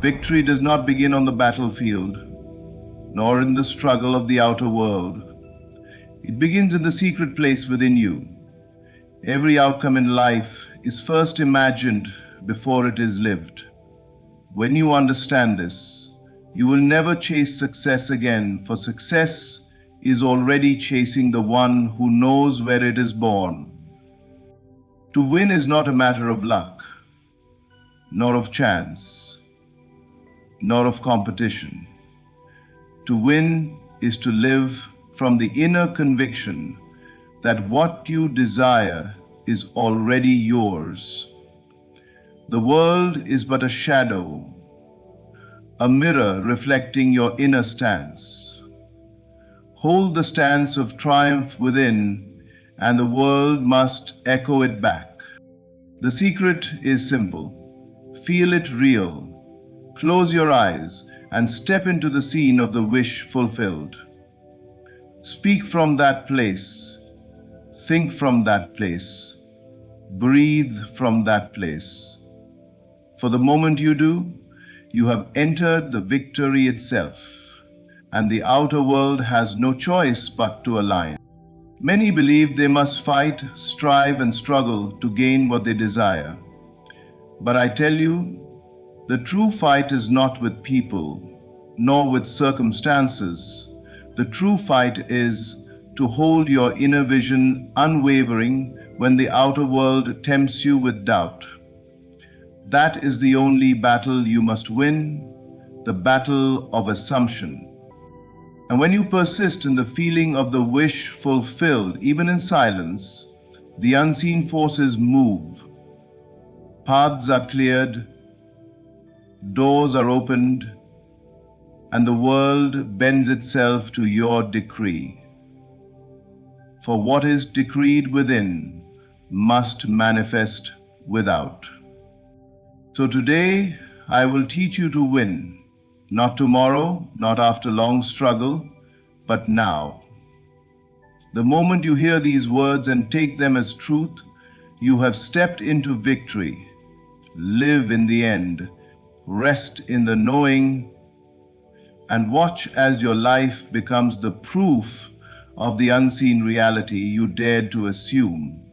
Victory does not begin on the battlefield, nor in the struggle of the outer world. It begins in the secret place within you. Every outcome in life is first imagined before it is lived. When you understand this, you will never chase success again, for success is already chasing the one who knows where it is born. To win is not a matter of luck, nor of chance, nor of competition. To win is to live from the inner conviction that what you desire is already yours. The world is but a shadow, a mirror reflecting your inner stance. Hold the stance of triumph within, and the world must echo it back. The secret is simple. Feel it real. Close your eyes and step into the scene of the wish fulfilled. Speak from that place. Think from that place. Breathe from that place. For the moment you do, you have entered the victory itself, and the outer world has no choice but to align. Many believe they must fight, strive, and struggle to gain what they desire. But I tell you, the true fight is not with people, nor with circumstances. The true fight is to hold your inner vision unwavering when the outer world tempts you with doubt. That is the only battle you must win, the battle of assumption. And when you persist in the feeling of the wish fulfilled, even in silence, the unseen forces move. Paths are cleared, doors are opened, and the world bends itself to your decree. For what is decreed within must manifest without. So today, I will teach you to win, not tomorrow, not after long struggle, but now. The moment you hear these words and take them as truth, you have stepped into victory. Live in the end, rest in the knowing, and watch as your life becomes the proof of the unseen reality you dared to assume.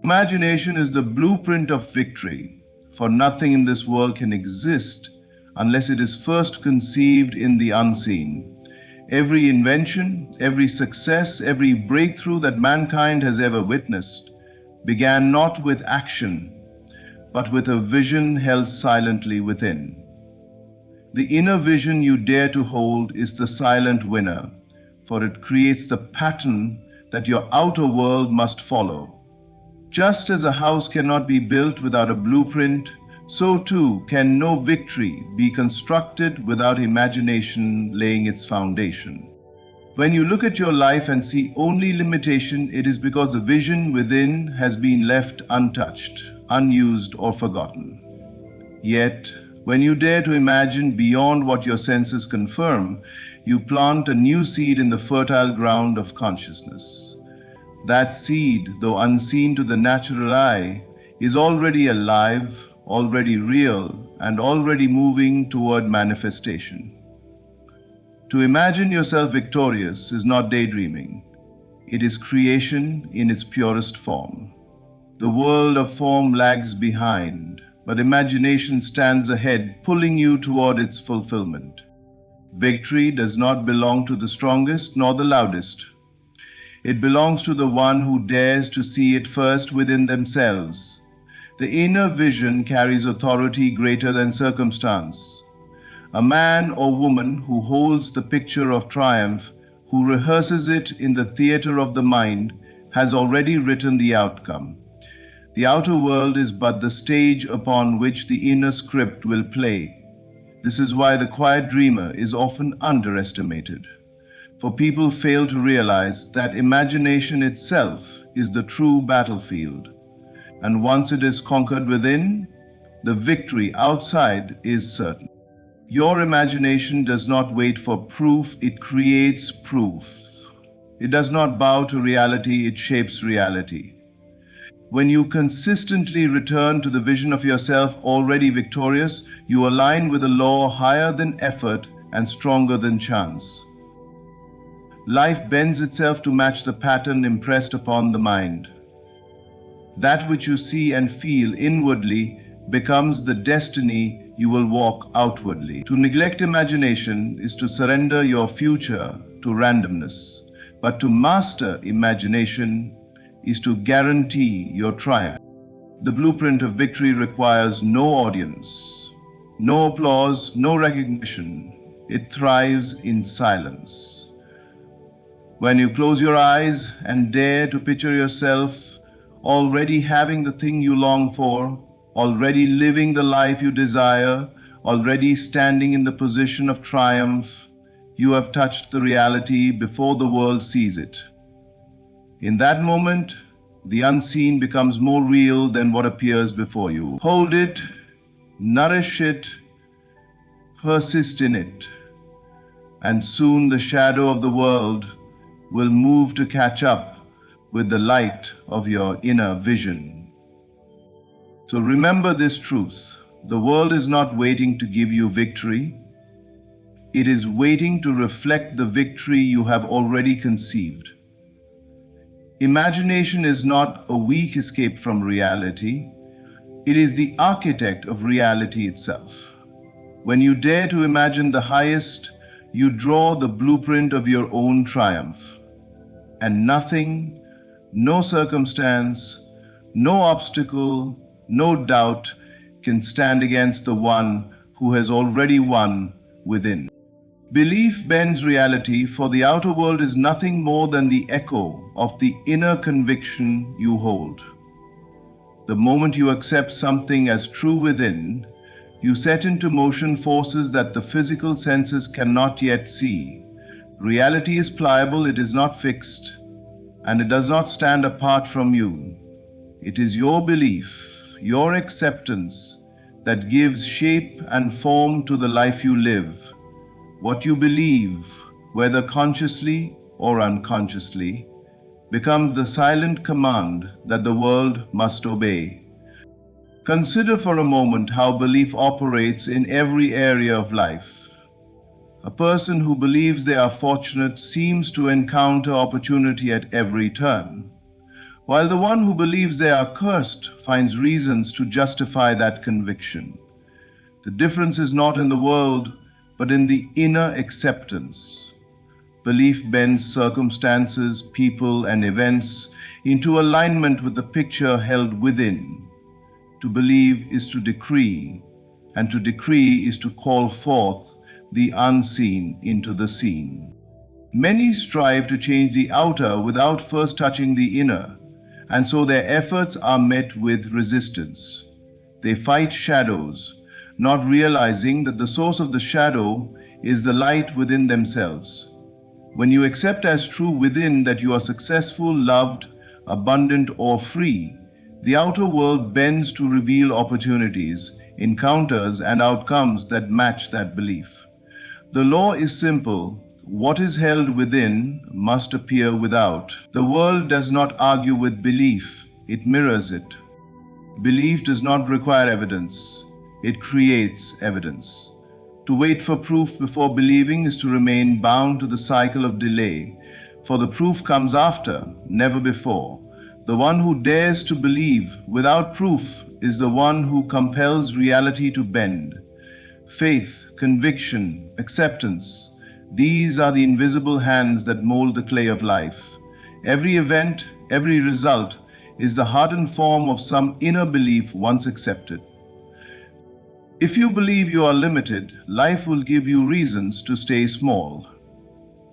Imagination is the blueprint of victory. For nothing in this world can exist unless it is first conceived in the unseen. Every invention, every success, every breakthrough that mankind has ever witnessed began not with action, but with a vision held silently within. The inner vision you dare to hold is the silent winner, for it creates the pattern that your outer world must follow. Just as a house cannot be built without a blueprint, so too can no victory be constructed without imagination laying its foundation. When you look at your life and see only limitation, it is because the vision within has been left untouched, unused, or forgotten. Yet, when you dare to imagine beyond what your senses confirm, you plant a new seed in the fertile ground of consciousness. That seed, though unseen to the natural eye, is already alive, already real, and already moving toward manifestation. To imagine yourself victorious is not daydreaming. It is creation in its purest form. The world of form lags behind, but imagination stands ahead, pulling you toward its fulfillment. Victory does not belong to the strongest nor the loudest. It belongs to the one who dares to see it first within themselves. The inner vision carries authority greater than circumstance. A man or woman who holds the picture of triumph, who rehearses it in the theater of the mind, has already written the outcome. The outer world is but the stage upon which the inner script will play. This is why the quiet dreamer is often underestimated. For people fail to realize that imagination itself is the true battlefield. And once it is conquered within, the victory outside is certain. Your imagination does not wait for proof, it creates proof. It does not bow to reality, it shapes reality. When you consistently return to the vision of yourself already victorious, you align with a law higher than effort and stronger than chance. Life bends itself to match the pattern impressed upon the mind. That which you see and feel inwardly becomes the destiny you will walk outwardly. To neglect imagination is to surrender your future to randomness, but to master imagination is to guarantee your triumph. The blueprint of victory requires no audience, no applause, no recognition. It thrives in silence. When you close your eyes and dare to picture yourself already having the thing you long for, already living the life you desire, already standing in the position of triumph, you have touched the reality before the world sees it. In that moment, the unseen becomes more real than what appears before you. Hold it, nourish it, persist in it, and soon the shadow of the world will move to catch up with the light of your inner vision. So remember this truth: the world is not waiting to give you victory. It is waiting to reflect the victory you have already conceived. Imagination is not a weak escape from reality. It is the architect of reality itself. When you dare to imagine the highest, you draw the blueprint of your own triumph. And nothing, no circumstance, no obstacle, no doubt can stand against the one who has already won within. Belief bends reality, for the outer world is nothing more than the echo of the inner conviction you hold. The moment you accept something as true within, you set into motion forces that the physical senses cannot yet see. Reality is pliable, it is not fixed, and it does not stand apart from you. It is your belief, your acceptance, that gives shape and form to the life you live. What you believe, whether consciously or unconsciously, becomes the silent command that the world must obey. Consider for a moment how belief operates in every area of life. A person who believes they are fortunate seems to encounter opportunity at every turn, while the one who believes they are cursed finds reasons to justify that conviction. The difference is not in the world, but in the inner acceptance. Belief bends circumstances, people, and events into alignment with the picture held within. To believe is to decree, and to decree is to call forth the unseen into the seen. Many strive to change the outer without first touching the inner, and so their efforts are met with resistance. They fight shadows, not realizing that the source of the shadow is the light within themselves. When you accept as true within that you are successful, loved, abundant, or free, the outer world bends to reveal opportunities, encounters, and outcomes that match that belief. The law is simple: what is held within must appear without. The world does not argue with belief, it mirrors it. Belief does not require evidence, it creates evidence. To wait for proof before believing is to remain bound to the cycle of delay, for the proof comes after, never before. The one who dares to believe without proof is the one who compels reality to bend. Faith, conviction, acceptance, these are the invisible hands that mold the clay of life. Every event, every result is the hardened form of some inner belief once accepted. If you believe you are limited, life will give you reasons to stay small.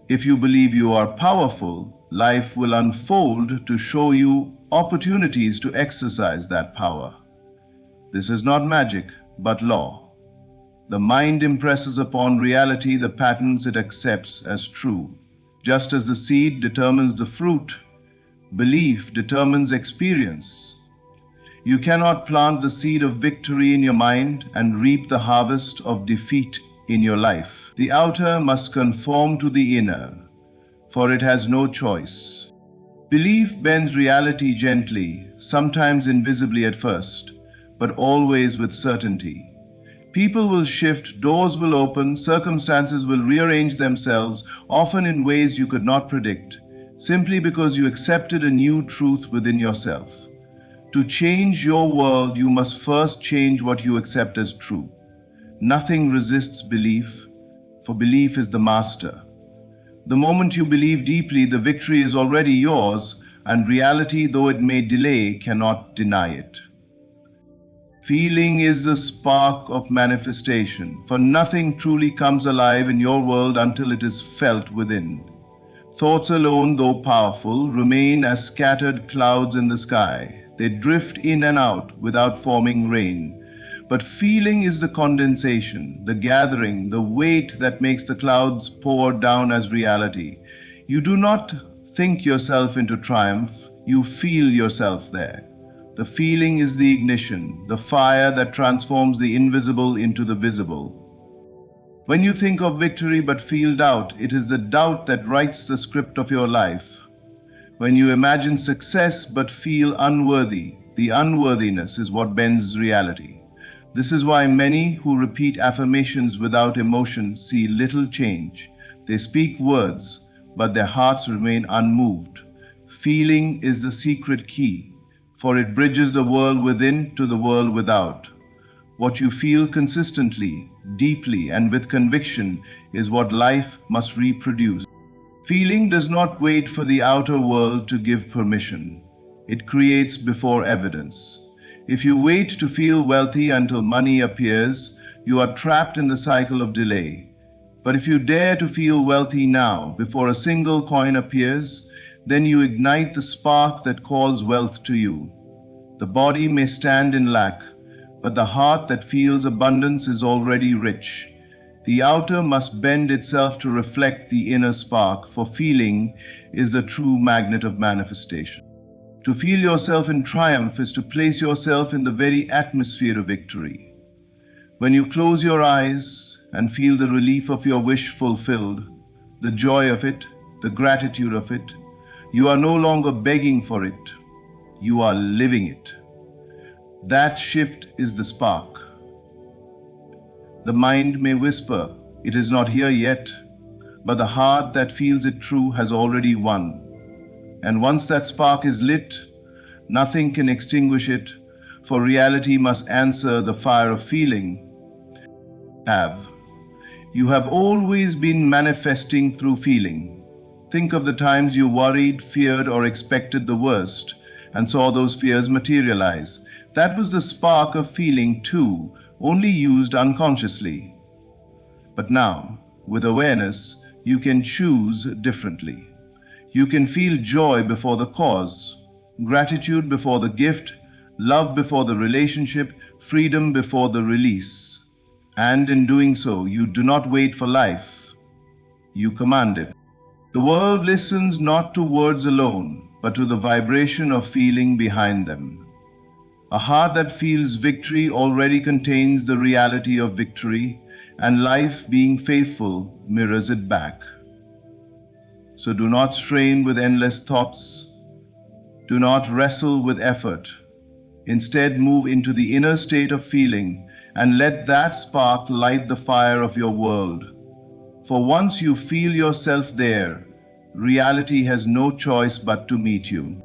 If you believe you are powerful, life will unfold to show you opportunities to exercise that power. This is not magic, but law. The mind impresses upon reality the patterns it accepts as true. Just as the seed determines the fruit, belief determines experience. You cannot plant the seed of victory in your mind and reap the harvest of defeat in your life. The outer must conform to the inner, for it has no choice. Belief bends reality gently, sometimes invisibly at first, but always with certainty. People will shift, doors will open, circumstances will rearrange themselves, often in ways you could not predict, simply because you accepted a new truth within yourself. To change your world, you must first change what you accept as true. Nothing resists belief, for belief is the master. The moment you believe deeply, the victory is already yours, and reality, though it may delay, cannot deny it. Feeling is the spark of manifestation, for nothing truly comes alive in your world until it is felt within. Thoughts alone, though powerful, remain as scattered clouds in the sky. They drift in and out without forming rain. But feeling is the condensation, the gathering, the weight that makes the clouds pour down as reality. You do not think yourself into triumph, you feel yourself there. The feeling is the ignition, the fire that transforms the invisible into the visible. When you think of victory but feel doubt, it is the doubt that writes the script of your life. When you imagine success but feel unworthy, the unworthiness is what bends reality. This is why many who repeat affirmations without emotion see little change. They speak words, but their hearts remain unmoved. Feeling is the secret key, for it bridges the world within to the world without. What you feel consistently, deeply, and with conviction is what life must reproduce. Feeling does not wait for the outer world to give permission. It creates before evidence. If you wait to feel wealthy until money appears, you are trapped in the cycle of delay. But if you dare to feel wealthy now, before a single coin appears, then you ignite the spark that calls wealth to you. The body may stand in lack, but the heart that feels abundance is already rich. The outer must bend itself to reflect the inner spark, for feeling is the true magnet of manifestation. To feel yourself in triumph is to place yourself in the very atmosphere of victory. When you close your eyes and feel the relief of your wish fulfilled, the joy of it, the gratitude of it, you are no longer begging for it, you are living it. That shift is the spark. The mind may whisper, "It is not here yet," but the heart that feels it true has already won. And once that spark is lit, nothing can extinguish it, for reality must answer the fire of feeling. You have always been manifesting through feeling. Think of the times you worried, feared, or expected the worst, and saw those fears materialize. That was the spark of feeling too, only used unconsciously. But now, with awareness, you can choose differently. You can feel joy before the cause, gratitude before the gift, love before the relationship, freedom before the release. And in doing so, you do not wait for life, you command it. The world listens not to words alone, but to the vibration of feeling behind them. A heart that feels victory already contains the reality of victory, and life, being faithful, mirrors it back. So do not strain with endless thoughts. Do not wrestle with effort. Instead, move into the inner state of feeling and let that spark light the fire of your world. For once you feel yourself there, reality has no choice but to meet you.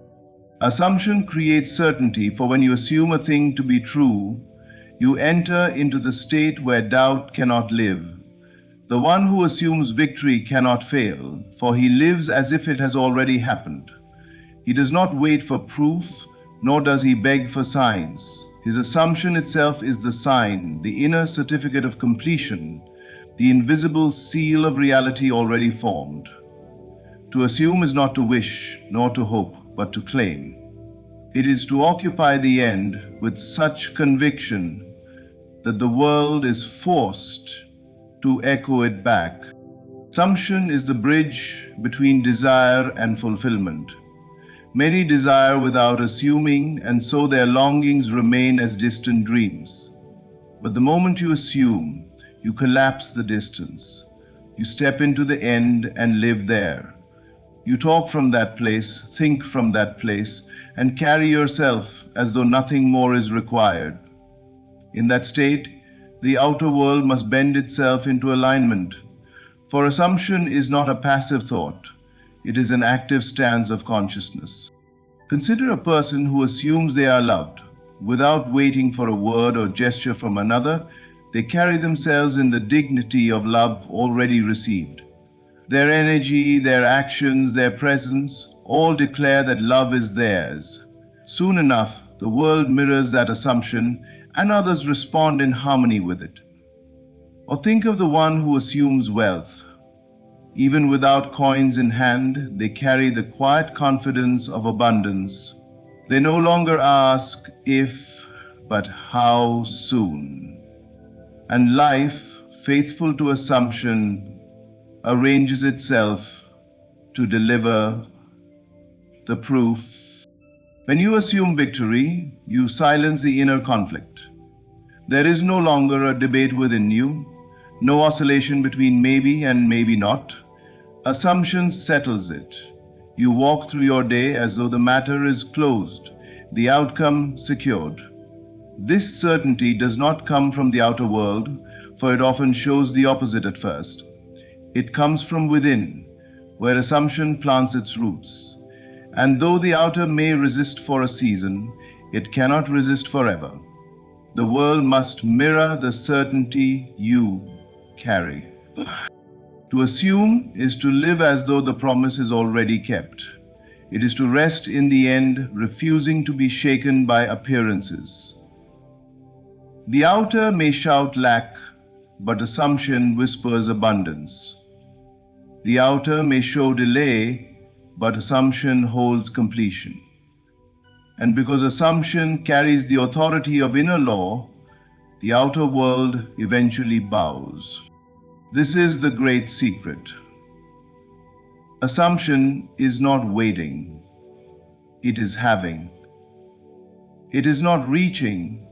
Assumption creates certainty, for when you assume a thing to be true, you enter into the state where doubt cannot live. The one who assumes victory cannot fail, for he lives as if it has already happened. He does not wait for proof, nor does he beg for signs. His assumption itself is the sign, the inner certificate of completion, the invisible seal of reality already formed. To assume is not to wish, nor to hope, but to claim. It is to occupy the end with such conviction that the world is forced to echo it back. Assumption is the bridge between desire and fulfillment. Many desire without assuming, and so their longings remain as distant dreams. But the moment you assume, you collapse the distance. You step into the end and live there. You talk from that place, think from that place, and carry yourself as though nothing more is required. In that state, the outer world must bend itself into alignment, for assumption is not a passive thought, it is an active stance of consciousness. Consider a person who assumes they are loved. Without waiting for a word or gesture from another, they carry themselves in the dignity of love already received. Their energy, their actions, their presence all declare that love is theirs. Soon enough, the world mirrors that assumption and others respond in harmony with it. Or think of the one who assumes wealth. Even without coins in hand, they carry the quiet confidence of abundance. They no longer ask if, but how soon. And life, faithful to assumption, arranges itself to deliver the proof. When you assume victory, you silence the inner conflict. There is no longer a debate within you, no oscillation between maybe and maybe not. Assumption settles it. You walk through your day as though the matter is closed, the outcome secured. This certainty does not come from the outer world, for it often shows the opposite at first. It comes from within, where assumption plants its roots. And though the outer may resist for a season, it cannot resist forever. The world must mirror the certainty you carry. To assume is to live as though the promise is already kept. It is to rest in the end, refusing to be shaken by appearances. The outer may shout lack, but assumption whispers abundance. The outer may show delay, but assumption holds completion. And because assumption carries the authority of inner law, the outer world eventually bows. This is the great secret. Assumption is not waiting, it is having. It is not reaching,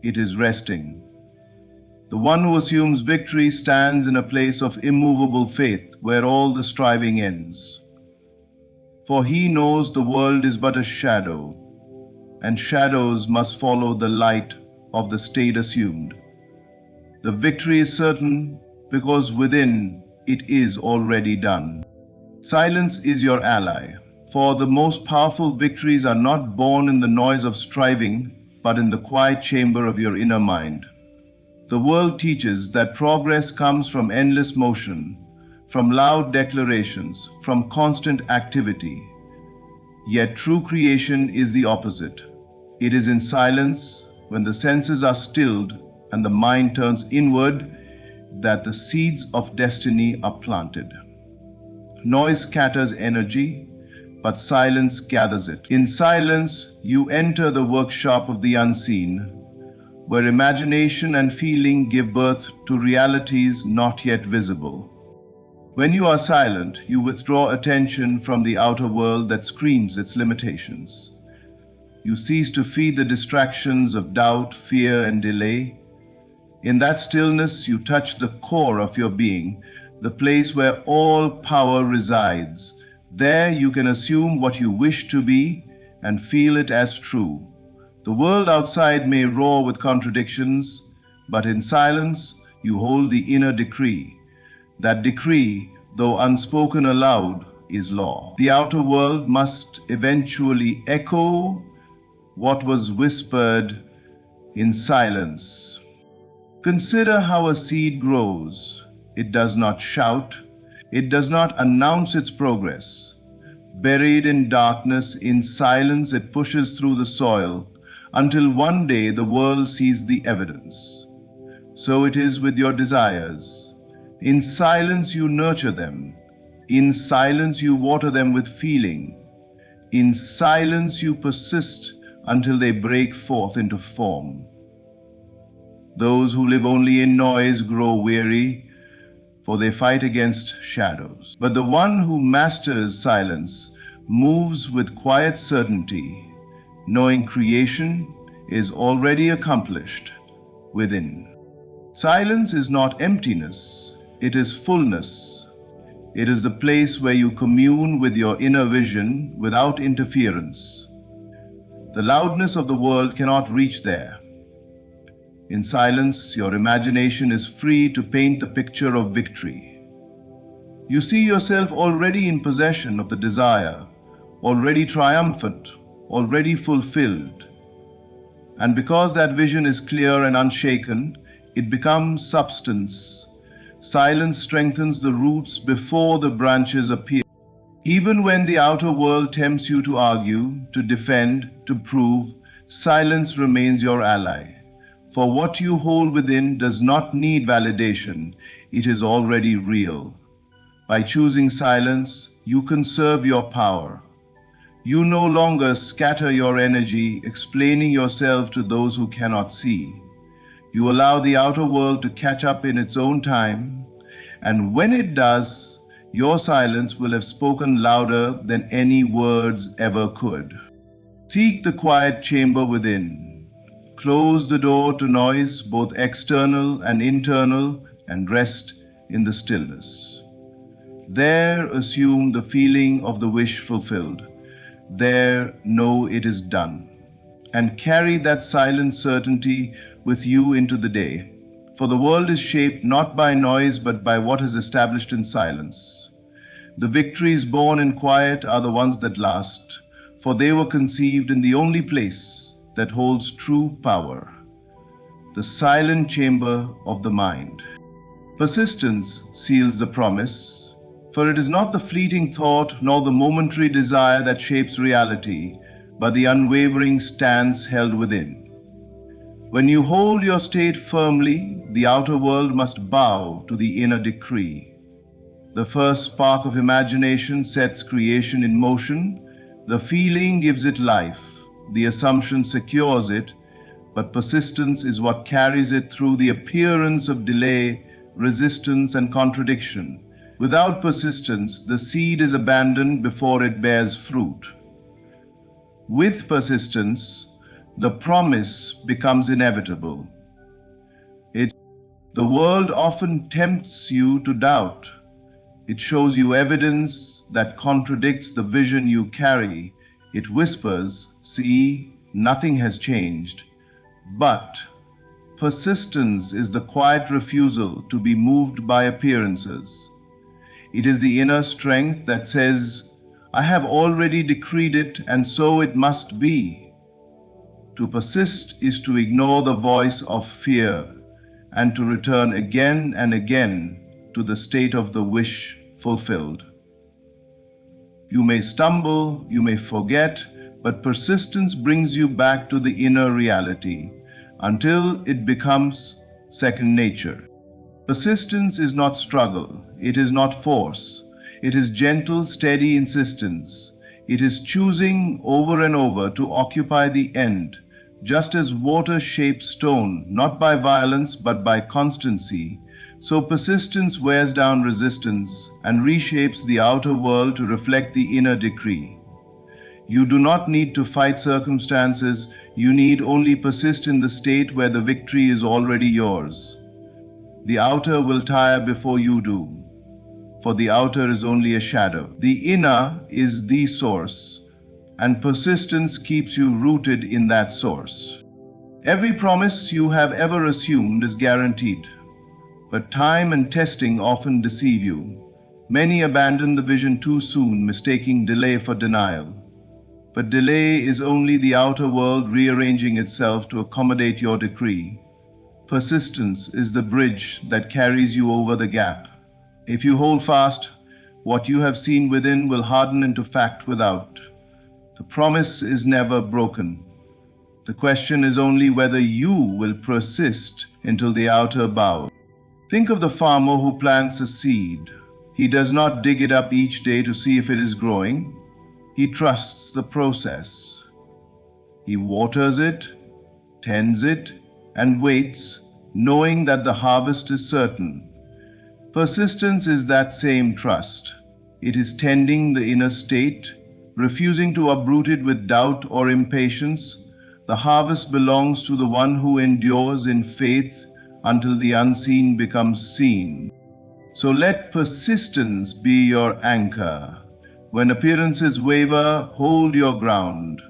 it is resting. The one who assumes victory stands in a place of immovable faith where all the striving ends. For he knows the world is but a shadow, and shadows must follow the light of the state assumed. The victory is certain because within it is already done. Silence is your ally, for the most powerful victories are not born in the noise of striving, but in the quiet chamber of your inner mind. The world teaches that progress comes from endless motion, from loud declarations, from constant activity. Yet true creation is the opposite. It is in silence, when the senses are stilled and the mind turns inward, that the seeds of destiny are planted. Noise scatters energy, but silence gathers it. In silence, you enter the workshop of the unseen, where imagination and feeling give birth to realities not yet visible. When you are silent, you withdraw attention from the outer world that screams its limitations. You cease to feed the distractions of doubt, fear, and delay. In that stillness, you touch the core of your being, the place where all power resides. There you can assume what you wish to be and feel it as true. The world outside may roar with contradictions, but in silence you hold the inner decree. That decree, though unspoken aloud, is law. The outer world must eventually echo what was whispered in silence. Consider how a seed grows. It does not shout. It does not announce its progress. Buried in darkness, in silence, it pushes through the soil until one day the world sees the evidence. So it is with your desires. In silence you nurture them. In silence you water them with feeling. In silence you persist until they break forth into form. Those who live only in noise grow weary, for they fight against shadows. But the one who masters silence moves with quiet certainty, knowing creation is already accomplished within. Silence is not emptiness, it is fullness. It is the place where you commune with your inner vision without interference. The loudness of the world cannot reach there. In silence, your imagination is free to paint the picture of victory. You see yourself already in possession of the desire, already triumphant, already fulfilled. And because that vision is clear and unshaken, it becomes substance. Silence strengthens the roots before the branches appear. Even when the outer world tempts you to argue, to defend, to prove, silence remains your ally. For what you hold within does not need validation, it is already real. By choosing silence, you conserve your power. You no longer scatter your energy, explaining yourself to those who cannot see. You allow the outer world to catch up in its own time, and when it does, your silence will have spoken louder than any words ever could. Seek the quiet chamber within. Close the door to noise, both external and internal, and rest in the stillness. There assume the feeling of the wish fulfilled. There know it is done. And carry that silent certainty with you into the day. For the world is shaped not by noise but by what is established in silence. The victories born in quiet are the ones that last, for they were conceived in the only place that holds true power, the silent chamber of the mind. Persistence seals the promise, for it is not the fleeting thought nor the momentary desire that shapes reality, but the unwavering stance held within. When you hold your state firmly, the outer world must bow to the inner decree. The first spark of imagination sets creation in motion, the feeling gives it life, the assumption secures it, but persistence is what carries it through the appearance of delay, resistance, and contradiction. Without persistence, the seed is abandoned before it bears fruit. With persistence, the promise becomes inevitable. The world often tempts you to doubt. It shows you evidence that contradicts the vision you carry. It whispers, "See, nothing has changed." But persistence is the quiet refusal to be moved by appearances. It is the inner strength that says, "I have already decreed it, and so it must be." To persist is to ignore the voice of fear and to return again and again to the state of the wish fulfilled. You may stumble, you may forget, but persistence brings you back to the inner reality until it becomes second nature. Persistence is not struggle, it is not force, it is gentle, steady insistence. It is choosing over and over to occupy the end, just as water shapes stone, not by violence but by constancy. So persistence wears down resistance and reshapes the outer world to reflect the inner decree. You do not need to fight circumstances, you need only persist in the state where the victory is already yours. The outer will tire before you do, for the outer is only a shadow. The inner is the source, and persistence keeps you rooted in that source. Every promise you have ever assumed is guaranteed, but time and testing often deceive you. Many abandon the vision too soon, mistaking delay for denial. But delay is only the outer world rearranging itself to accommodate your decree. Persistence is the bridge that carries you over the gap. If you hold fast, what you have seen within will harden into fact without. The promise is never broken. The question is only whether you will persist until the outer bows. Think of the farmer who plants a seed. He does not dig it up each day to see if it is growing. He trusts the process. He waters it, tends it, and waits, knowing that the harvest is certain. Persistence is that same trust. It is tending the inner state, refusing to uproot it with doubt or impatience. The harvest belongs to the one who endures in faith until the unseen becomes seen. So let persistence be your anchor. When appearances waver, hold your ground.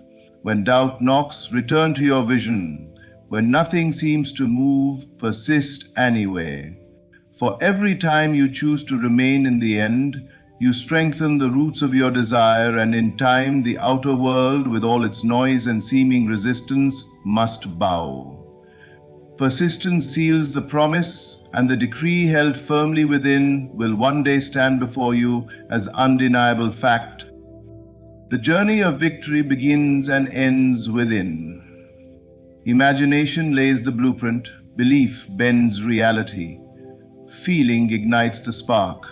When doubt knocks, return to your vision. When nothing seems to move, persist anyway. For every time you choose to remain in the end, you strengthen the roots of your desire, and in time the outer world, with all its noise and seeming resistance, must bow. Persistence seals the promise, and the decree held firmly within will one day stand before you as undeniable fact. The journey of victory begins and ends within. Imagination lays the blueprint, belief bends reality. Feeling ignites the spark,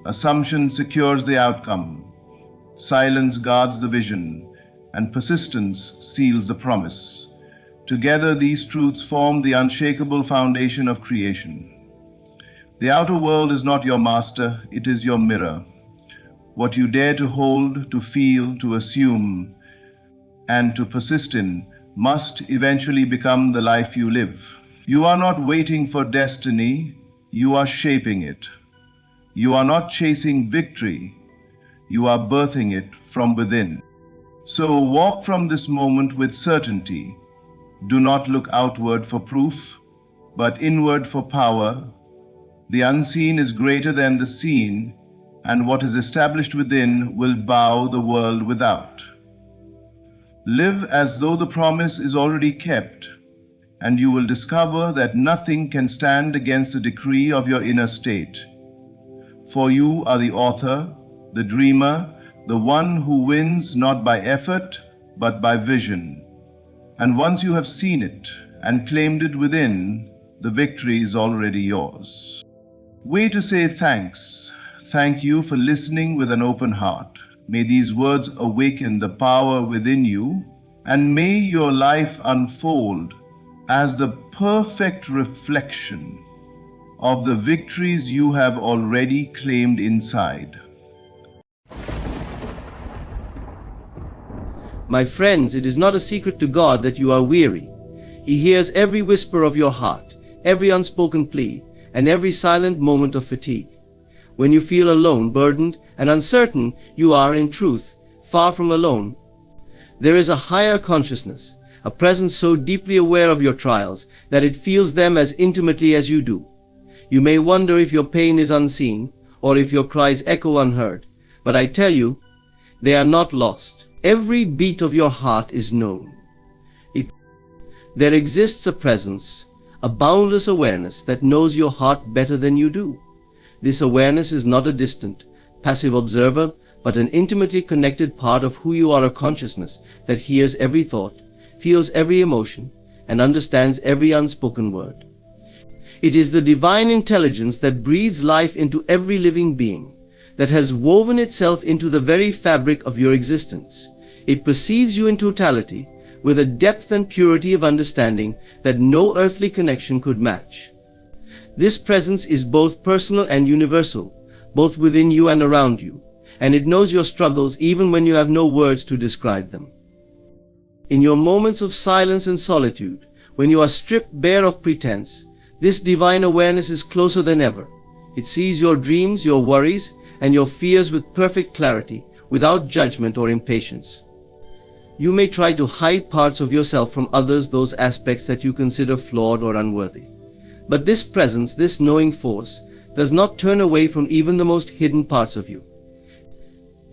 assumption secures the outcome, silence guards the vision, and persistence seals the promise. Together, these truths form the unshakable foundation of creation. The outer world is not your master, it is your mirror. What you dare to hold, to feel, to assume, and to persist in must eventually become the life you live. You are not waiting for destiny, you are shaping it. You are not chasing victory, you are birthing it from within. So walk from this moment with certainty. Do not look outward for proof, but inward for power. The unseen is greater than the seen, and what is established within will bow the world without. Live as though the promise is already kept, and you will discover that nothing can stand against the decree of your inner state. For you are the author, the dreamer, the one who wins not by effort, but by vision. And once you have seen it and claimed it within, the victory is already yours. Way to say thanks. Thank you for listening with an open heart. May these words awaken the power within you, and may your life unfold as the perfect reflection of the victories you have already claimed inside. My friends, it is not a secret to God that you are weary. He hears every whisper of your heart, every unspoken plea, and every silent moment of fatigue. When you feel alone, burdened, and uncertain, you are, in truth, far from alone. There is a higher consciousness, a presence so deeply aware of your trials that it feels them as intimately as you do. You may wonder if your pain is unseen, or if your cries echo unheard, but I tell you, they are not lost. Every beat of your heart is known. There exists a presence, a boundless awareness that knows your heart better than you do. This awareness is not a distant, passive observer, but an intimately connected part of who you are, a consciousness that hears every thought, feels every emotion, and understands every unspoken word. It is the divine intelligence that breathes life into every living being, that has woven itself into the very fabric of your existence. It perceives you in totality, with a depth and purity of understanding that no earthly connection could match. This presence is both personal and universal, both within you and around you, and it knows your struggles even when you have no words to describe them. In your moments of silence and solitude, when you are stripped bare of pretense, this divine awareness is closer than ever. It sees your dreams, your worries, and your fears with perfect clarity, without judgment or impatience. You may try to hide parts of yourself from others, those aspects that you consider flawed or unworthy. But this presence, this knowing force, does not turn away from even the most hidden parts of you.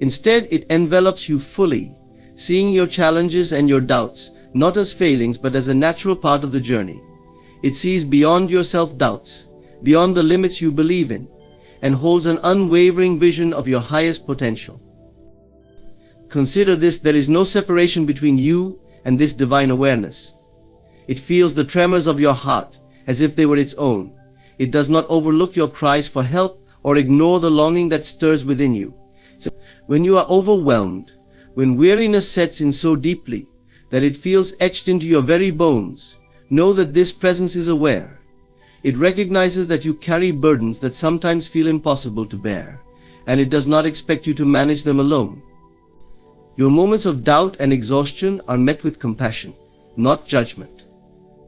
Instead, it envelops you fully, seeing your challenges and your doubts not as failings but as a natural part of the journey. It sees beyond your self-doubts, beyond the limits you believe in, and holds an unwavering vision of your highest potential. Consider this: there is no separation between you and this divine awareness. It feels the tremors of your heart as if they were its own. It does not overlook your cries for help or ignore the longing that stirs within you. So when you are overwhelmed, when weariness sets in so deeply that it feels etched into your very bones, know that this presence is aware. It recognizes that you carry burdens that sometimes feel impossible to bear, and it does not expect you to manage them alone. Your moments of doubt and exhaustion are met with compassion, not judgment.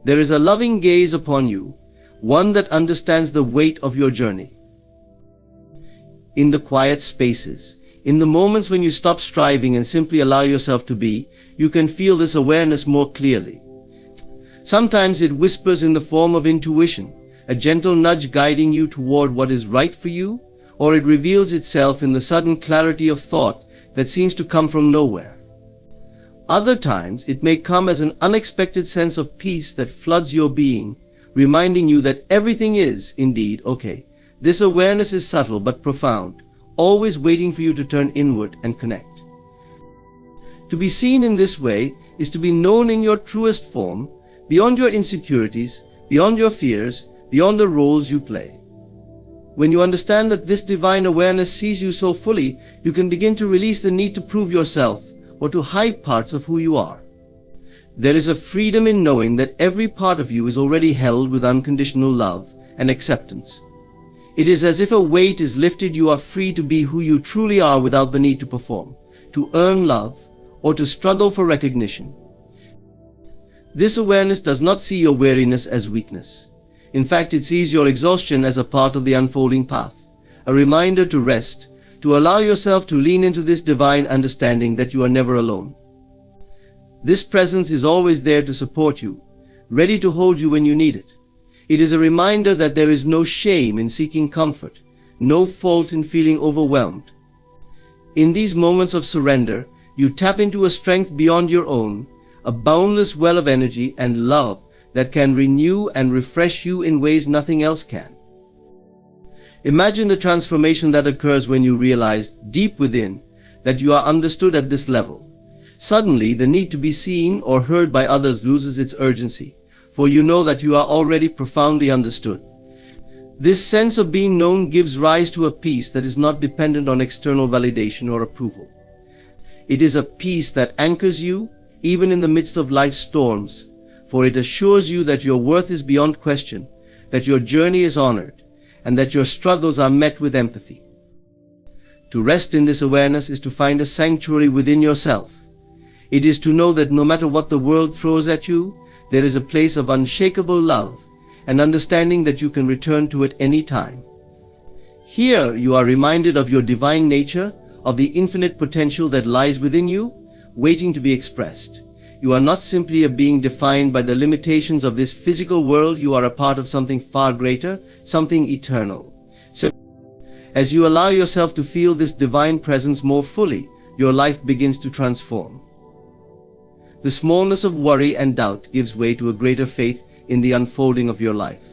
There is a loving gaze upon you, one that understands the weight of your journey. in the quiet spaces, in the moments when you stop striving and simply allow yourself to be, you can feel this awareness more clearly. Sometimes it whispers in the form of intuition, a gentle nudge guiding you toward what is right for you, or it reveals itself in the sudden clarity of thought that seems to come from nowhere. Other times, it may come as an unexpected sense of peace that floods your being, reminding you that everything is, indeed, okay. This awareness is subtle but profound, always waiting for you to turn inward and connect. To be seen in this way is to be known in your truest form, beyond your insecurities, beyond your fears, beyond the roles you play. When you understand that this divine awareness sees you so fully, you can begin to release the need to prove yourself or to hide parts of who you are. There is a freedom in knowing that every part of you is already held with unconditional love and acceptance. It is as if a weight is lifted. You are free to be who you truly are without the need to perform, to earn love, or to struggle for recognition. This awareness does not see your weariness as weakness. In fact, it sees your exhaustion as a part of the unfolding path, a reminder to rest, to allow yourself to lean into this divine understanding that you are never alone. This presence is always there to support you, ready to hold you when you need it. It is a reminder that there is no shame in seeking comfort, no fault in feeling overwhelmed. In these moments of surrender, you tap into a strength beyond your own, a boundless well of energy and love that can renew and refresh you in ways nothing else can. Imagine the transformation that occurs when you realize, deep within, that you are understood at this level. Suddenly, the need to be seen or heard by others loses its urgency, for you know that you are already profoundly understood. This sense of being known gives rise to a peace that is not dependent on external validation or approval. It is a peace that anchors you, even in the midst of life's storms, for it assures you that your worth is beyond question, that your journey is honored, and that your struggles are met with empathy. To rest in this awareness is to find a sanctuary within yourself. It is to know that no matter what the world throws at you, there is a place of unshakable love, and understanding that you can return to at any time. Here you are reminded of your divine nature, of the infinite potential that lies within you, waiting to be expressed. You are not simply a being defined by the limitations of this physical world. You are a part of something far greater, something eternal. So, as you allow yourself to feel this divine presence more fully, your life begins to transform. The smallness of worry and doubt gives way to a greater faith in the unfolding of your life.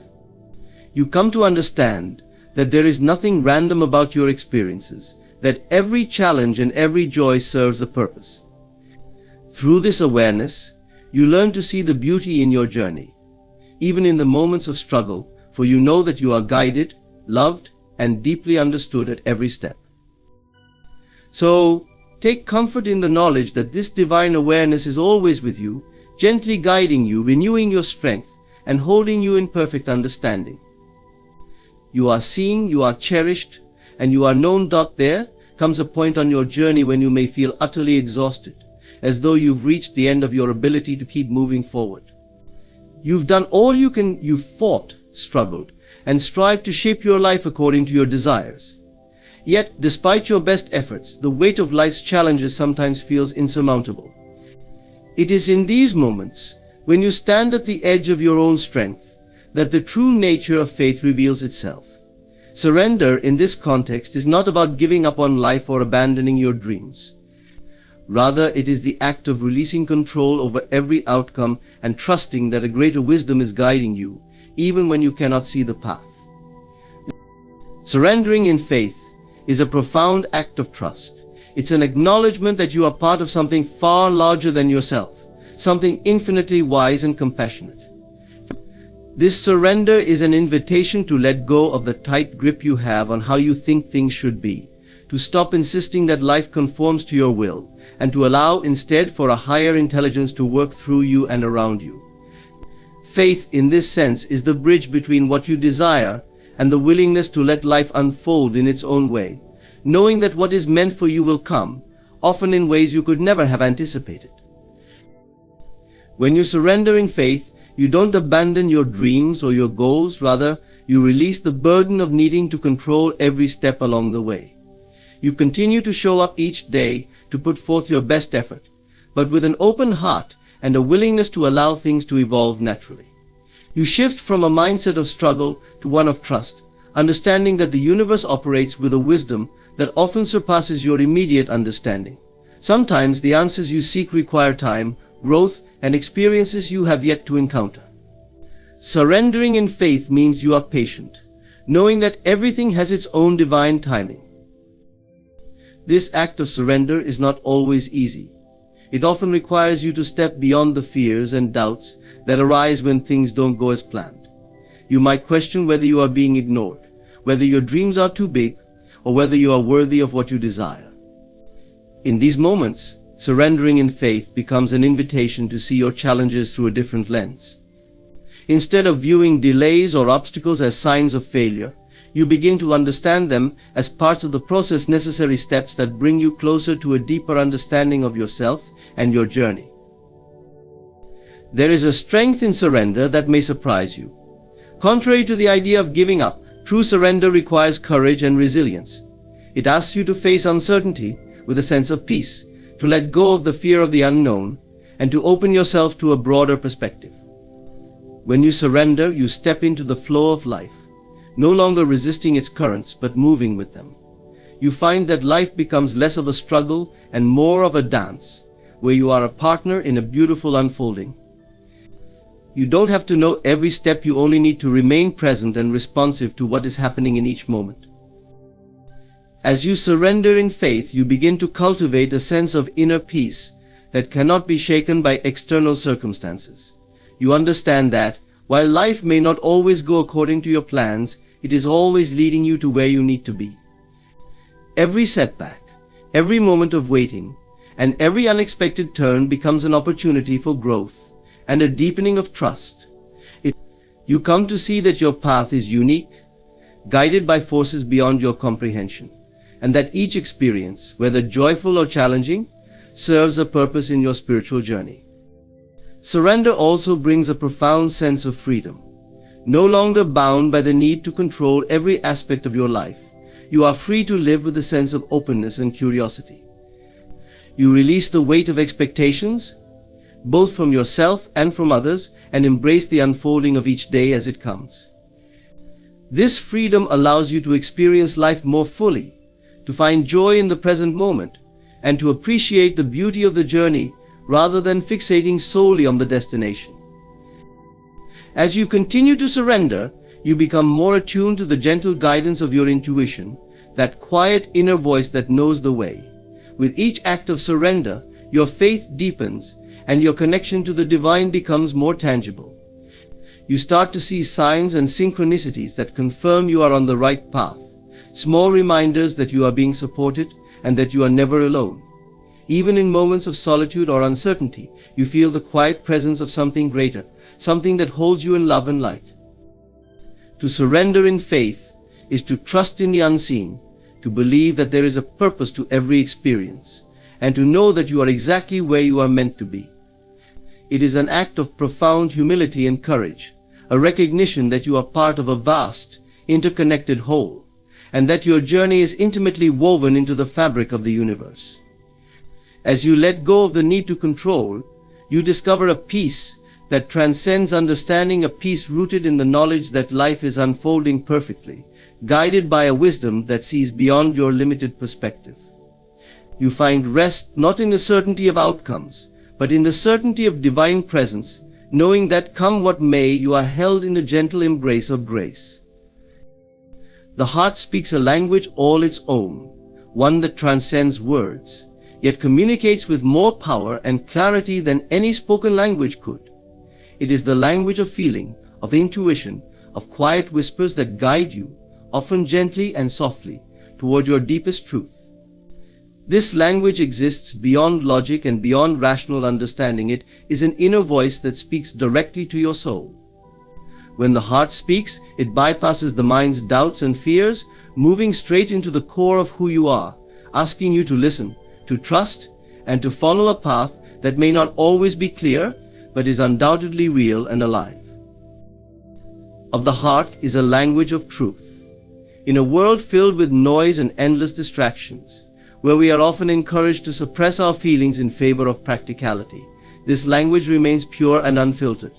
You come to understand that there is nothing random about your experiences, that every challenge and every joy serves a purpose. Through this awareness, you learn to see the beauty in your journey, even in the moments of struggle, for you know that you are guided, loved, and deeply understood at every step. So, take comfort in the knowledge that this divine awareness is always with you, gently guiding you, renewing your strength, and holding you in perfect understanding. You are seen, you are cherished, and you are known. There comes a point on your journey when you may feel utterly exhausted, as though you've reached the end of your ability to keep moving forward. You've done all you can, you've fought, struggled, and strived to shape your life according to your desires. Yet, despite your best efforts, the weight of life's challenges sometimes feels insurmountable. It is in these moments, when you stand at the edge of your own strength, that the true nature of faith reveals itself. Surrender in this context is not about giving up on life or abandoning your dreams. Rather, it is the act of releasing control over every outcome and trusting that a greater wisdom is guiding you, even when you cannot see the path. Surrendering in faith is a profound act of trust. It's an acknowledgement that you are part of something far larger than yourself, something infinitely wise and compassionate. This surrender is an invitation to let go of the tight grip you have on how you think things should be, to stop insisting that life conforms to your will, and to allow instead for a higher intelligence to work through you and around you. Faith, in this sense, is the bridge between what you desire and the willingness to let life unfold in its own way, knowing that what is meant for you will come, often in ways you could never have anticipated. When you surrender in faith, you don't abandon your dreams or your goals. Rather, you release the burden of needing to control every step along the way. You continue to show up each day to put forth your best effort, but with an open heart and a willingness to allow things to evolve naturally. You shift from a mindset of struggle to one of trust, understanding that the universe operates with a wisdom that often surpasses your immediate understanding. Sometimes the answers you seek require time, growth, and experiences you have yet to encounter. Surrendering in faith means you are patient, knowing that everything has its own divine timing. This act of surrender is not always easy. It often requires you to step beyond the fears and doubts that arise when things don't go as planned. You might question whether you are being ignored, whether your dreams are too big, or whether you are worthy of what you desire. In these moments, surrendering in faith becomes an invitation to see your challenges through a different lens. Instead of viewing delays or obstacles as signs of failure, you begin to understand them as parts of the process, necessary steps that bring you closer to a deeper understanding of yourself and your journey. There is a strength in surrender that may surprise you. Contrary to the idea of giving up, true surrender requires courage and resilience. It asks you to face uncertainty with a sense of peace, to let go of the fear of the unknown, and to open yourself to a broader perspective. When you surrender, you step into the flow of life, no longer resisting its currents but moving with them. You find that life becomes less of a struggle and more of a dance, where you are a partner in a beautiful unfolding. You don't have to know every step, you only need to remain present and responsive to what is happening in each moment. As you surrender in faith, you begin to cultivate a sense of inner peace that cannot be shaken by external circumstances. You understand that, while life may not always go according to your plans, it is always leading you to where you need to be. Every setback, every moment of waiting, and every unexpected turn becomes an opportunity for growth and a deepening of trust. You come to see that your path is unique, guided by forces beyond your comprehension, and that each experience, whether joyful or challenging, serves a purpose in your spiritual journey. Surrender also brings a profound sense of freedom. No longer bound by the need to control every aspect of your life, you are free to live with a sense of openness and curiosity. You release the weight of expectations, both from yourself and from others, and embrace the unfolding of each day as it comes. This freedom allows you to experience life more fully, to find joy in the present moment, and to appreciate the beauty of the journey rather than fixating solely on the destination. As you continue to surrender, you become more attuned to the gentle guidance of your intuition, that quiet inner voice that knows the way. With each act of surrender, your faith deepens, and your connection to the divine becomes more tangible. You start to see signs and synchronicities that confirm you are on the right path, small reminders that you are being supported and that you are never alone. Even in moments of solitude or uncertainty, you feel the quiet presence of something greater, something that holds you in love and light. To surrender in faith is to trust in the unseen, to believe that there is a purpose to every experience, and to know that you are exactly where you are meant to be. It is an act of profound humility and courage, a recognition that you are part of a vast, interconnected whole, and that your journey is intimately woven into the fabric of the universe. As you let go of the need to control, you discover a peace that transcends understanding, a peace rooted in the knowledge that life is unfolding perfectly, guided by a wisdom that sees beyond your limited perspective. You find rest not in the certainty of outcomes, but in the certainty of divine presence, knowing that come what may, you are held in the gentle embrace of grace. The heart speaks a language all its own, one that transcends words, yet communicates with more power and clarity than any spoken language could. It is the language of feeling, of intuition, of quiet whispers that guide you, often gently and softly, toward your deepest truth. This language exists beyond logic and beyond rational understanding. It is an inner voice that speaks directly to your soul. When the heart speaks, it bypasses the mind's doubts and fears, moving straight into the core of who you are, asking you to listen, to trust, and to follow a path that may not always be clear, but is undoubtedly real and alive. Of the heart is a language of truth. In a world filled with noise and endless distractions, where we are often encouraged to suppress our feelings in favor of practicality, this language remains pure and unfiltered.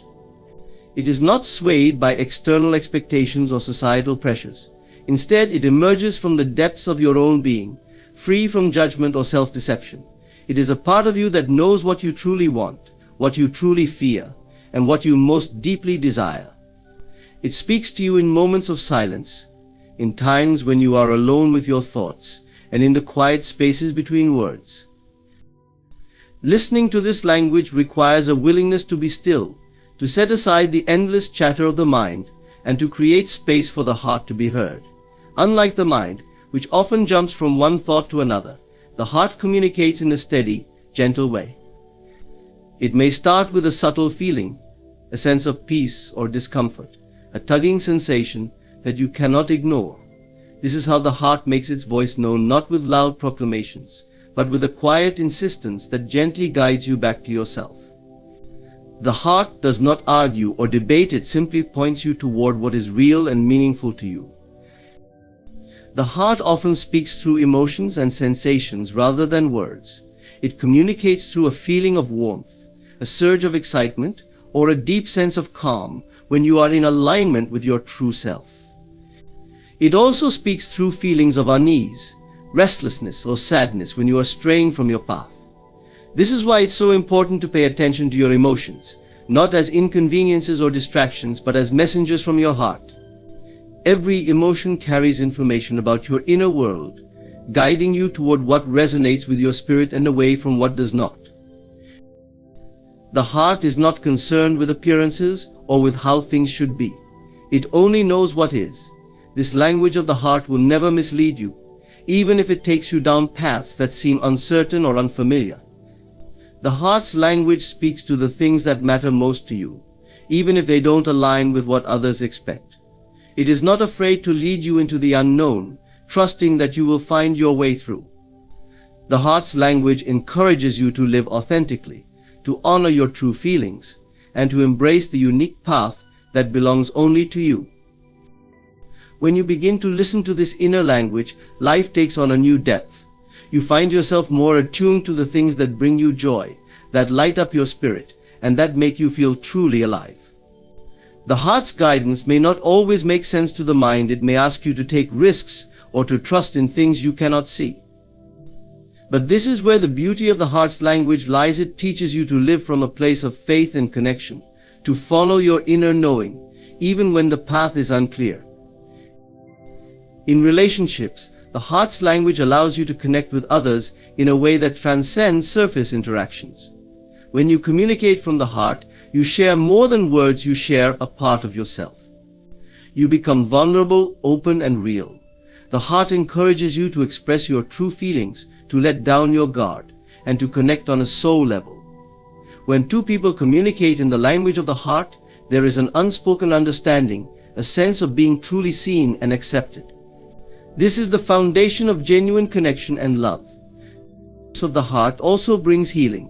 It is not swayed by external expectations or societal pressures. Instead, it emerges from the depths of your own being, free from judgment or self-deception. It is a part of you that knows what you truly want, what you truly fear, and what you most deeply desire. It speaks to you in moments of silence, in times when you are alone with your thoughts, and in the quiet spaces between words. Listening to this language requires a willingness to be still, to set aside the endless chatter of the mind, and to create space for the heart to be heard. Unlike the mind, which often jumps from one thought to another, the heart communicates in a steady, gentle way. It may start with a subtle feeling, a sense of peace or discomfort, a tugging sensation that you cannot ignore. This is how the heart makes its voice known, not with loud proclamations, but with a quiet insistence that gently guides you back to yourself. The heart does not argue or debate, it simply points you toward what is real and meaningful to you. The heart often speaks through emotions and sensations rather than words. It communicates through a feeling of warmth, a surge of excitement, or a deep sense of calm when you are in alignment with your true self. It also speaks through feelings of unease, restlessness, or sadness when you are straying from your path. This is why it's so important to pay attention to your emotions, not as inconveniences or distractions, but as messengers from your heart. Every emotion carries information about your inner world, guiding you toward what resonates with your spirit and away from what does not. The heart is not concerned with appearances or with how things should be. It only knows what is. This language of the heart will never mislead you, even if it takes you down paths that seem uncertain or unfamiliar. The heart's language speaks to the things that matter most to you, even if they don't align with what others expect. It is not afraid to lead you into the unknown, trusting that you will find your way through. The heart's language encourages you to live authentically, to honor your true feelings, and to embrace the unique path that belongs only to you. When you begin to listen to this inner language, life takes on a new depth. You find yourself more attuned to the things that bring you joy, that light up your spirit, and that make you feel truly alive. The heart's guidance may not always make sense to the mind. It may ask you to take risks or to trust in things you cannot see. But this is where the beauty of the heart's language lies. It teaches you to live from a place of faith and connection, to follow your inner knowing, even when the path is unclear. In relationships, the heart's language allows you to connect with others in a way that transcends surface interactions. When you communicate from the heart, you share more than words. You share a part of yourself. You become vulnerable, open, and real. The heart encourages you to express your true feelings, to let down your guard, and to connect on a soul level. When two people communicate in the language of the heart, there is an unspoken understanding, a sense of being truly seen and accepted. This is the foundation of genuine connection and love. So the heart also brings healing.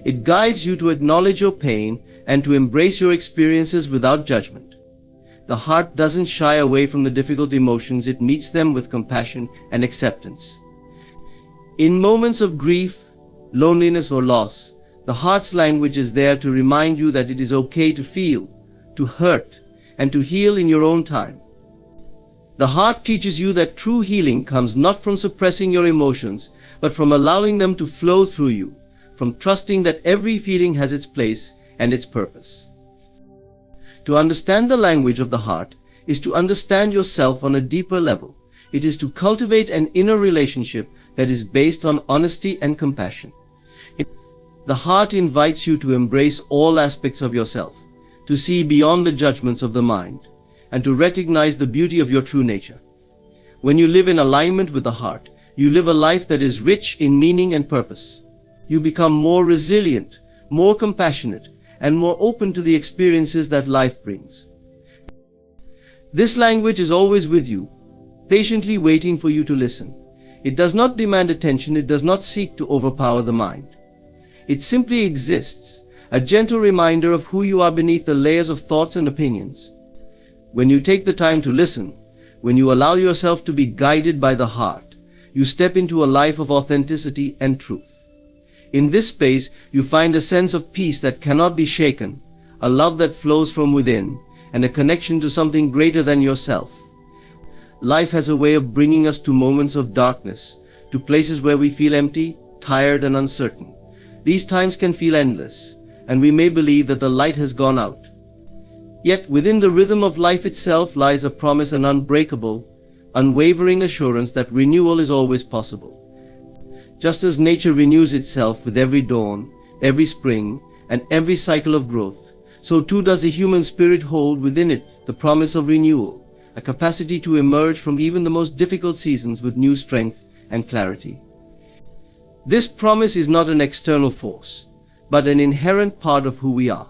It guides you to acknowledge your pain and to embrace your experiences without judgment. The heart doesn't shy away from the difficult emotions. It meets them with compassion and acceptance. In moments of grief, loneliness, or loss, the heart's language is there to remind you that it is okay to feel, to hurt, and to heal in your own time. The heart teaches you that true healing comes not from suppressing your emotions, but from allowing them to flow through you, from trusting that every feeling has its place and its purpose. To understand the language of the heart is to understand yourself on a deeper level. It is to cultivate an inner relationship that is based on honesty and compassion. The heart invites you to embrace all aspects of yourself, to see beyond the judgments of the mind, and to recognize the beauty of your true nature. When you live in alignment with the heart, you live a life that is rich in meaning and purpose. You become more resilient, more compassionate, and more open to the experiences that life brings. This language is always with you, patiently waiting for you to listen. It does not demand attention. It does not seek to overpower the mind. It simply exists, a gentle reminder of who you are beneath the layers of thoughts and opinions. When you take the time to listen, When you allow yourself to be guided by the heart, you step into a life of authenticity and truth. In this space, you find a sense of peace that cannot be shaken, a love that flows from within, and a connection to something greater than yourself. Life has a way of bringing us to moments of darkness, to places where we feel empty, tired, and uncertain. These times can feel endless, and we may believe that the light has gone out. Yet within the rhythm of life itself lies a promise, an unbreakable, unwavering assurance that renewal is always possible. Just as nature renews itself with every dawn, every spring, and every cycle of growth, so too does the human spirit hold within it the promise of renewal, a capacity to emerge from even the most difficult seasons with new strength and clarity. This promise is not an external force, but an inherent part of who we are.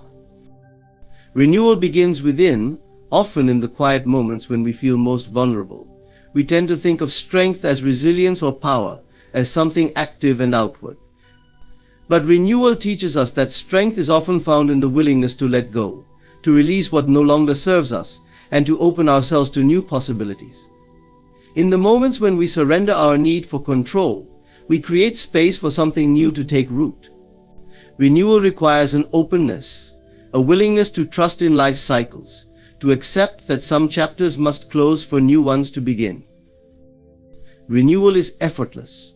Renewal begins within, often in the quiet moments when we feel most vulnerable. We tend to think of strength as resilience or power, as something active and outward. But renewal teaches us that strength is often found in the willingness to let go, to release what no longer serves us, and to open ourselves to new possibilities. In the moments when we surrender our need for control, we create space for something new to take root. Renewal requires an openness, a willingness to trust in life's cycles, to accept that some chapters must close for new ones to begin. Renewal is effortless.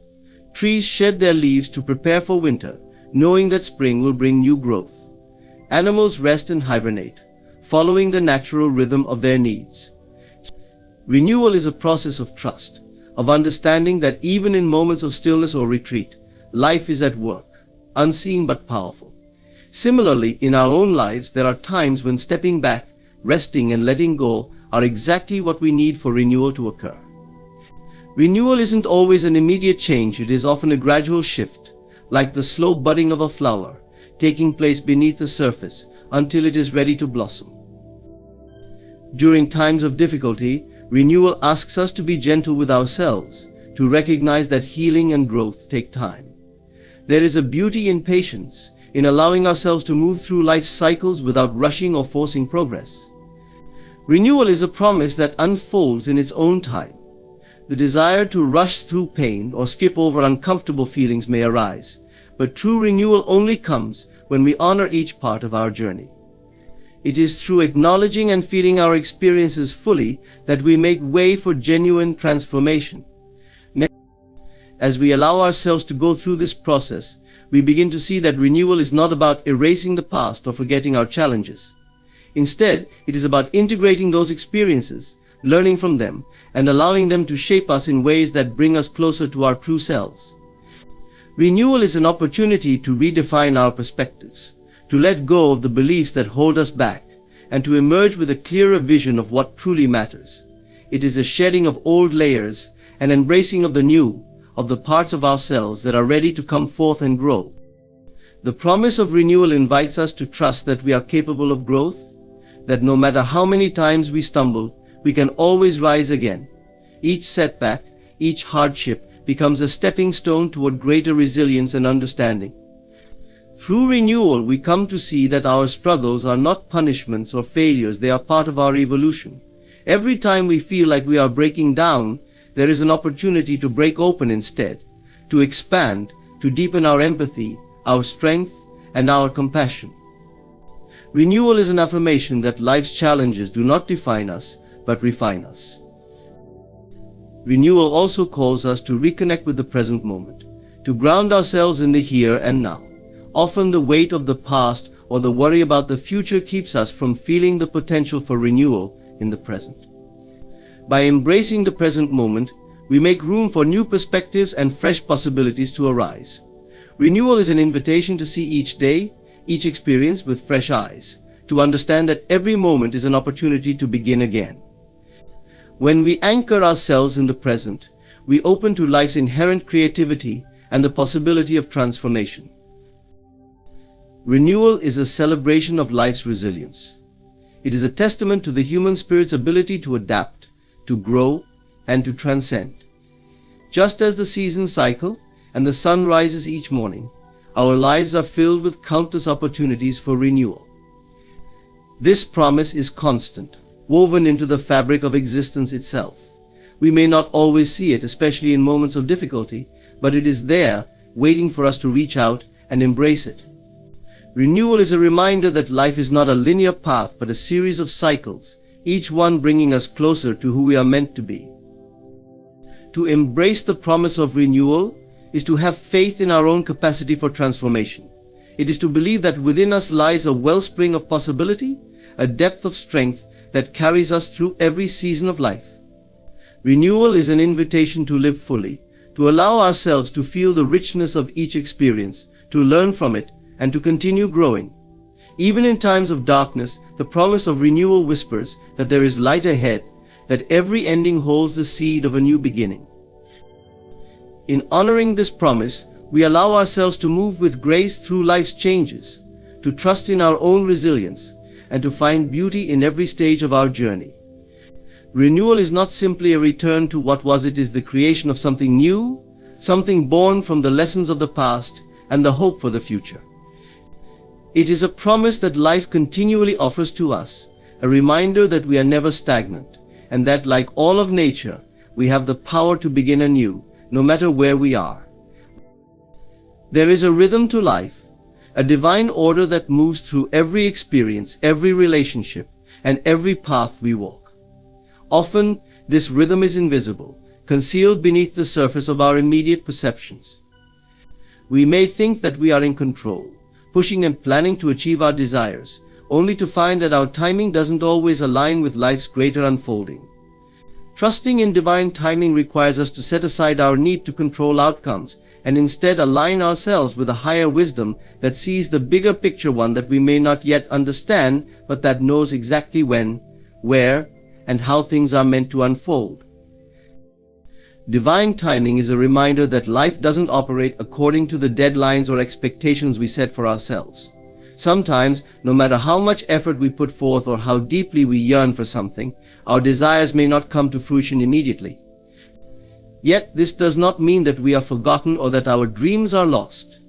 Trees shed their leaves to prepare for winter, knowing that spring will bring new growth. Animals rest and hibernate, following the natural rhythm of their needs. Renewal is a process of trust, of understanding that even in moments of stillness or retreat, life is at work, unseen but powerful. Similarly, in our own lives, there are times when stepping back, resting, and letting go are exactly what we need for renewal to occur. Renewal isn't always an immediate change. It is often a gradual shift, like the slow budding of a flower, taking place beneath the surface until it is ready to blossom. During times of difficulty, renewal asks us to be gentle with ourselves, to recognize that healing and growth take time. There is a beauty in patience, in allowing ourselves to move through life's cycles without rushing or forcing progress. Renewal is a promise that unfolds in its own time. The desire to rush through pain or skip over uncomfortable feelings may arise, but true renewal only comes when we honor each part of our journey. It is through acknowledging and feeling our experiences fully that we make way for genuine transformation. As we allow ourselves to go through this process, we begin to see that renewal is not about erasing the past or forgetting our challenges. Instead, it is about integrating those experiences, learning from them, and allowing them to shape us in ways that bring us closer to our true selves. Renewal is an opportunity to redefine our perspectives, to let go of the beliefs that hold us back, and to emerge with a clearer vision of what truly matters. It is a shedding of old layers, an embracing of the new, of the parts of ourselves that are ready to come forth and grow. The promise of renewal invites us to trust that we are capable of growth, that no matter how many times we stumble, we can always rise again. Each setback, each hardship becomes a stepping stone toward greater resilience and understanding. Through renewal, we come to see that our struggles are not punishments or failures, they are part of our evolution. Every time we feel like we are breaking down, there is an opportunity to break open instead, to expand, to deepen our empathy, our strength, and our compassion. Renewal is an affirmation that life's challenges do not define us, but refine us. Renewal also calls us to reconnect with the present moment, to ground ourselves in the here and now. Often the weight of the past or the worry about the future keeps us from feeling the potential for renewal in the present. By embracing the present moment, we make room for new perspectives and fresh possibilities to arise. Renewal is an invitation to see each day, each experience with fresh eyes, to understand that every moment is an opportunity to begin again. When we anchor ourselves in the present, we open to life's inherent creativity and the possibility of transformation. Renewal is a celebration of life's resilience. It is a testament to the human spirit's ability to adapt, to grow, and to transcend. Just as the seasons cycle and the sun rises each morning, our lives are filled with countless opportunities for renewal. This promise is constant, woven into the fabric of existence itself. We may not always see it, especially in moments of difficulty, but it is there, waiting for us to reach out and embrace it. Renewal is a reminder that life is not a linear path, but a series of cycles, each one bringing us closer to who we are meant to be. To embrace the promise of renewal is to have faith in our own capacity for transformation. It is to believe that within us lies a wellspring of possibility, a depth of strength that carries us through every season of life. Renewal is an invitation to live fully, to allow ourselves to feel the richness of each experience, to learn from it, and to continue growing. Even in times of darkness, the promise of renewal whispers that there is light ahead, that every ending holds the seed of a new beginning. In honoring this promise, we allow ourselves to move with grace through life's changes, to trust in our own resilience, and to find beauty in every stage of our journey. Renewal is not simply a return to what was, it is the creation of something new, something born from the lessons of the past and the hope for the future. It is a promise that life continually offers to us, a reminder that we are never stagnant, and that, like all of nature, we have the power to begin anew, no matter where we are. There is a rhythm to life, a divine order that moves through every experience, every relationship, and every path we walk. Often, this rhythm is invisible, concealed beneath the surface of our immediate perceptions. We may think that we are in control, pushing and planning to achieve our desires, only to find that our timing doesn't always align with life's greater unfolding. Trusting in divine timing requires us to set aside our need to control outcomes and instead align ourselves with a higher wisdom that sees the bigger picture, one that we may not yet understand, but that knows exactly when, where, and how things are meant to unfold. Divine timing is a reminder that life doesn't operate according to the deadlines or expectations we set for ourselves. Sometimes, no matter how much effort we put forth or how deeply we yearn for something, our desires may not come to fruition immediately. Yet, this does not mean that we are forgotten or that our dreams are lost.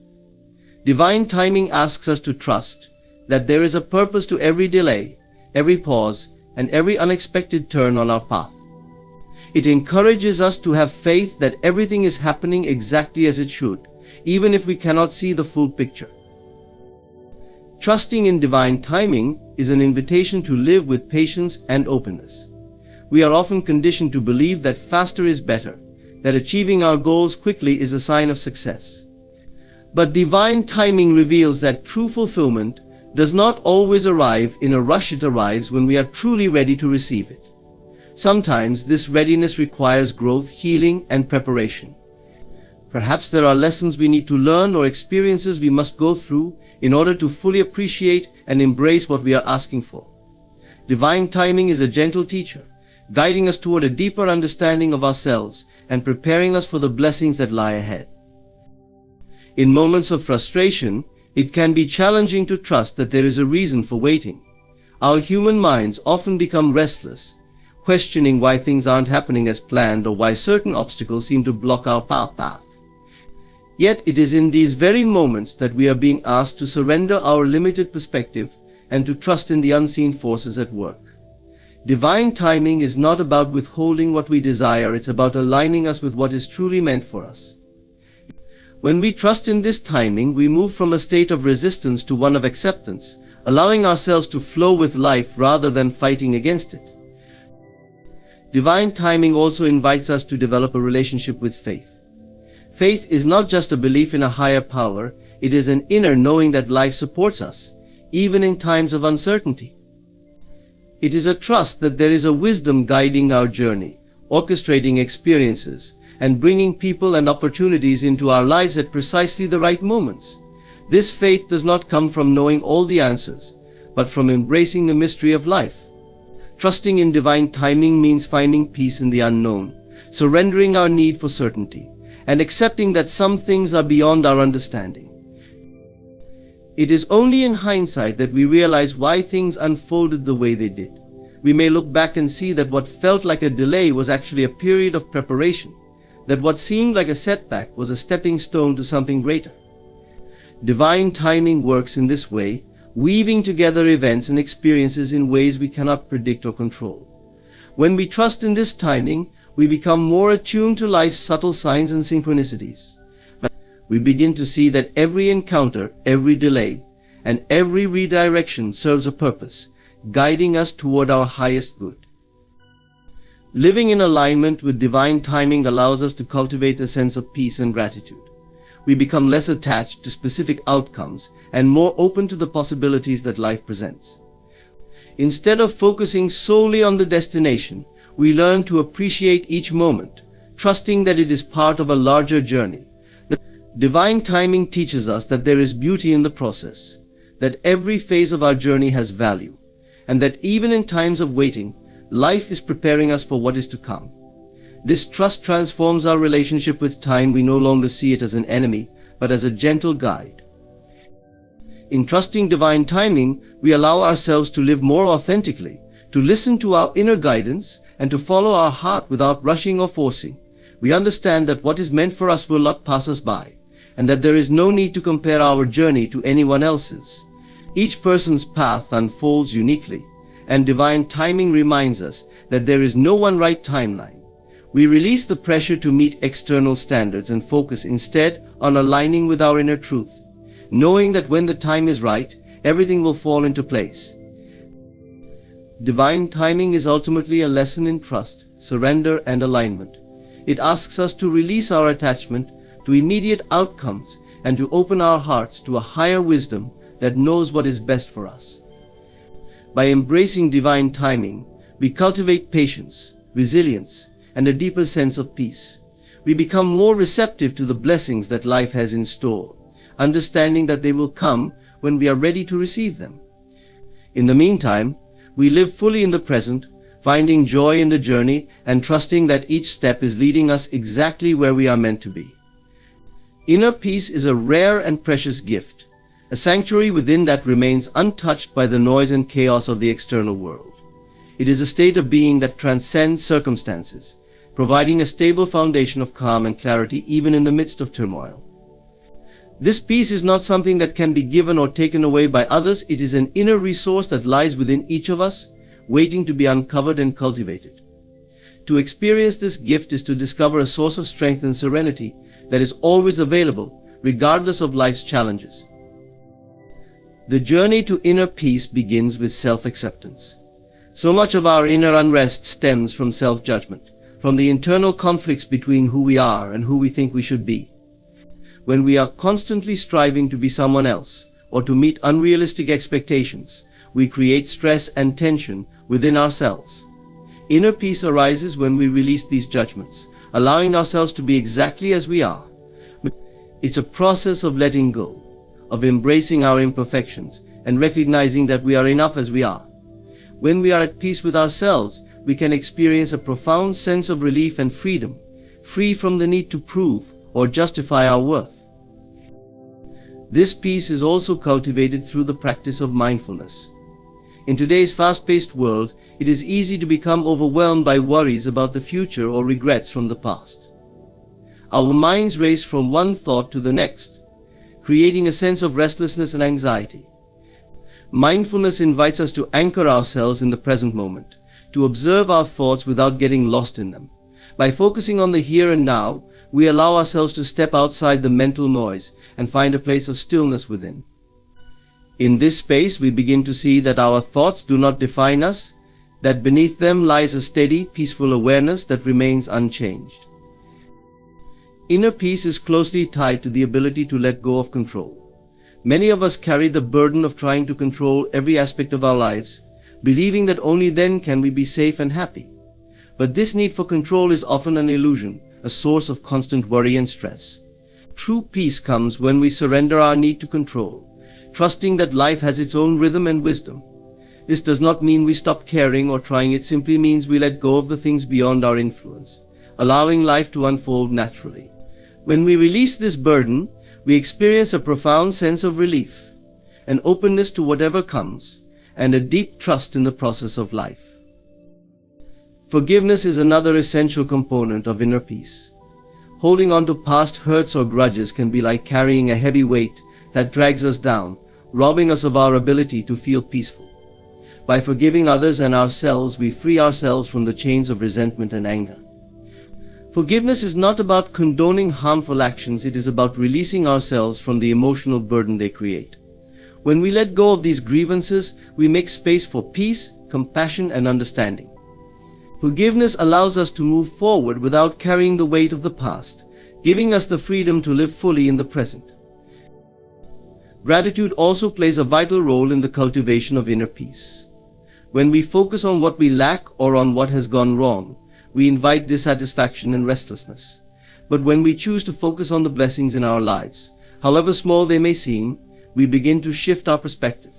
Divine timing asks us to trust that there is a purpose to every delay, every pause, and every unexpected turn on our path. It encourages us to have faith that everything is happening exactly as it should, even if we cannot see the full picture. Trusting in divine timing is an invitation to live with patience and openness. We are often conditioned to believe that faster is better, that achieving our goals quickly is a sign of success. But divine timing reveals that true fulfillment does not always arrive in a rush. It arrives when we are truly ready to receive it. Sometimes this readiness requires growth, healing, and preparation. Perhaps there are lessons we need to learn or experiences we must go through in order to fully appreciate and embrace what we are asking for. Divine timing is a gentle teacher, guiding us toward a deeper understanding of ourselves and preparing us for the blessings that lie ahead. In moments of frustration, it can be challenging to trust that there is a reason for waiting. Our human minds often become restless, questioning why things aren't happening as planned or why certain obstacles seem to block our path. Yet it is in these very moments that we are being asked to surrender our limited perspective and to trust in the unseen forces at work. Divine timing is not about withholding what we desire, it's about aligning us with what is truly meant for us. When we trust in this timing, we move from a state of resistance to one of acceptance, allowing ourselves to flow with life rather than fighting against it. Divine timing also invites us to develop a relationship with faith. Faith is not just a belief in a higher power, it is an inner knowing that life supports us, even in times of uncertainty. It is a trust that there is a wisdom guiding our journey, orchestrating experiences, and bringing people and opportunities into our lives at precisely the right moments. This faith does not come from knowing all the answers, but from embracing the mystery of life. Trusting in divine timing means finding peace in the unknown, surrendering our need for certainty, and accepting that some things are beyond our understanding. It is only in hindsight that we realize why things unfolded the way they did. We may look back and see that what felt like a delay was actually a period of preparation, that what seemed like a setback was a stepping stone to something greater. Divine timing works in this way, weaving together events and experiences in ways we cannot predict or control. When we trust in this timing, we become more attuned to life's subtle signs and synchronicities. We begin to see that every encounter, every delay, and every redirection serves a purpose, guiding us toward our highest good. Living in alignment with divine timing allows us to cultivate a sense of peace and gratitude. We become less attached to specific outcomes and more open to the possibilities that life presents. Instead of focusing solely on the destination, we learn to appreciate each moment, trusting that it is part of a larger journey. Divine timing teaches us that there is beauty in the process, that every phase of our journey has value, and that even in times of waiting, life is preparing us for what is to come. This trust transforms our relationship with time. We no longer see it as an enemy, but as a gentle guide. In trusting divine timing, we allow ourselves to live more authentically, to listen to our inner guidance, and to follow our heart without rushing or forcing. We understand that what is meant for us will not pass us by, and that there is no need to compare our journey to anyone else's. Each person's path unfolds uniquely, and divine timing reminds us that there is no one right timeline. We release the pressure to meet external standards and focus instead on aligning with our inner truth, knowing that when the time is right, everything will fall into place. Divine timing is ultimately a lesson in trust, surrender, and alignment. It asks us to release our attachment to immediate outcomes and to open our hearts to a higher wisdom that knows what is best for us. By embracing divine timing, we cultivate patience, resilience, and a deeper sense of peace. We become more receptive to the blessings that life has in store, understanding that they will come when we are ready to receive them. In the meantime, we live fully in the present, finding joy in the journey and trusting that each step is leading us exactly where we are meant to be. Inner peace is a rare and precious gift, a sanctuary within that remains untouched by the noise and chaos of the external world. It is a state of being that transcends circumstances, providing a stable foundation of calm and clarity even in the midst of turmoil. This peace is not something that can be given or taken away by others. It is an inner resource that lies within each of us, waiting to be uncovered and cultivated. To experience this gift is to discover a source of strength and serenity that is always available, regardless of life's challenges. The journey to inner peace begins with self-acceptance. So much of our inner unrest stems from self-judgment, from the internal conflicts between who we are and who we think we should be. When we are constantly striving to be someone else or to meet unrealistic expectations, we create stress and tension within ourselves. Inner peace arises when we release these judgments, allowing ourselves to be exactly as we are. It's a process of letting go, of embracing our imperfections and recognizing that we are enough as we are. When we are at peace with ourselves, we can experience a profound sense of relief and freedom, free from the need to prove or justify our worth. This peace is also cultivated through the practice of mindfulness. In today's fast-paced world, it is easy to become overwhelmed by worries about the future or regrets from the past. Our minds race from one thought to the next, creating a sense of restlessness and anxiety. Mindfulness invites us to anchor ourselves in the present moment, to observe our thoughts without getting lost in them. By focusing on the here and now, we allow ourselves to step outside the mental noise and find a place of stillness within. In this space, we begin to see that our thoughts do not define us, that beneath them lies a steady, peaceful awareness that remains unchanged. Inner peace is closely tied to the ability to let go of control. Many of us carry the burden of trying to control every aspect of our lives, believing that only then can we be safe and happy. But this need for control is often an illusion, a source of constant worry and stress. True peace comes when we surrender our need to control, trusting that life has its own rhythm and wisdom. This does not mean we stop caring or trying. It simply means we let go of the things beyond our influence, allowing life to unfold naturally. When we release this burden, we experience a profound sense of relief, an openness to whatever comes, and a deep trust in the process of life. Forgiveness is another essential component of inner peace. Holding on to past hurts or grudges can be like carrying a heavy weight that drags us down, robbing us of our ability to feel peaceful. By forgiving others and ourselves, we free ourselves from the chains of resentment and anger. Forgiveness is not about condoning harmful actions, it is about releasing ourselves from the emotional burden they create. When we let go of these grievances, we make space for peace, compassion, and understanding. Forgiveness allows us to move forward without carrying the weight of the past, giving us the freedom to live fully in the present. Gratitude also plays a vital role in the cultivation of inner peace. When we focus on what we lack or on what has gone wrong, we invite dissatisfaction and restlessness. But when we choose to focus on the blessings in our lives, however small they may seem, we begin to shift our perspective.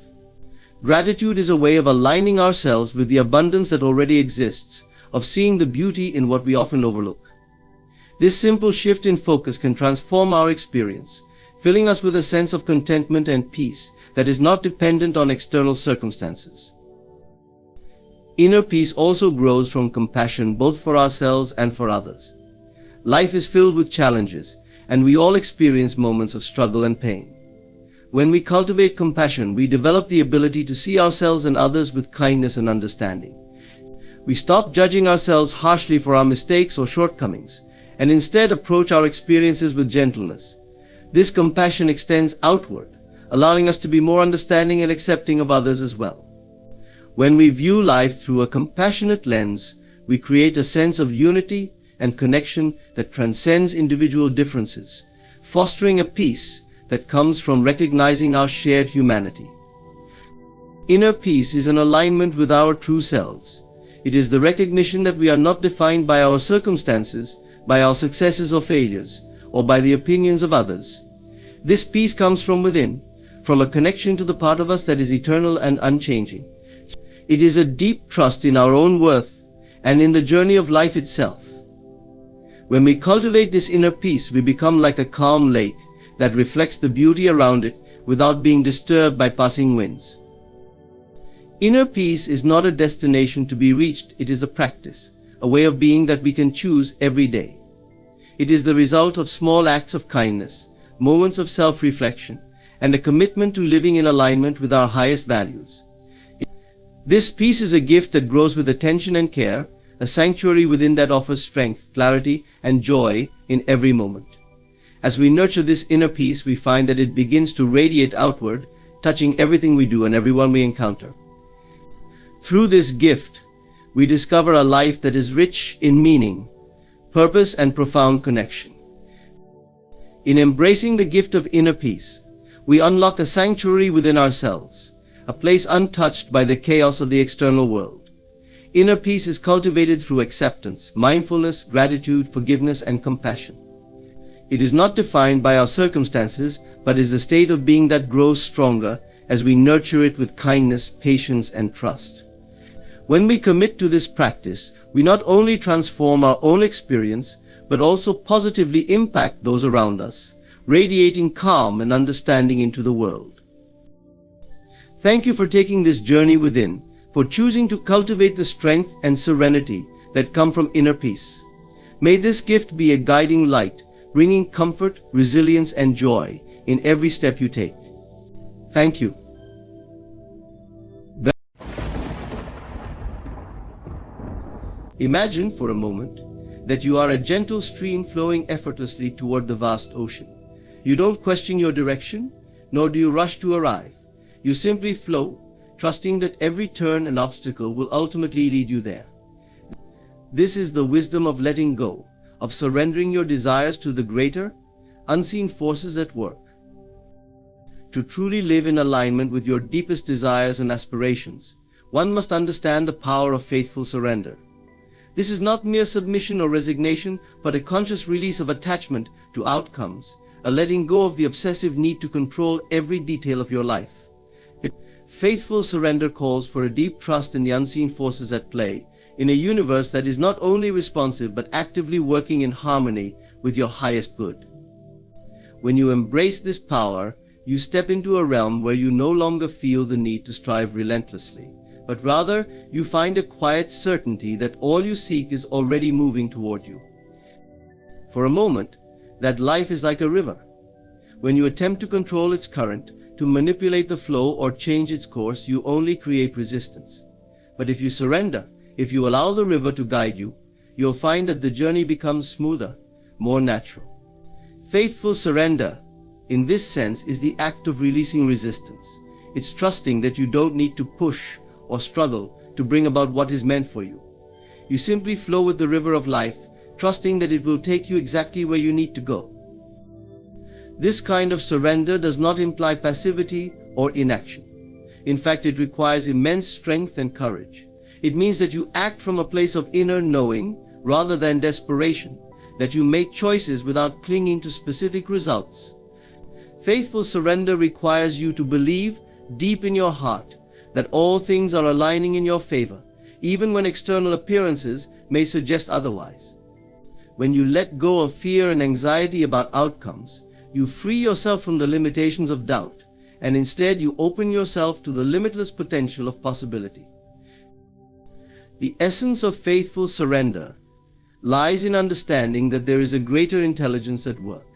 Gratitude is a way of aligning ourselves with the abundance that already exists, of seeing the beauty in what we often overlook. This simple shift in focus can transform our experience, filling us with a sense of contentment and peace that is not dependent on external circumstances. Inner peace also grows from compassion both for ourselves and for others. Life is filled with challenges, and we all experience moments of struggle and pain. When we cultivate compassion, we develop the ability to see ourselves and others with kindness and understanding. We stop judging ourselves harshly for our mistakes or shortcomings, and instead approach our experiences with gentleness. This compassion extends outward, allowing us to be more understanding and accepting of others as well. When we view life through a compassionate lens, we create a sense of unity and connection that transcends individual differences, fostering a peace that comes from recognizing our shared humanity. Inner peace is an alignment with our true selves. It is the recognition that we are not defined by our circumstances, by our successes or failures, or by the opinions of others. This peace comes from within, from a connection to the part of us that is eternal and unchanging. It is a deep trust in our own worth and in the journey of life itself. When we cultivate this inner peace, we become like a calm lake that reflects the beauty around it without being disturbed by passing winds. Inner peace is not a destination to be reached, it is a practice, a way of being that we can choose every day. It is the result of small acts of kindness, moments of self-reflection, and a commitment to living in alignment with our highest values. This peace is a gift that grows with attention and care, a sanctuary within that offers strength, clarity, and joy in every moment. As we nurture this inner peace, we find that it begins to radiate outward, touching everything we do and everyone we encounter. Through this gift, we discover a life that is rich in meaning, purpose, and profound connection. In embracing the gift of inner peace, we unlock a sanctuary within ourselves, a place untouched by the chaos of the external world. Inner peace is cultivated through acceptance, mindfulness, gratitude, forgiveness, and compassion. It is not defined by our circumstances, but is a state of being that grows stronger as we nurture it with kindness, patience, and trust. When we commit to this practice, we not only transform our own experience, but also positively impact those around us, radiating calm and understanding into the world. Thank you for taking this journey within, for choosing to cultivate the strength and serenity that come from inner peace. May this gift be a guiding light, bringing comfort, resilience, and joy in every step you take. Thank you. Imagine for a moment that you are a gentle stream flowing effortlessly toward the vast ocean. You don't question your direction, nor do you rush to arrive. You simply flow, trusting that every turn and obstacle will ultimately lead you there. This is the wisdom of letting go, of surrendering your desires to the greater, unseen forces at work. To truly live in alignment with your deepest desires and aspirations, one must understand the power of faithful surrender. This is not mere submission or resignation, but a conscious release of attachment to outcomes, a letting go of the obsessive need to control every detail of your life. Faithful surrender calls for a deep trust in the unseen forces at play, in a universe that is not only responsive but actively working in harmony with your highest good. When you embrace this power, you step into a realm where you no longer feel the need to strive relentlessly, but rather you find a quiet certainty that all you seek is already moving toward you. For a moment, that life is like a river. When you attempt to control its current, to manipulate the flow or change its course, you only create resistance. But if you surrender, if you allow the river to guide you, you'll find that the journey becomes smoother, more natural. Faithful surrender, in this sense, is the act of releasing resistance. It's trusting that you don't need to push or struggle to bring about what is meant for you. You simply flow with the river of life, trusting that it will take you exactly where you need to go. This kind of surrender does not imply passivity or inaction. In fact, it requires immense strength and courage. It means that you act from a place of inner knowing rather than desperation, that you make choices without clinging to specific results. Faithful surrender requires you to believe deep in your heart that all things are aligning in your favor, even when external appearances may suggest otherwise. When you let go of fear and anxiety about outcomes, you free yourself from the limitations of doubt, and instead you open yourself to the limitless potential of possibility. The essence of faithful surrender lies in understanding that there is a greater intelligence at work,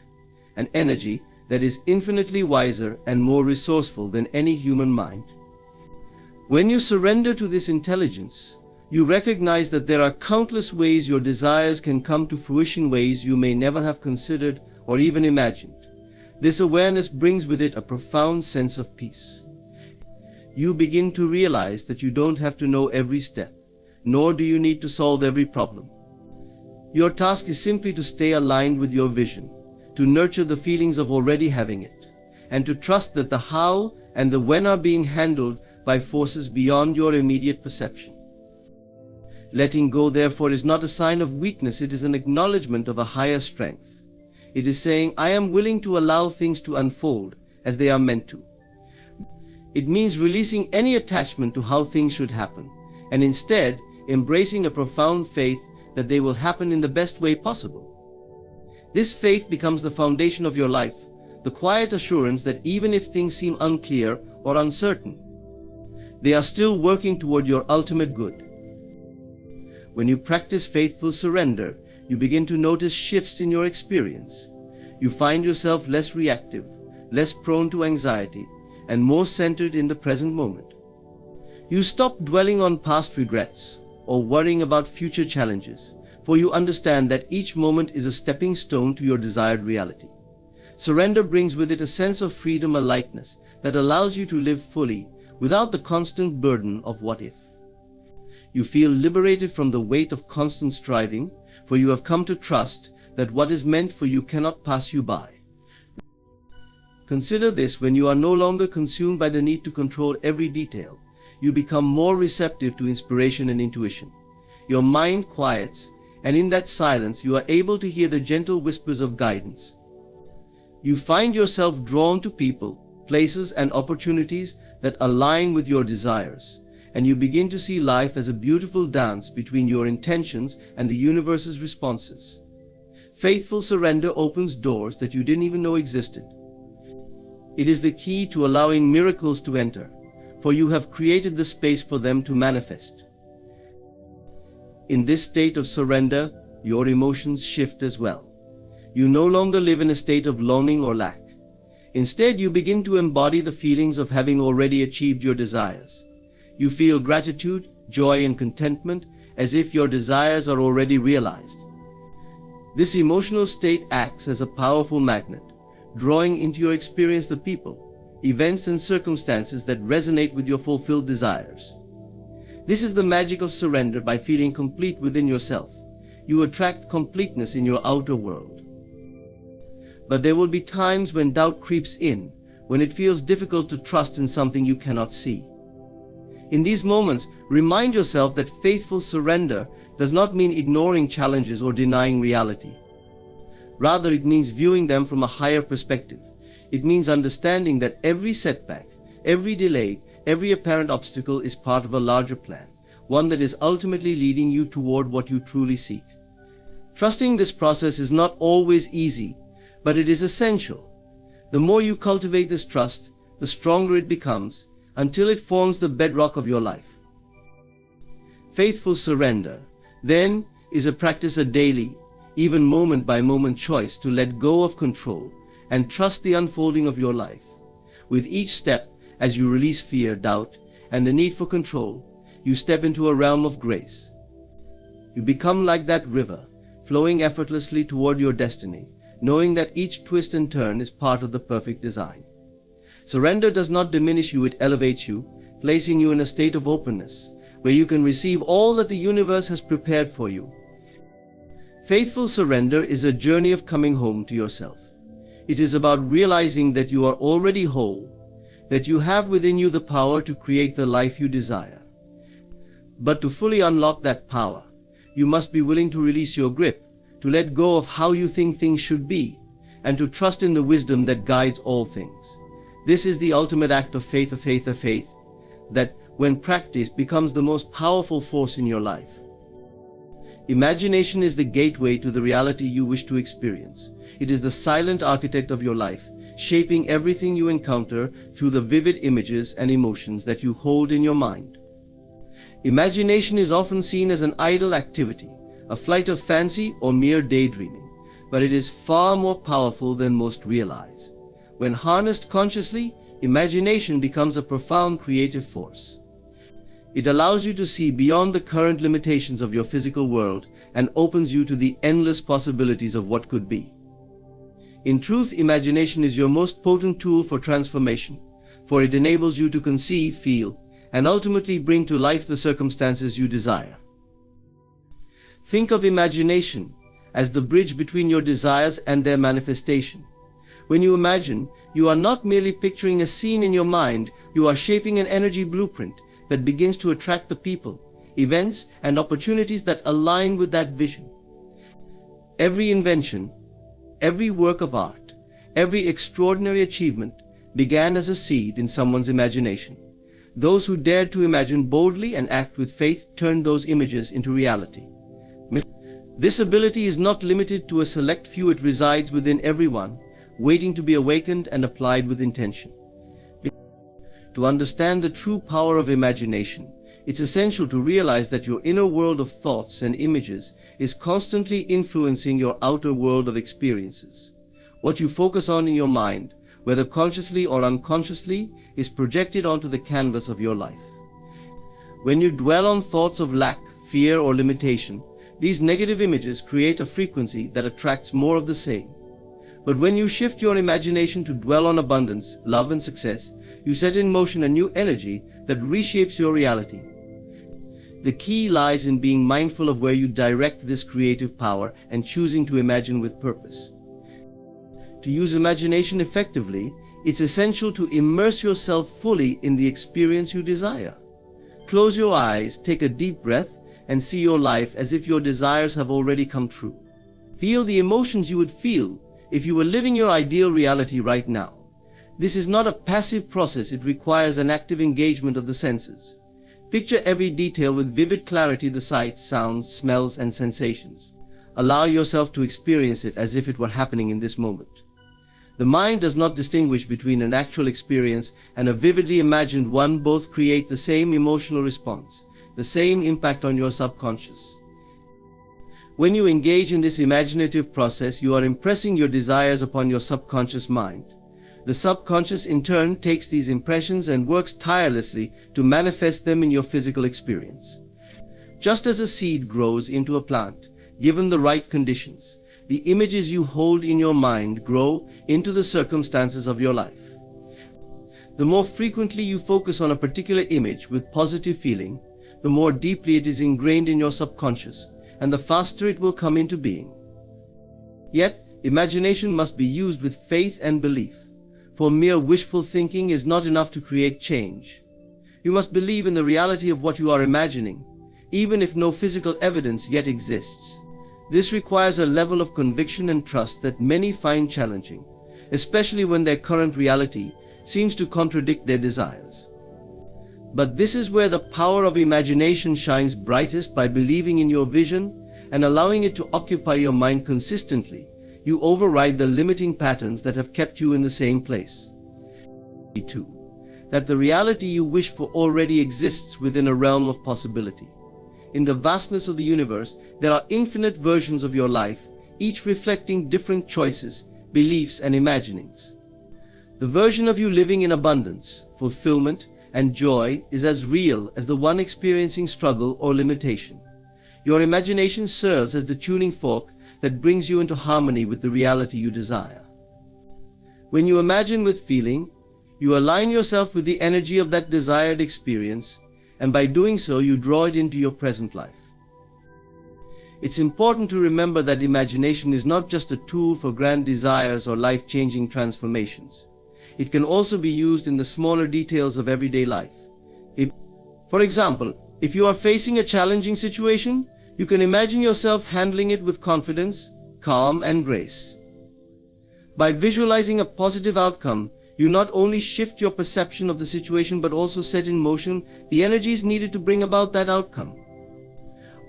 an energy that is infinitely wiser and more resourceful than any human mind. When you surrender to this intelligence, you recognize that there are countless ways your desires can come to fruition, ways you may never have considered or even imagined. This awareness brings with it a profound sense of peace. You begin to realize that you don't have to know every step, nor do you need to solve every problem. Your task is simply to stay aligned with your vision, to nurture the feelings of already having it, and to trust that the how and the when are being handled by forces beyond your immediate perception. Letting go, therefore, is not a sign of weakness, it is an acknowledgement of a higher strength. It is saying, I am willing to allow things to unfold as they are meant to. It means releasing any attachment to how things should happen, and instead embracing a profound faith that they will happen in the best way possible. This faith becomes the foundation of your life, the quiet assurance that even if things seem unclear or uncertain, they are still working toward your ultimate good. When you practice faithful surrender, you begin to notice shifts in your experience. You find yourself less reactive, less prone to anxiety, and more centered in the present moment. You stop dwelling on past regrets or worrying about future challenges, for you understand that each moment is a stepping stone to your desired reality. Surrender brings with it a sense of freedom, a lightness that allows you to live fully without the constant burden of what if. You feel liberated from the weight of constant striving, for you have come to trust that what is meant for you cannot pass you by. Consider this: when you are no longer consumed by the need to control every detail, you become more receptive to inspiration and intuition. Your mind quiets, and in that silence you are able to hear the gentle whispers of guidance. You find yourself drawn to people, places, and opportunities that align with your desires, and you begin to see life as a beautiful dance between your intentions and the universe's responses. Faithful surrender opens doors that you didn't even know existed. It is the key to allowing miracles to enter, for you have created the space for them to manifest. In this state of surrender, your emotions shift as well. You no longer live in a state of longing or lack. Instead, you begin to embody the feelings of having already achieved your desires. You feel gratitude, joy, and contentment as if your desires are already realized. This emotional state acts as a powerful magnet, drawing into your experience the people, events, and circumstances that resonate with your fulfilled desires. This is the magic of surrender. By feeling complete within yourself, you attract completeness in your outer world. But there will be times when doubt creeps in, when it feels difficult to trust in something you cannot see. In these moments, remind yourself that faithful surrender does not mean ignoring challenges or denying reality. Rather, it means viewing them from a higher perspective. It means understanding that every setback, every delay, every apparent obstacle is part of a larger plan, one that is ultimately leading you toward what you truly seek. Trusting this process is not always easy, but it is essential. The more you cultivate this trust, the stronger it becomes, until it forms the bedrock of your life. Faithful surrender, then, is a practice, a daily, even moment-by-moment choice to let go of control and trust the unfolding of your life. With each step, as you release fear, doubt, and the need for control, you step into a realm of grace. You become like that river, flowing effortlessly toward your destiny, knowing that each twist and turn is part of the perfect design. Surrender does not diminish you, it elevates you, placing you in a state of openness, where you can receive all that the universe has prepared for you. Faithful surrender is a journey of coming home to yourself. It is about realizing that you are already whole, that you have within you the power to create the life you desire. But to fully unlock that power, you must be willing to release your grip, to let go of how you think things should be, and to trust in the wisdom that guides all things. This is the ultimate act of faith, that, when practiced, becomes the most powerful force in your life. Imagination is the gateway to the reality you wish to experience. It is the silent architect of your life, shaping everything you encounter through the vivid images and emotions that you hold in your mind. Imagination is often seen as an idle activity, a flight of fancy or mere daydreaming, but it is far more powerful than most realize. When harnessed consciously, imagination becomes a profound creative force. It allows you to see beyond the current limitations of your physical world and opens you to the endless possibilities of what could be. In truth, imagination is your most potent tool for transformation, for it enables you to conceive, feel, and ultimately bring to life the circumstances you desire. Think of imagination as the bridge between your desires and their manifestation. When you imagine, you are not merely picturing a scene in your mind, you are shaping an energy blueprint that begins to attract the people, events, and opportunities that align with that vision. Every invention, every work of art, every extraordinary achievement began as a seed in someone's imagination. Those who dared to imagine boldly and act with faith turned those images into reality. This ability is not limited to a select few, it resides within everyone, waiting to be awakened and applied with intention. To understand the true power of imagination, it's essential to realize that your inner world of thoughts and images is constantly influencing your outer world of experiences. What you focus on in your mind, whether consciously or unconsciously, is projected onto the canvas of your life. When you dwell on thoughts of lack, fear, or limitation, these negative images create a frequency that attracts more of the same. But when you shift your imagination to dwell on abundance, love, and success, you set in motion a new energy that reshapes your reality. The key lies in being mindful of where you direct this creative power and choosing to imagine with purpose. To use imagination effectively, it's essential to immerse yourself fully in the experience you desire. Close your eyes, take a deep breath, and see your life as if your desires have already come true. Feel the emotions you would feel if you were living your ideal reality right now. This is not a passive process, it requires an active engagement of the senses. Picture every detail with vivid clarity, the sights, sounds, smells, and sensations. Allow yourself to experience it as if it were happening in this moment. The mind does not distinguish between an actual experience and a vividly imagined one. Both create the same emotional response, the same impact on your subconscious. When you engage in this imaginative process, you are impressing your desires upon your subconscious mind. The subconscious in turn takes these impressions and works tirelessly to manifest them in your physical experience. Just as a seed grows into a plant, given the right conditions, the images you hold in your mind grow into the circumstances of your life. The more frequently you focus on a particular image with positive feeling, the more deeply it is ingrained in your subconscious, and the faster it will come into being. Yet, imagination must be used with faith and belief, for mere wishful thinking is not enough to create change. You must believe in the reality of what you are imagining, even if no physical evidence yet exists. This requires a level of conviction and trust that many find challenging, especially when their current reality seems to contradict their desires. But this is where the power of imagination shines brightest. By believing in your vision and allowing it to occupy your mind consistently, you override the limiting patterns that have kept you in the same place. 2. That the reality you wish for already exists within a realm of possibility. In the vastness of the universe, there are infinite versions of your life, each reflecting different choices, beliefs, and imaginings. The version of you living in abundance, fulfillment, and joy is as real as the one experiencing struggle or limitation. Your imagination serves as the tuning fork that brings you into harmony with the reality you desire. When you imagine with feeling, you align yourself with the energy of that desired experience, and by doing so, you draw it into your present life. It's important to remember that imagination is not just a tool for grand desires or life-changing transformations. It can also be used in the smaller details of everyday life. For example, if you are facing a challenging situation, you can imagine yourself handling it with confidence, calm, and grace. By visualizing a positive outcome, you not only shift your perception of the situation but also set in motion the energies needed to bring about that outcome.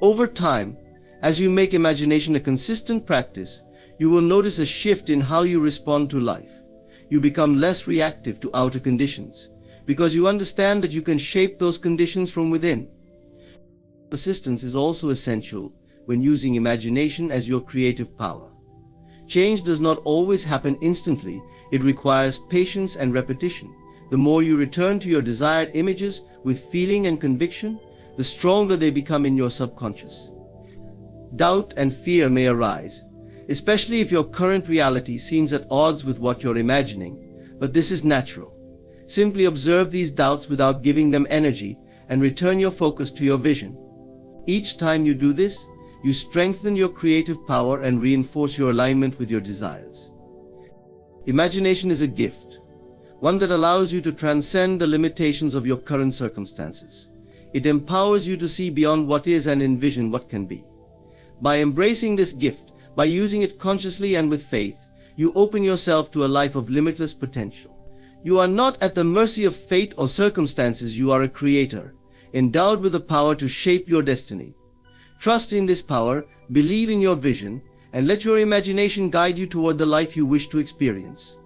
Over time, as you make imagination a consistent practice, you will notice a shift in how you respond to life. You become less reactive to outer conditions, because you understand that you can shape those conditions from within. Persistence is also essential when using imagination as your creative power. Change does not always happen instantly. It requires patience and repetition. The more you return to your desired images with feeling and conviction, the stronger they become in your subconscious. Doubt and fear may arise, especially if your current reality seems at odds with what you're imagining, but this is natural. Simply observe these doubts without giving them energy and return your focus to your vision. Each time you do this, you strengthen your creative power and reinforce your alignment with your desires. Imagination is a gift, one that allows you to transcend the limitations of your current circumstances. It empowers you to see beyond what is and envision what can be. By embracing this gift, by using it consciously and with faith, you open yourself to a life of limitless potential. You are not at the mercy of fate or circumstances. You are a creator, endowed with the power to shape your destiny. Trust in this power, believe in your vision, and let your imagination guide you toward the life you wish to experience.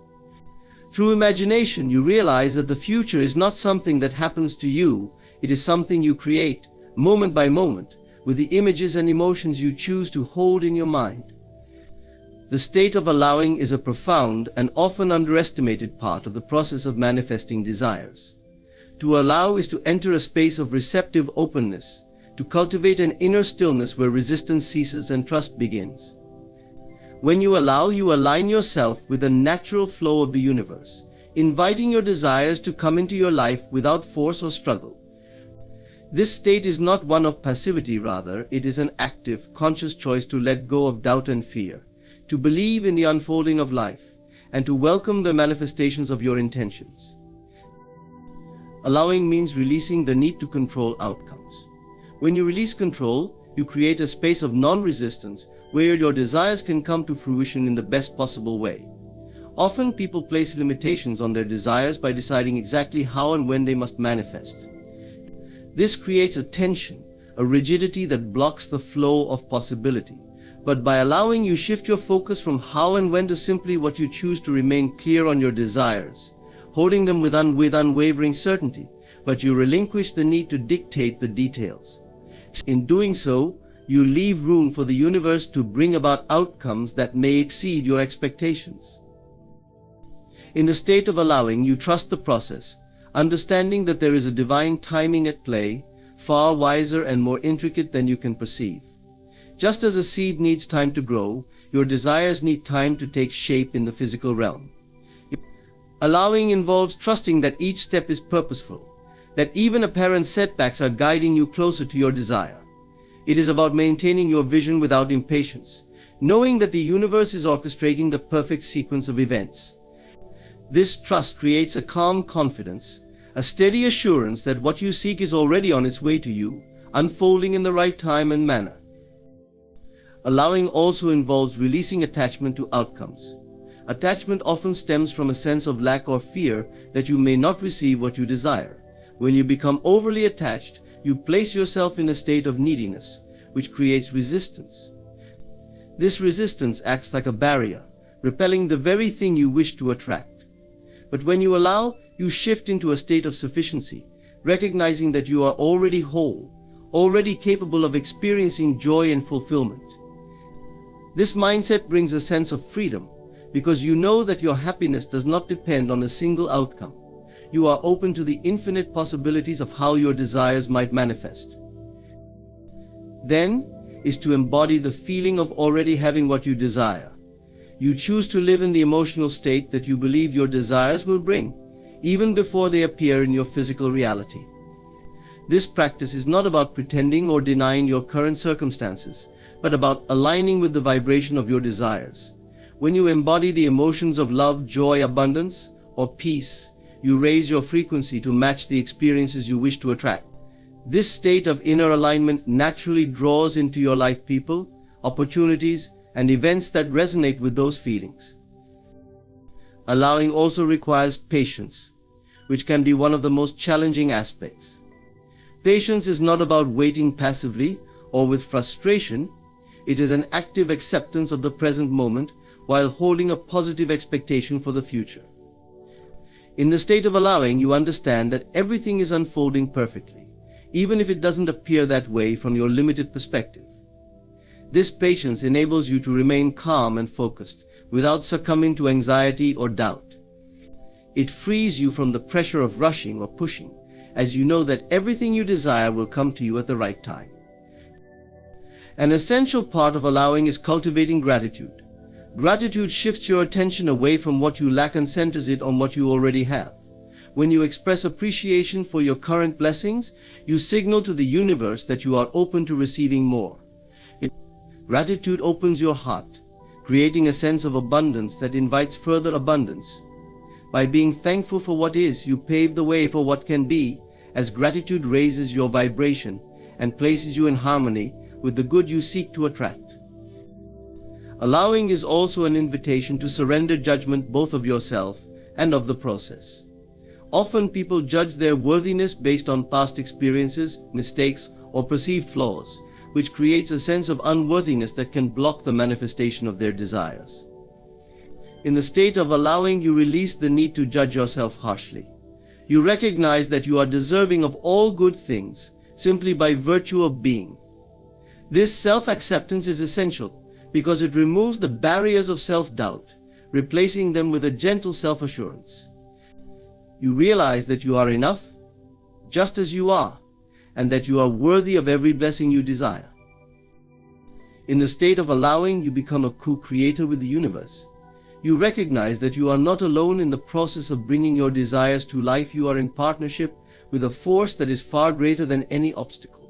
Through imagination, you realize that the future is not something that happens to you. It is something you create, moment by moment, with the images and emotions you choose to hold in your mind. The state of allowing is a profound and often underestimated part of the process of manifesting desires. To allow is to enter a space of receptive openness, to cultivate an inner stillness where resistance ceases and trust begins. When you allow, you align yourself with the natural flow of the universe, inviting your desires to come into your life without force or struggle. This state is not one of passivity, rather, it is an active, conscious choice to let go of doubt and fear, to believe in the unfolding of life, and to welcome the manifestations of your intentions. Allowing means releasing the need to control outcomes. When you release control, you create a space of non-resistance where your desires can come to fruition in the best possible way. Often people place limitations on their desires by deciding exactly how and when they must manifest. This creates a tension, a rigidity that blocks the flow of possibility. But by allowing, you shift your focus from how and when to simply what you choose to remain clear on your desires, holding them with unwavering certainty, but you relinquish the need to dictate the details. In doing so, you leave room for the universe to bring about outcomes that may exceed your expectations. In the state of allowing, you trust the process, understanding that there is a divine timing at play, far wiser and more intricate than you can perceive. Just as a seed needs time to grow, your desires need time to take shape in the physical realm. Allowing involves trusting that each step is purposeful, that even apparent setbacks are guiding you closer to your desire. It is about maintaining your vision without impatience, knowing that the universe is orchestrating the perfect sequence of events. This trust creates a calm confidence, a steady assurance that what you seek is already on its way to you, unfolding in the right time and manner. Allowing also involves releasing attachment to outcomes. Attachment often stems from a sense of lack or fear that you may not receive what you desire. When you become overly attached, you place yourself in a state of neediness, which creates resistance. This resistance acts like a barrier, repelling the very thing you wish to attract. But when you allow, you shift into a state of sufficiency, recognizing that you are already whole, already capable of experiencing joy and fulfillment. This mindset brings a sense of freedom, because you know that your happiness does not depend on a single outcome. You are open to the infinite possibilities of how your desires might manifest. Then, is to embody the feeling of already having what you desire. You choose to live in the emotional state that you believe your desires will bring, even before they appear in your physical reality. This practice is not about pretending or denying your current circumstances, but about aligning with the vibration of your desires. When you embody the emotions of love, joy, abundance, or peace, you raise your frequency to match the experiences you wish to attract. This state of inner alignment naturally draws into your life people, opportunities, and events that resonate with those feelings. Allowing also requires patience, which can be one of the most challenging aspects. Patience is not about waiting passively or with frustration. It is an active acceptance of the present moment while holding a positive expectation for the future. In the state of allowing, you understand that everything is unfolding perfectly, even if it doesn't appear that way from your limited perspective. This patience enables you to remain calm and focused without succumbing to anxiety or doubt. It frees you from the pressure of rushing or pushing, as you know that everything you desire will come to you at the right time. An essential part of allowing is cultivating gratitude. Gratitude shifts your attention away from what you lack and centers it on what you already have. When you express appreciation for your current blessings, you signal to the universe that you are open to receiving more. Gratitude opens your heart, creating a sense of abundance that invites further abundance. By being thankful for what is, you pave the way for what can be, as gratitude raises your vibration and places you in harmony with the good you seek to attract. Allowing is also an invitation to surrender judgment both of yourself and of the process. Often people judge their worthiness based on past experiences, mistakes, or perceived flaws, which creates a sense of unworthiness that can block the manifestation of their desires. In the state of allowing, you release the need to judge yourself harshly. You recognize that you are deserving of all good things simply by virtue of being. This self-acceptance is essential because it removes the barriers of self-doubt, replacing them with a gentle self-assurance. You realize that you are enough, just as you are, and that you are worthy of every blessing you desire. In the state of allowing, you become a co-creator with the universe. You recognize that you are not alone in the process of bringing your desires to life. You are in partnership with a force that is far greater than any obstacle.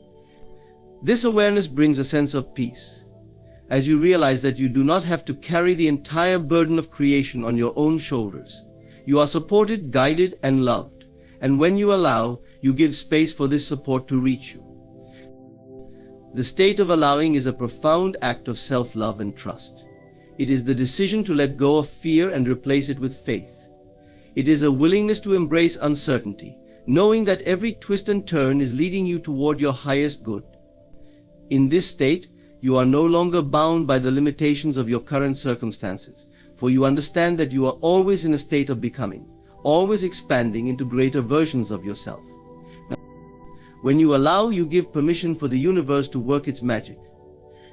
This awareness brings a sense of peace, as you realize that you do not have to carry the entire burden of creation on your own shoulders. You are supported, guided, and loved, and when you allow, you give space for this support to reach you. The state of allowing is a profound act of self-love and trust. It is the decision to let go of fear and replace it with faith. It is a willingness to embrace uncertainty, knowing that every twist and turn is leading you toward your highest good. In this state, you are no longer bound by the limitations of your current circumstances, for you understand that you are always in a state of becoming, always expanding into greater versions of yourself. When you allow, you give permission for the universe to work its magic.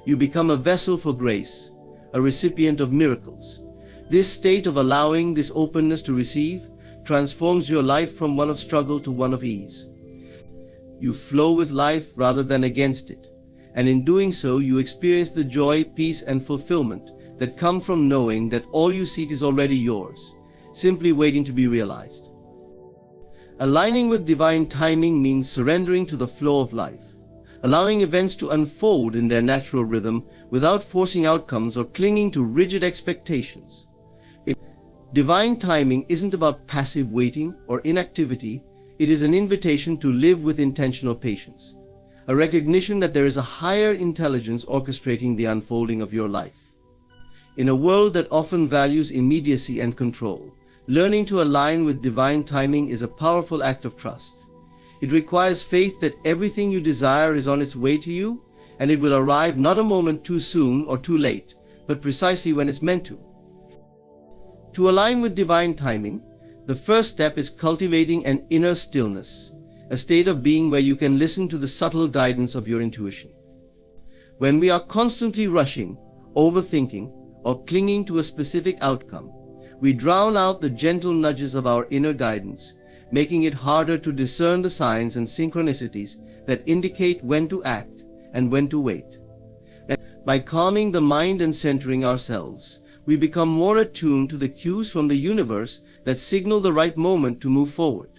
You become a vessel for grace, a recipient of miracles. This state of allowing, this openness to receive, transforms your life from one of struggle to one of ease. You flow with life rather than against it, and in doing so, you experience the joy, peace, and fulfillment that come from knowing that all you seek is already yours, simply waiting to be realized. Aligning with divine timing means surrendering to the flow of life, allowing events to unfold in their natural rhythm without forcing outcomes or clinging to rigid expectations. Divine timing isn't about passive waiting or inactivity. It is an invitation to live with intentional patience, a recognition that there is a higher intelligence orchestrating the unfolding of your life. In a world that often values immediacy and control, learning to align with divine timing is a powerful act of trust. It requires faith that everything you desire is on its way to you, and it will arrive not a moment too soon or too late, but precisely when it's meant to. To align with divine timing, the first step is cultivating an inner stillness, a state of being where you can listen to the subtle guidance of your intuition. When we are constantly rushing, overthinking, or clinging to a specific outcome, we drown out the gentle nudges of our inner guidance, making it harder to discern the signs and synchronicities that indicate when to act and when to wait. By calming the mind and centering ourselves, we become more attuned to the cues from the universe that signal the right moment to move forward.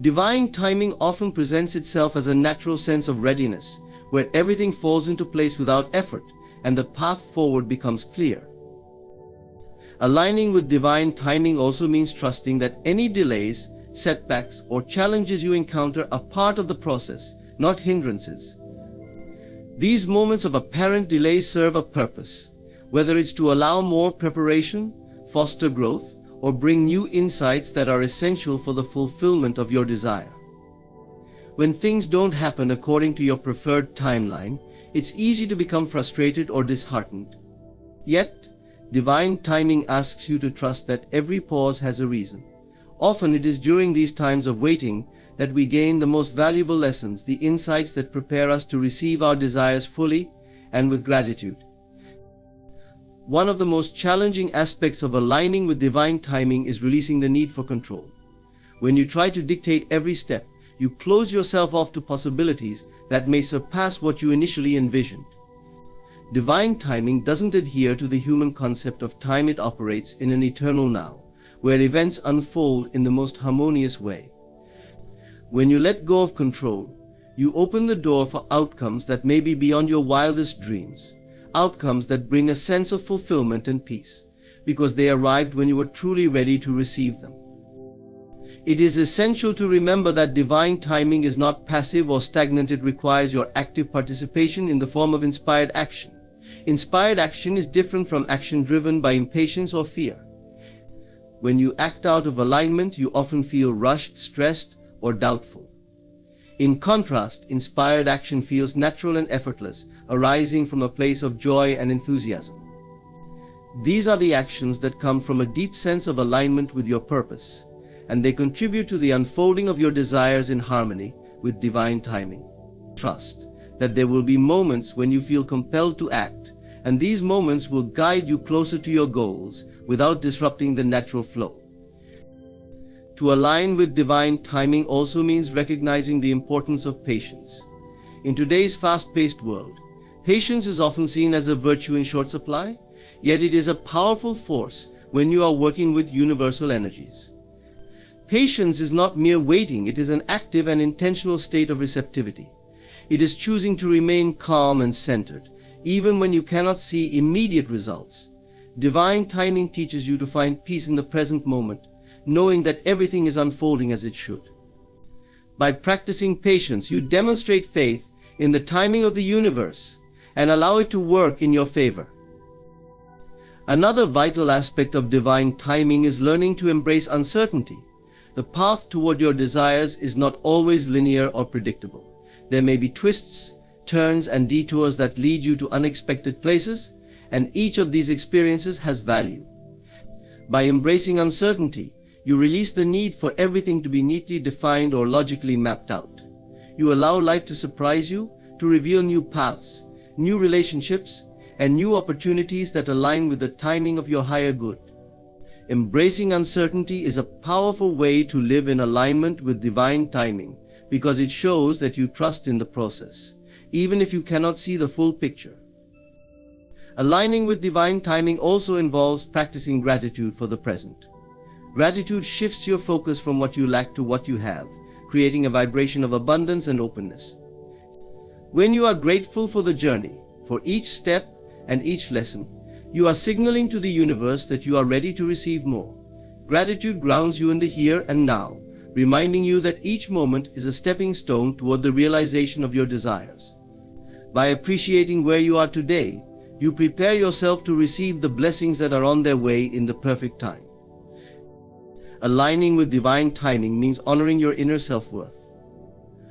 Divine timing often presents itself as a natural sense of readiness, where everything falls into place without effort and the path forward becomes clear. Aligning with divine timing also means trusting that any delays, setbacks, or challenges you encounter are part of the process, not hindrances. These moments of apparent delay serve a purpose, whether it's to allow more preparation, foster growth, or bring new insights that are essential for the fulfillment of your desire. When things don't happen according to your preferred timeline, it's easy to become frustrated or disheartened. Yet, divine timing asks you to trust that every pause has a reason. Often it is during these times of waiting that we gain the most valuable lessons, the insights that prepare us to receive our desires fully and with gratitude. One of the most challenging aspects of aligning with divine timing is releasing the need for control. When you try to dictate every step, you close yourself off to possibilities that may surpass what you initially envisioned. Divine timing doesn't adhere to the human concept of time. It operates in an eternal now, where events unfold in the most harmonious way. When you let go of control, you open the door for outcomes that may be beyond your wildest dreams, outcomes that bring a sense of fulfillment and peace, because they arrived when you were truly ready to receive them. It is essential to remember that divine timing is not passive or stagnant. It requires your active participation in the form of inspired action. Inspired action is different from action driven by impatience or fear. When you act out of alignment, you often feel rushed, stressed, or doubtful. In contrast, inspired action feels natural and effortless, arising from a place of joy and enthusiasm. These are the actions that come from a deep sense of alignment with your purpose, and they contribute to the unfolding of your desires in harmony with divine timing. Trust that there will be moments when you feel compelled to act, and these moments will guide you closer to your goals without disrupting the natural flow. To align with divine timing also means recognizing the importance of patience. In today's fast-paced world, patience is often seen as a virtue in short supply, yet it is a powerful force when you are working with universal energies. Patience is not mere waiting, it is an active and intentional state of receptivity. It is choosing to remain calm and centered, even when you cannot see immediate results. Divine timing teaches you to find peace in the present moment, knowing that everything is unfolding as it should. By practicing patience, you demonstrate faith in the timing of the universe and allow it to work in your favor. Another vital aspect of divine timing is learning to embrace uncertainty. The path toward your desires is not always linear or predictable. There may be twists, turns, and detours that lead you to unexpected places, and each of these experiences has value. By embracing uncertainty, you release the need for everything to be neatly defined or logically mapped out. You allow life to surprise you, to reveal new paths, new relationships, and new opportunities that align with the timing of your higher good. Embracing uncertainty is a powerful way to live in alignment with divine timing because it shows that you trust in the process, even if you cannot see the full picture. Aligning with divine timing also involves practicing gratitude for the present. Gratitude shifts your focus from what you lack to what you have, creating a vibration of abundance and openness. When you are grateful for the journey, for each step and each lesson, you are signaling to the universe that you are ready to receive more. Gratitude grounds you in the here and now, reminding you that each moment is a stepping stone toward the realization of your desires. By appreciating where you are today, you prepare yourself to receive the blessings that are on their way in the perfect time. Aligning with divine timing means honoring your inner self-worth.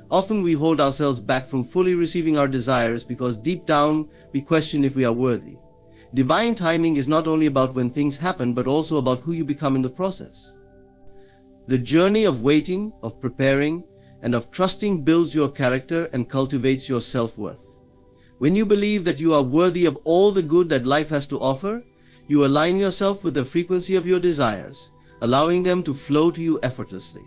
Often we hold ourselves back from fully receiving our desires because deep down we question if we are worthy. Divine timing is not only about when things happen, but also about who you become in the process. The journey of waiting, of preparing, and of trusting builds your character and cultivates your self-worth. When you believe that you are worthy of all the good that life has to offer, you align yourself with the frequency of your desires, allowing them to flow to you effortlessly.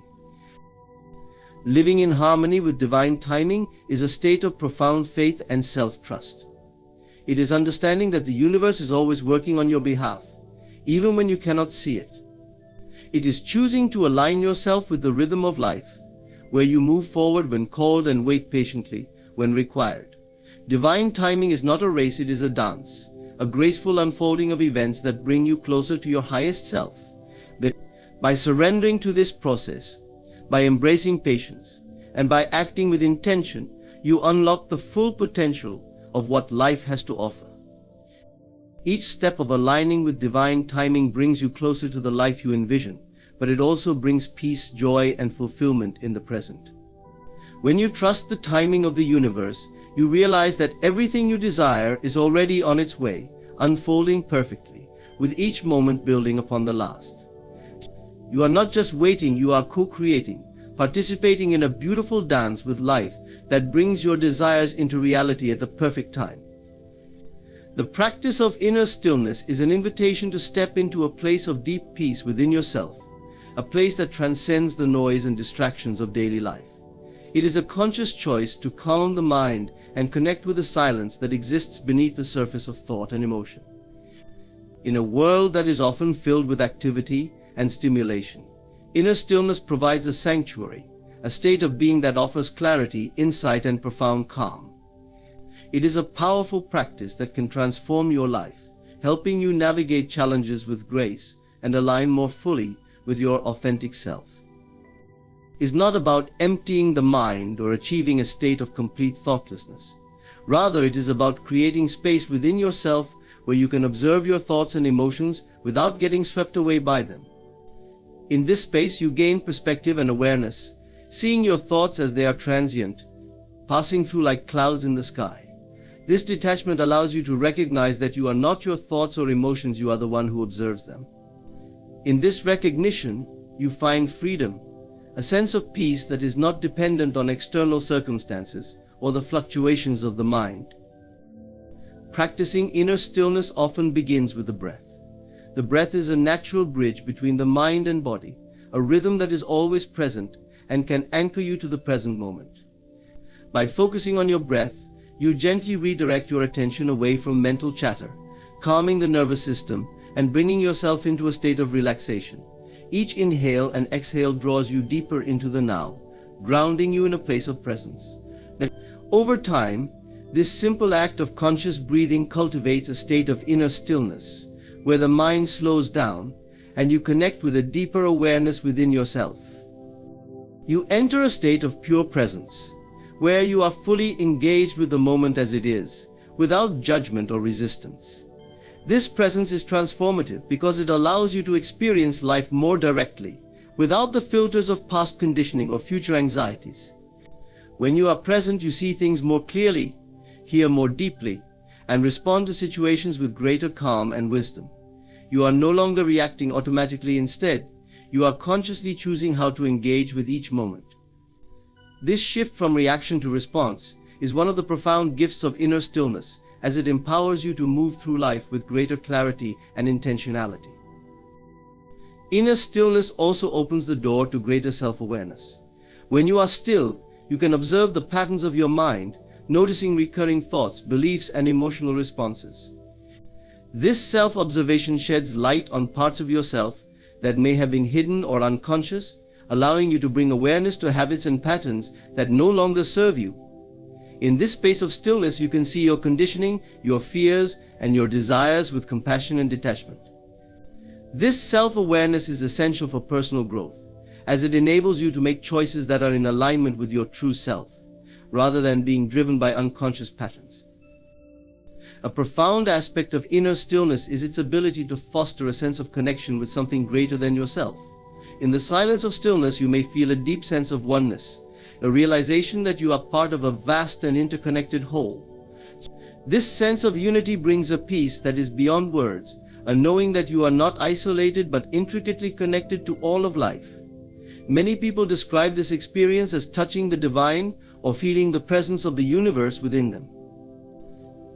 Living in harmony with divine timing is a state of profound faith and self-trust. It is understanding that the universe is always working on your behalf, even when you cannot see it. It is choosing to align yourself with the rhythm of life, where you move forward when called and wait patiently when required. Divine timing is not a race, it is a dance, a graceful unfolding of events that bring you closer to your highest self. By surrendering to this process, by embracing patience, and by acting with intention, you unlock the full potential of what life has to offer. Each step of aligning with divine timing brings you closer to the life you envision, but it also brings peace, joy, and fulfillment in the present. When you trust the timing of the universe, you realize that everything you desire is already on its way, unfolding perfectly, with each moment building upon the last. You are not just waiting, you are co-creating, participating in a beautiful dance with life that brings your desires into reality at the perfect time. The practice of inner stillness is an invitation to step into a place of deep peace within yourself, a place that transcends the noise and distractions of daily life. It is a conscious choice to calm the mind and connect with the silence that exists beneath the surface of thought and emotion. In a world that is often filled with activity and stimulation, inner stillness provides a sanctuary, a state of being that offers clarity, insight, and profound calm. It is a powerful practice that can transform your life, helping you navigate challenges with grace and align more fully with your authentic self. It is not about emptying the mind or achieving a state of complete thoughtlessness. Rather, it is about creating space within yourself where you can observe your thoughts and emotions without getting swept away by them. In this space, you gain perspective and awareness, seeing your thoughts as they are transient, passing through like clouds in the sky. This detachment allows you to recognize that you are not your thoughts or emotions, you are the one who observes them. In this recognition, you find freedom, a sense of peace that is not dependent on external circumstances or the fluctuations of the mind. Practicing inner stillness often begins with the breath. The breath is a natural bridge between the mind and body, a rhythm that is always present and can anchor you to the present moment. By focusing on your breath, you gently redirect your attention away from mental chatter, calming the nervous system and bringing yourself into a state of relaxation. Each inhale and exhale draws you deeper into the now, grounding you in a place of presence. Over time, this simple act of conscious breathing cultivates a state of inner stillness, where the mind slows down and you connect with a deeper awareness within yourself. You enter a state of pure presence, where you are fully engaged with the moment as it is, without judgment or resistance. This presence is transformative because it allows you to experience life more directly, without the filters of past conditioning or future anxieties. When you are present, you see things more clearly, hear more deeply, and respond to situations with greater calm and wisdom. You are no longer reacting automatically. Instead, you are consciously choosing how to engage with each moment. This shift from reaction to response is one of the profound gifts of inner stillness, as it empowers you to move through life with greater clarity and intentionality. Inner stillness also opens the door to greater self-awareness. When you are still, you can observe the patterns of your mind, noticing recurring thoughts, beliefs, and emotional responses. This self-observation sheds light on parts of yourself that may have been hidden or unconscious, allowing you to bring awareness to habits and patterns that no longer serve you. In this space of stillness, you can see your conditioning, your fears, and your desires with compassion and detachment. This self-awareness is essential for personal growth, as it enables you to make choices that are in alignment with your true self, rather than being driven by unconscious patterns. A profound aspect of inner stillness is its ability to foster a sense of connection with something greater than yourself. In the silence of stillness, you may feel a deep sense of oneness, a realization that you are part of a vast and interconnected whole. This sense of unity brings a peace that is beyond words, a knowing that you are not isolated but intricately connected to all of life. Many people describe this experience as touching the divine or feeling the presence of the universe within them.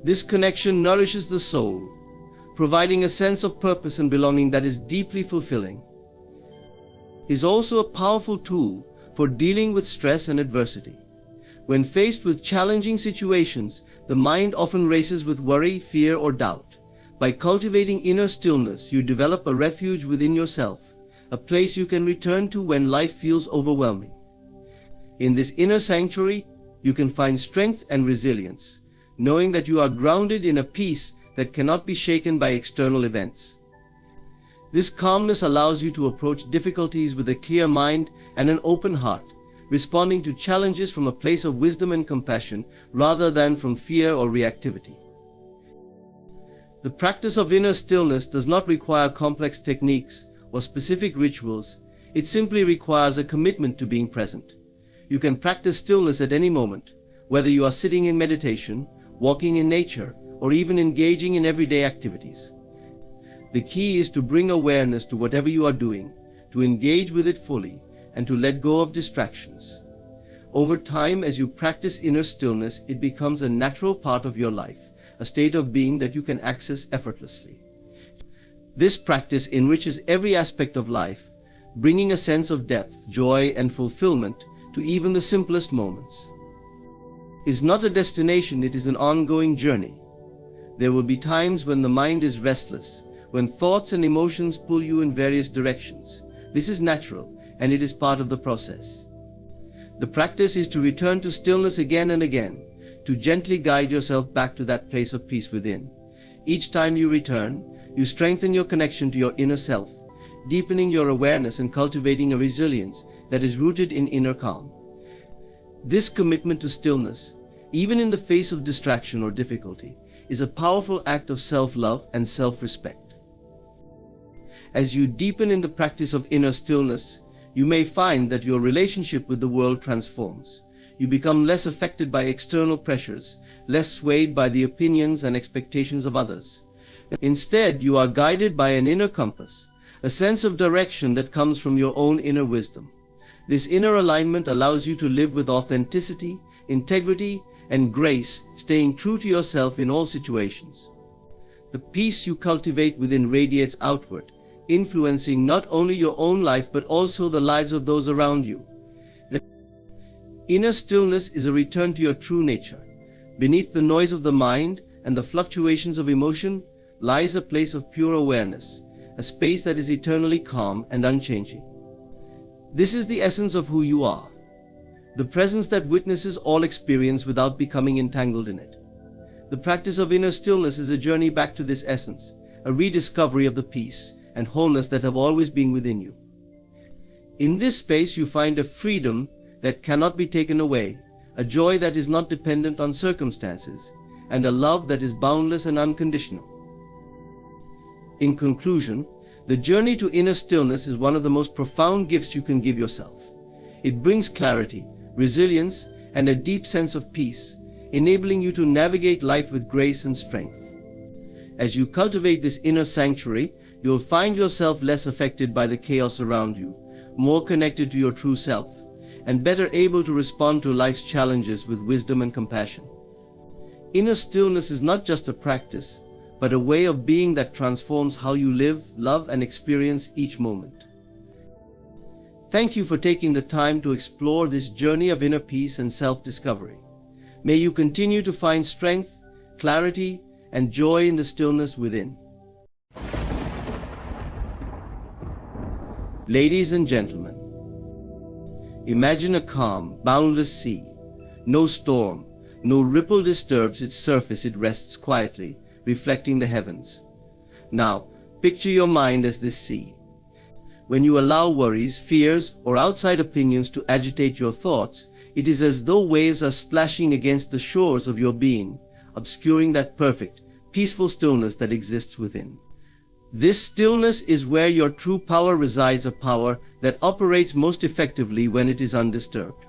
This connection nourishes the soul, providing a sense of purpose and belonging that is deeply fulfilling. It is also a powerful tool for dealing with stress and adversity. When faced with challenging situations, the mind often races with worry, fear, or doubt. By cultivating inner stillness, you develop a refuge within yourself, a place you can return to when life feels overwhelming. In this inner sanctuary, you can find strength and resilience, knowing that you are grounded in a peace that cannot be shaken by external events. This calmness allows you to approach difficulties with a clear mind and an open heart, responding to challenges from a place of wisdom and compassion rather than from fear or reactivity. The practice of inner stillness does not require complex techniques or specific rituals. It simply requires a commitment to being present. You can practice stillness at any moment, whether you are sitting in meditation, walking in nature, or even engaging in everyday activities. The key is to bring awareness to whatever you are doing, to engage with it fully, and to let go of distractions. Over time, as you practice inner stillness, it becomes a natural part of your life, a state of being that you can access effortlessly. This practice enriches every aspect of life, bringing a sense of depth, joy, and fulfillment to even the simplest moments. It is not a destination, it is an ongoing journey. There will be times when the mind is restless, when thoughts and emotions pull you in various directions. This is natural, and it is part of the process. The practice is to return to stillness again and again, to gently guide yourself back to that place of peace within. Each time you return, you strengthen your connection to your inner self, deepening your awareness and cultivating a resilience that is rooted in inner calm. This commitment to stillness, even in the face of distraction or difficulty, is a powerful act of self-love and self-respect. As you deepen in the practice of inner stillness, you may find that your relationship with the world transforms. You become less affected by external pressures, less swayed by the opinions and expectations of others. Instead, you are guided by an inner compass, a sense of direction that comes from your own inner wisdom. This inner alignment allows you to live with authenticity, integrity, and grace, staying true to yourself in all situations. The peace you cultivate within radiates outward, influencing not only your own life but also the lives of those around you. The inner stillness is a return to your true nature. Beneath the noise of the mind and the fluctuations of emotion lies a place of pure awareness, a space that is eternally calm and unchanging. This is the essence of who you are, the presence that witnesses all experience without becoming entangled in it. The practice of inner stillness is a journey back to this essence, a rediscovery of the peace and wholeness that have always been within you. In this space you find a freedom that cannot be taken away, a joy that is not dependent on circumstances, and a love that is boundless and unconditional. In conclusion, the journey to inner stillness is one of the most profound gifts you can give yourself. It brings clarity, resilience, and a deep sense of peace, enabling you to navigate life with grace and strength. As you cultivate this inner sanctuary, you'll find yourself less affected by the chaos around you, more connected to your true self, and better able to respond to life's challenges with wisdom and compassion. Inner stillness is not just a practice, but a way of being that transforms how you live, love, and experience each moment. Thank you for taking the time to explore this journey of inner peace and self-discovery. May you continue to find strength, clarity, and joy in the stillness within. Ladies and gentlemen, imagine a calm, boundless sea. No storm, no ripple disturbs its surface. It rests quietly, reflecting the heavens. Now, picture your mind as this sea. When you allow worries, fears, or outside opinions to agitate your thoughts, it is as though waves are splashing against the shores of your being, obscuring that perfect, peaceful stillness that exists within. This stillness is where your true power resides, a power that operates most effectively when it is undisturbed.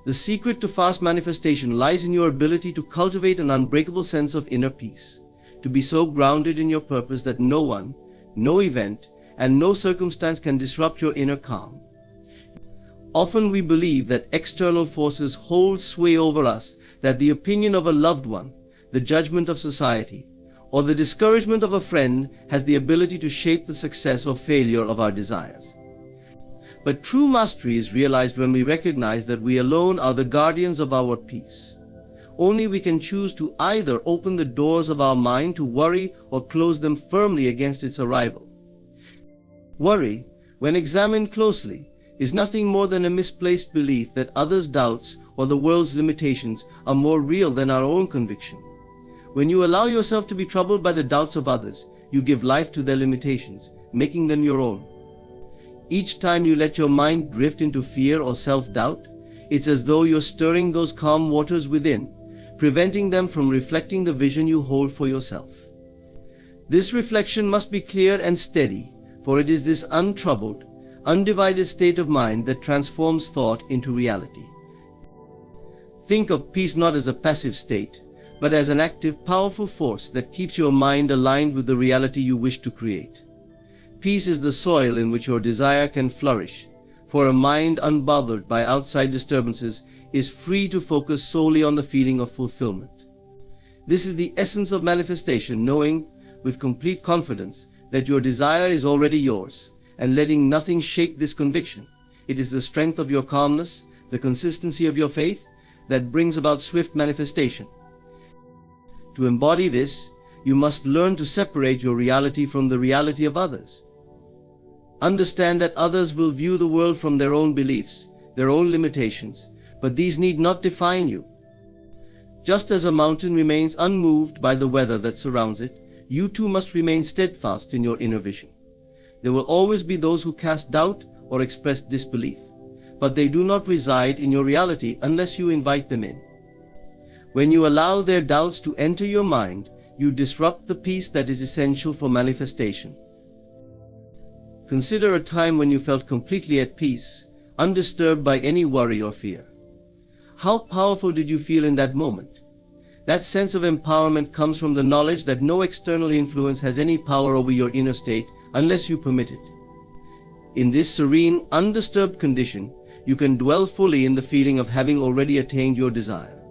The secret to fast manifestation lies in your ability to cultivate an unbreakable sense of inner peace, to be so grounded in your purpose that no one, no event, and no circumstance can disrupt your inner calm. Often we believe that external forces hold sway over us, that the opinion of a loved one, the judgment of society, or the discouragement of a friend has the ability to shape the success or failure of our desires. But true mastery is realized when we recognize that we alone are the guardians of our peace. Only we can choose to either open the doors of our mind to worry or close them firmly against its arrival. Worry, when examined closely, is nothing more than a misplaced belief that others' doubts or the world's limitations are more real than our own conviction. When you allow yourself to be troubled by the doubts of others, you give life to their limitations, making them your own. Each time you let your mind drift into fear or self-doubt, it's as though you're stirring those calm waters within, preventing them from reflecting the vision you hold for yourself. This reflection must be clear and steady, for it is this untroubled, undivided state of mind that transforms thought into reality. Think of peace not as a passive state, but as an active, powerful force that keeps your mind aligned with the reality you wish to create. Peace is the soil in which your desire can flourish, for a mind unbothered by outside disturbances is free to focus solely on the feeling of fulfillment. This is the essence of manifestation, knowing with complete confidence that your desire is already yours, and letting nothing shake this conviction. It is the strength of your calmness, the consistency of your faith, that brings about swift manifestation. To embody this, you must learn to separate your reality from the reality of others. Understand that others will view the world from their own beliefs, their own limitations, but these need not define you. Just as a mountain remains unmoved by the weather that surrounds it, you too must remain steadfast in your inner vision. There will always be those who cast doubt or express disbelief, but they do not reside in your reality unless you invite them in. When you allow their doubts to enter your mind, you disrupt the peace that is essential for manifestation. Consider a time when you felt completely at peace, undisturbed by any worry or fear. How powerful did you feel in that moment? That sense of empowerment comes from the knowledge that no external influence has any power over your inner state unless you permit it. In this serene, undisturbed condition, you can dwell fully in the feeling of having already attained your desire.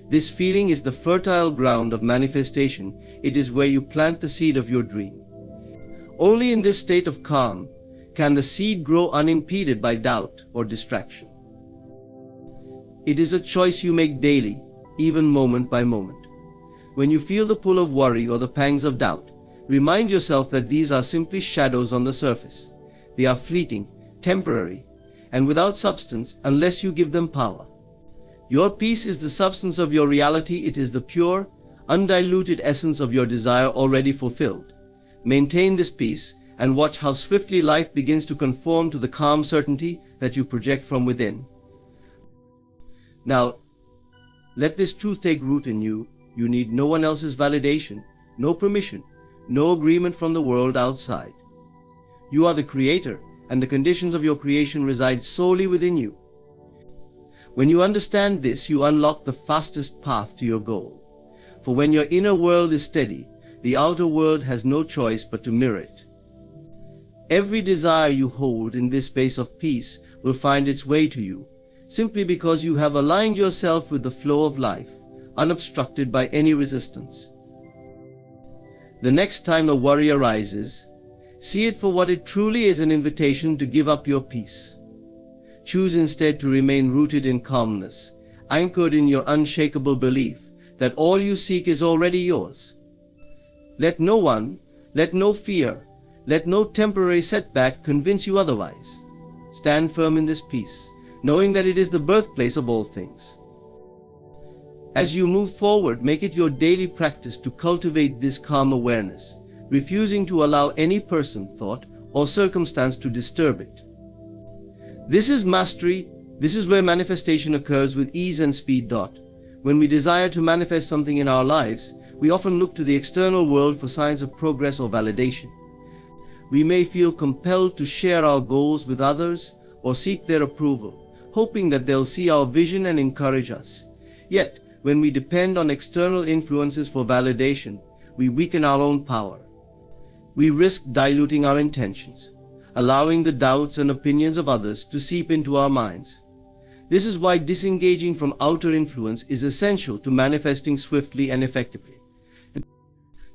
This feeling is the fertile ground of manifestation. It is where you plant the seed of your dream. Only in this state of calm can the seed grow unimpeded by doubt or distraction. It is a choice you make daily, even moment by moment. When you feel the pull of worry or the pangs of doubt, remind yourself that these are simply shadows on the surface. They are fleeting, temporary, and without substance unless you give them power. Your peace is the substance of your reality. It is the pure, undiluted essence of your desire already fulfilled. Maintain this peace and watch how swiftly life begins to conform to the calm certainty that you project from within. Now, let this truth take root in you. You need no one else's validation, no permission, no agreement from the world outside. You are the creator, and the conditions of your creation reside solely within you. When you understand this, you unlock the fastest path to your goal. For when your inner world is steady, the outer world has no choice but to mirror it. Every desire you hold in this space of peace will find its way to you, simply because you have aligned yourself with the flow of life, unobstructed by any resistance. The next time a worry arises, see it for what it truly is, an invitation to give up your peace. Choose instead to remain rooted in calmness, anchored in your unshakable belief that all you seek is already yours. Let no one, let no fear, let no temporary setback convince you otherwise. Stand firm in this peace, knowing that it is the birthplace of all things. As you move forward, make it your daily practice to cultivate this calm awareness, refusing to allow any person, thought, or circumstance to disturb it. This is mastery. This is where manifestation occurs with ease and speed. When we desire to manifest something in our lives, we often look to the external world for signs of progress or validation. We may feel compelled to share our goals with others or seek their approval, hoping that they'll see our vision and encourage us. Yet, when we depend on external influences for validation, we weaken our own power. We risk diluting our intentions, allowing the doubts and opinions of others to seep into our minds. This is why disengaging from outer influence is essential to manifesting swiftly and effectively.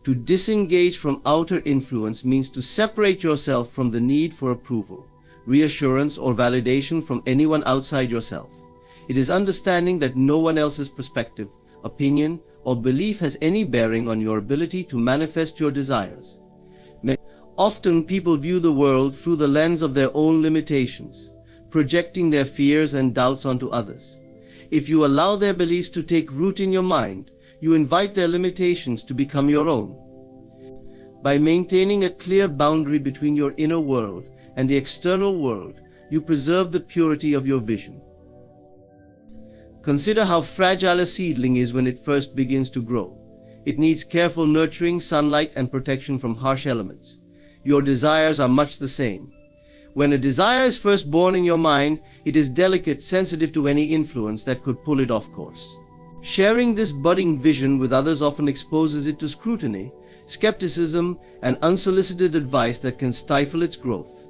To disengage from outer influence means to separate yourself from the need for approval, reassurance, or validation from anyone outside yourself. It is understanding that no one else's perspective, opinion, or belief has any bearing on your ability to manifest your desires. Often people view the world through the lens of their own limitations, projecting their fears and doubts onto others. If you allow their beliefs to take root in your mind, you invite their limitations to become your own. By maintaining a clear boundary between your inner world and the external world, you preserve the purity of your vision. Consider how fragile a seedling is when it first begins to grow. It needs careful nurturing, sunlight, and protection from harsh elements. Your desires are much the same. When a desire is first born in your mind, it is delicate, sensitive to any influence that could pull it off course. Sharing this budding vision with others often exposes it to scrutiny, skepticism, and unsolicited advice that can stifle its growth.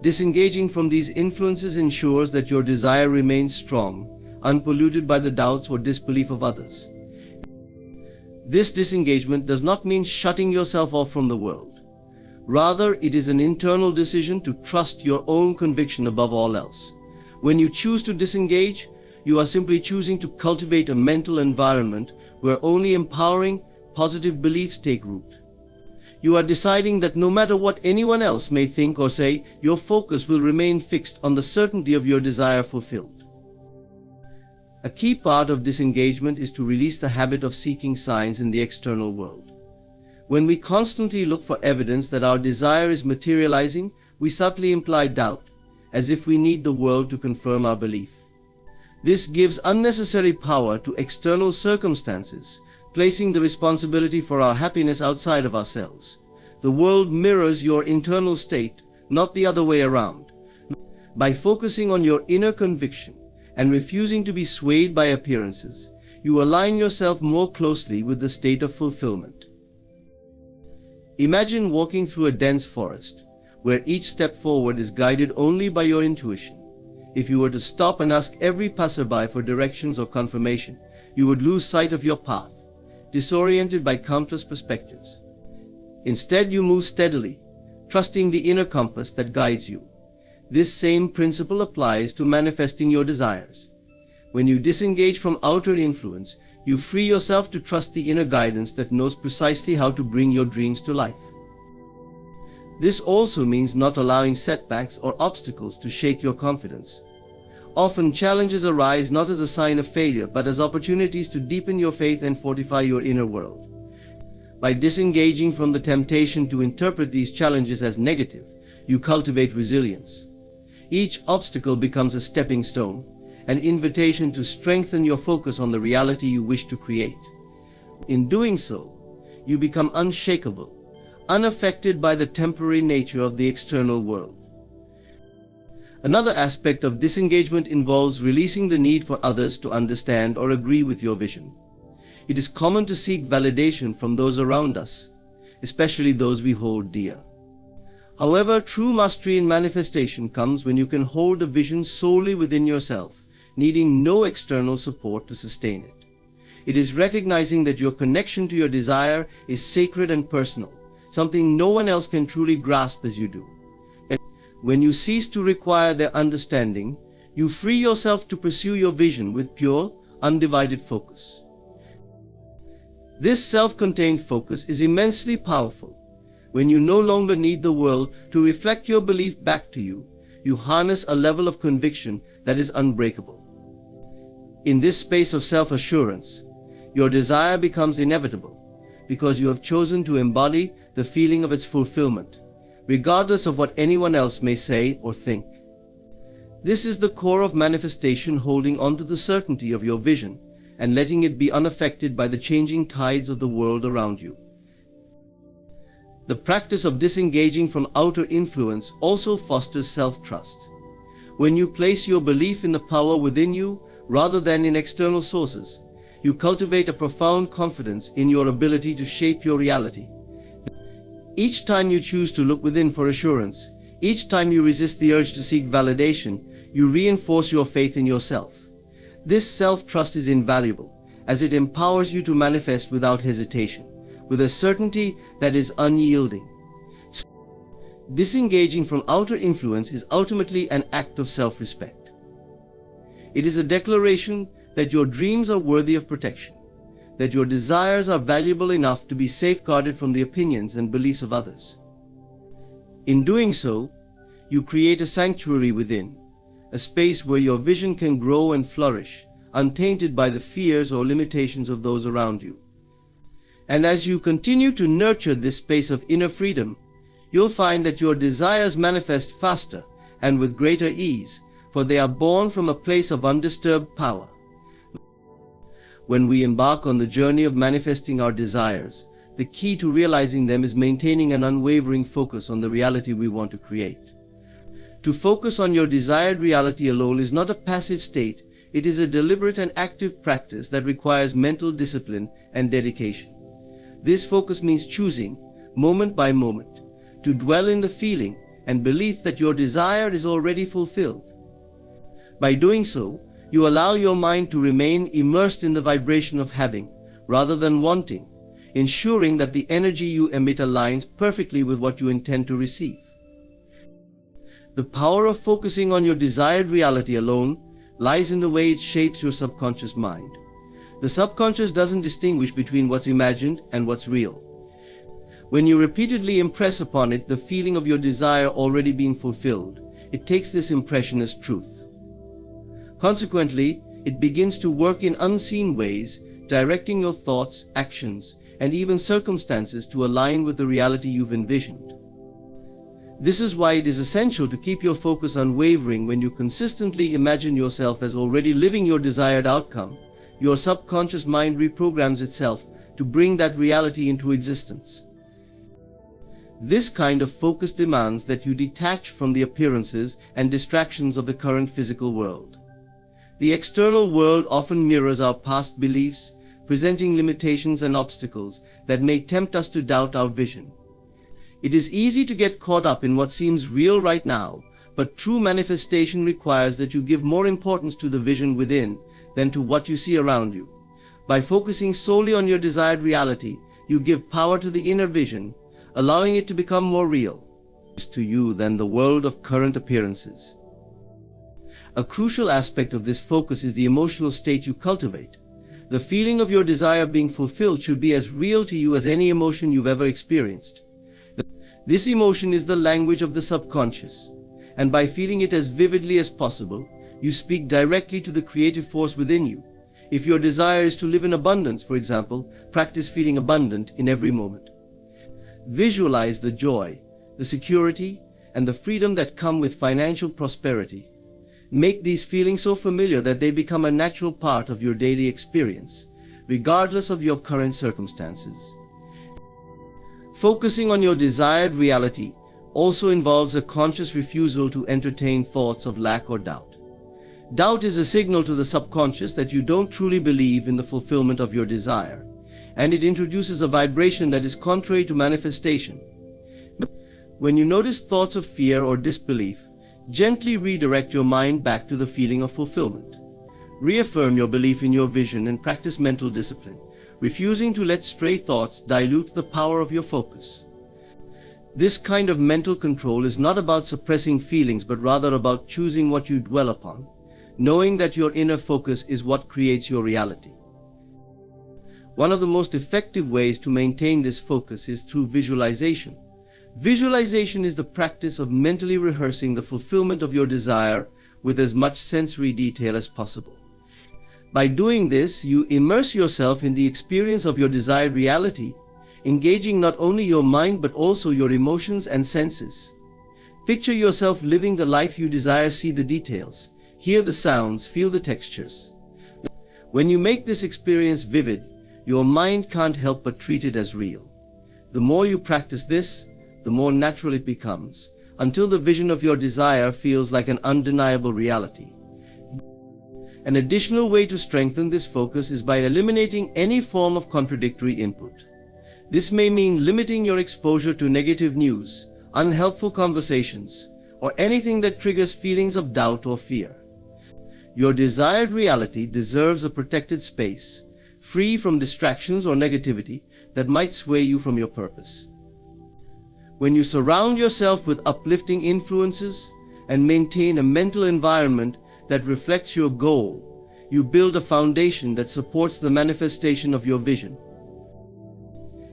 Disengaging from these influences ensures that your desire remains strong, unpolluted by the doubts or disbelief of others. This disengagement does not mean shutting yourself off from the world. Rather, it is an internal decision to trust your own conviction above all else. When you choose to disengage, you are simply choosing to cultivate a mental environment where only empowering, positive beliefs take root. You are deciding that no matter what anyone else may think or say, your focus will remain fixed on the certainty of your desire fulfilled. A key part of disengagement is to release the habit of seeking signs in the external world. When we constantly look for evidence that our desire is materializing, we subtly imply doubt, as if we need the world to confirm our belief. This gives unnecessary power to external circumstances, placing the responsibility for our happiness outside of ourselves. The world mirrors your internal state, not the other way around. By focusing on your inner conviction and refusing to be swayed by appearances, you align yourself more closely with the state of fulfillment. Imagine walking through a dense forest, where each step forward is guided only by your intuition. If you were to stop and ask every passerby for directions or confirmation, you would lose sight of your path, disoriented by countless perspectives. Instead, you move steadily, trusting the inner compass that guides you. This same principle applies to manifesting your desires. When you disengage from outer influence, you free yourself to trust the inner guidance that knows precisely how to bring your dreams to life. This also means not allowing setbacks or obstacles to shake your confidence. Often challenges arise not as a sign of failure, but as opportunities to deepen your faith and fortify your inner world. By disengaging from the temptation to interpret these challenges as negative, you cultivate resilience. Each obstacle becomes a stepping stone, an invitation to strengthen your focus on the reality you wish to create. In doing so, you become unshakable, unaffected by the temporary nature of the external world. Another aspect of disengagement involves releasing the need for others to understand or agree with your vision. It is common to seek validation from those around us, especially those we hold dear. However, true mastery in manifestation comes when you can hold a vision solely within yourself, needing no external support to sustain it. It is recognizing that your connection to your desire is sacred and personal, something no one else can truly grasp as you do. And when you cease to require their understanding, you free yourself to pursue your vision with pure, undivided focus. This self-contained focus is immensely powerful. When you no longer need the world to reflect your belief back to you, you harness a level of conviction that is unbreakable. In this space of self-assurance, your desire becomes inevitable because you have chosen to embody the feeling of its fulfillment, regardless of what anyone else may say or think. This is the core of manifestation, holding on to the certainty of your vision and letting it be unaffected by the changing tides of the world around you. The practice of disengaging from outer influence also fosters self-trust. When you place your belief in the power within you rather than in external sources, you cultivate a profound confidence in your ability to shape your reality. Each time you choose to look within for assurance, each time you resist the urge to seek validation, you reinforce your faith in yourself. This self-trust is invaluable, as it empowers you to manifest without hesitation, with a certainty that is unyielding. Disengaging from outer influence is ultimately an act of self-respect. It is a declaration that your dreams are worthy of protection, that your desires are valuable enough to be safeguarded from the opinions and beliefs of others. In doing so, you create a sanctuary within, a space where your vision can grow and flourish, untainted by the fears or limitations of those around you. And as you continue to nurture this space of inner freedom, you'll find that your desires manifest faster and with greater ease, for they are born from a place of undisturbed power. When we embark on the journey of manifesting our desires, the key to realizing them is maintaining an unwavering focus on the reality we want to create. To focus on your desired reality alone is not a passive state, it is a deliberate and active practice that requires mental discipline and dedication. This focus means choosing, moment by moment, to dwell in the feeling and belief that your desire is already fulfilled. By doing so, you allow your mind to remain immersed in the vibration of having, rather than wanting, ensuring that the energy you emit aligns perfectly with what you intend to receive. The power of focusing on your desired reality alone lies in the way it shapes your subconscious mind. The subconscious doesn't distinguish between what's imagined and what's real. When you repeatedly impress upon it the feeling of your desire already being fulfilled, it takes this impression as truth. Consequently, it begins to work in unseen ways, directing your thoughts, actions, and even circumstances to align with the reality you've envisioned. This is why it is essential to keep your focus unwavering when you consistently imagine yourself as already living your desired outcome. Your subconscious mind reprograms itself to bring that reality into existence. This kind of focus demands that you detach from the appearances and distractions of the current physical world. The external world often mirrors our past beliefs, presenting limitations and obstacles that may tempt us to doubt our vision. It is easy to get caught up in what seems real right now, but true manifestation requires that you give more importance to the vision within than to what you see around you. By focusing solely on your desired reality, you give power to the inner vision, allowing it to become more real to you than the world of current appearances. A crucial aspect of this focus is the emotional state you cultivate. The feeling of your desire being fulfilled should be as real to you as any emotion you've ever experienced. This emotion is the language of the subconscious, and by feeling it as vividly as possible, you speak directly to the creative force within you. If your desire is to live in abundance, for example, practice feeling abundant in every moment. Visualize the joy, the security, and the freedom that come with financial prosperity. Make these feelings so familiar that they become a natural part of your daily experience, regardless of your current circumstances. Focusing on your desired reality also involves a conscious refusal to entertain thoughts of lack or doubt. Doubt is a signal to the subconscious that you don't truly believe in the fulfillment of your desire, and it introduces a vibration that is contrary to manifestation. When you notice thoughts of fear or disbelief, gently redirect your mind back to the feeling of fulfillment. Reaffirm your belief in your vision and practice mental discipline, refusing to let stray thoughts dilute the power of your focus. This kind of mental control is not about suppressing feelings, but rather about choosing what you dwell upon, knowing that your inner focus is what creates your reality. One of the most effective ways to maintain this focus is through visualization. Visualization is the practice of mentally rehearsing the fulfillment of your desire with as much sensory detail as possible. By doing this, you immerse yourself in the experience of your desired reality, engaging not only your mind but also your emotions and senses. Picture yourself living the life you desire, see the details, hear the sounds, feel the textures. When you make this experience vivid, your mind can't help but treat it as real. The more you practice this, the more natural it becomes, until the vision of your desire feels like an undeniable reality. An additional way to strengthen this focus is by eliminating any form of contradictory input. This may mean limiting your exposure to negative news, unhelpful conversations, or anything that triggers feelings of doubt or fear. Your desired reality deserves a protected space, free from distractions or negativity that might sway you from your purpose. When you surround yourself with uplifting influences and maintain a mental environment that reflects your goal, you build a foundation that supports the manifestation of your vision.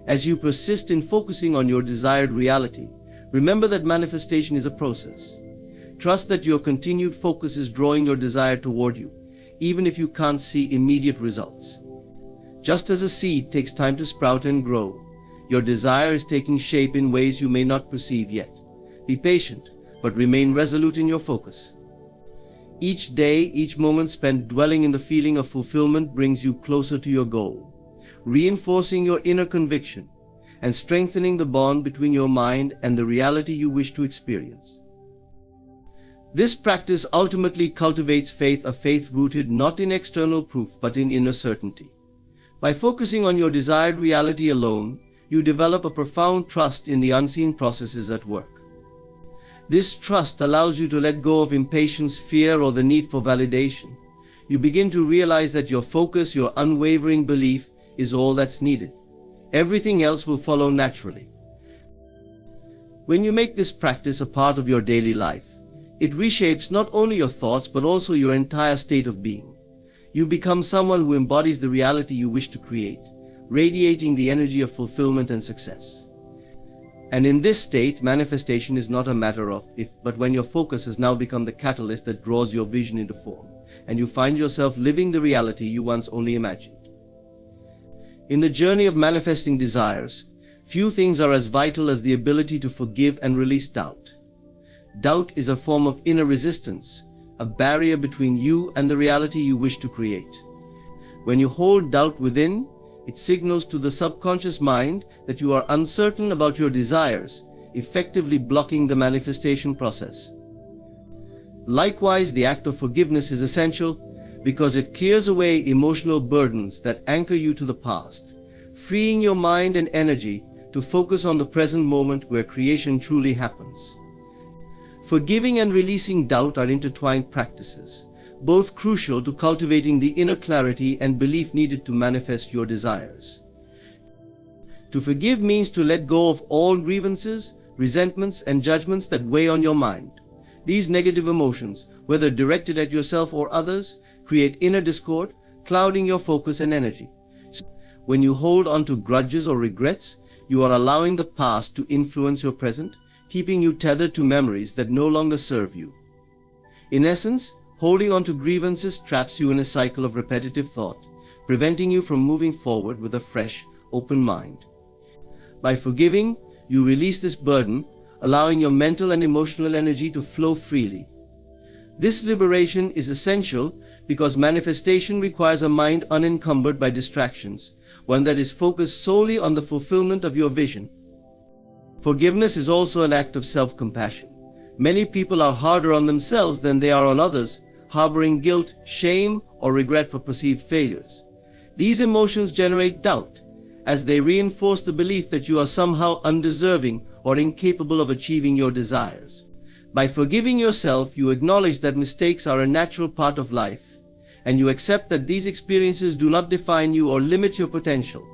As you persist in focusing on your desired reality, remember that manifestation is a process. Trust that your continued focus is drawing your desire toward you, even if you can't see immediate results. Just as a seed takes time to sprout and grow, your desire is taking shape in ways you may not perceive yet. Be patient, but remain resolute in your focus. Each day, each moment spent dwelling in the feeling of fulfillment brings you closer to your goal, reinforcing your inner conviction and strengthening the bond between your mind and the reality you wish to experience. This practice ultimately cultivates faith, a faith rooted not in external proof but in inner certainty. By focusing on your desired reality alone, you develop a profound trust in the unseen processes at work. This trust allows you to let go of impatience, fear, or the need for validation. You begin to realize that your focus, your unwavering belief, is all that's needed. Everything else will follow naturally. When you make this practice a part of your daily life, it reshapes not only your thoughts but also your entire state of being. You become someone who embodies the reality you wish to create, radiating the energy of fulfillment and success. And in this state, manifestation is not a matter of if, but when your focus has now become the catalyst that draws your vision into form, and you find yourself living the reality you once only imagined. In the journey of manifesting desires, few things are as vital as the ability to forgive and release doubt. Doubt is a form of inner resistance, a barrier between you and the reality you wish to create. When you hold doubt within, it signals to the subconscious mind that you are uncertain about your desires, effectively blocking the manifestation process. Likewise, the act of forgiveness is essential because it clears away emotional burdens that anchor you to the past, freeing your mind and energy to focus on the present moment where creation truly happens. Forgiving and releasing doubt are intertwined practices, both crucial to cultivating the inner clarity and belief needed to manifest your desires. To forgive means to let go of all grievances, resentments, and judgments that weigh on your mind. These negative emotions, whether directed at yourself or others, create inner discord, clouding your focus and energy. When you hold on to grudges or regrets, you are allowing the past to influence your present, keeping you tethered to memories that no longer serve you. In essence, holding on to grievances traps you in a cycle of repetitive thought, preventing you from moving forward with a fresh, open mind. By forgiving, you release this burden, allowing your mental and emotional energy to flow freely. This liberation is essential because manifestation requires a mind unencumbered by distractions, one that is focused solely on the fulfillment of your vision. Forgiveness is also an act of self-compassion. Many people are harder on themselves than they are on others, harboring guilt, shame, or regret for perceived failures. These emotions generate doubt, as they reinforce the belief that you are somehow undeserving or incapable of achieving your desires. By forgiving yourself, you acknowledge that mistakes are a natural part of life, and you accept that these experiences do not define you or limit your potential.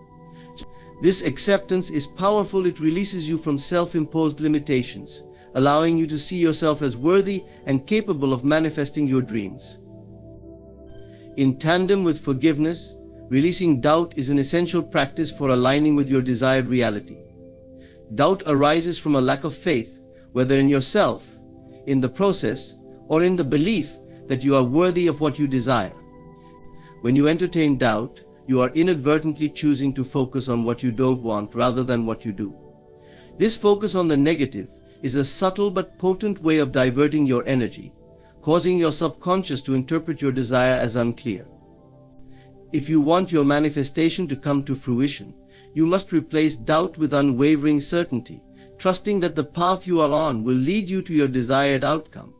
This acceptance is powerful. It releases you from self-imposed limitations, allowing you to see yourself as worthy and capable of manifesting your dreams. In tandem with forgiveness, releasing doubt is an essential practice for aligning with your desired reality. Doubt arises from a lack of faith, whether in yourself, in the process, or in the belief that you are worthy of what you desire. When you entertain doubt, you are inadvertently choosing to focus on what you don't want rather than what you do. This focus on the negative is a subtle but potent way of diverting your energy, causing your subconscious to interpret your desire as unclear. If you want your manifestation to come to fruition, you must replace doubt with unwavering certainty, trusting that the path you are on will lead you to your desired outcome.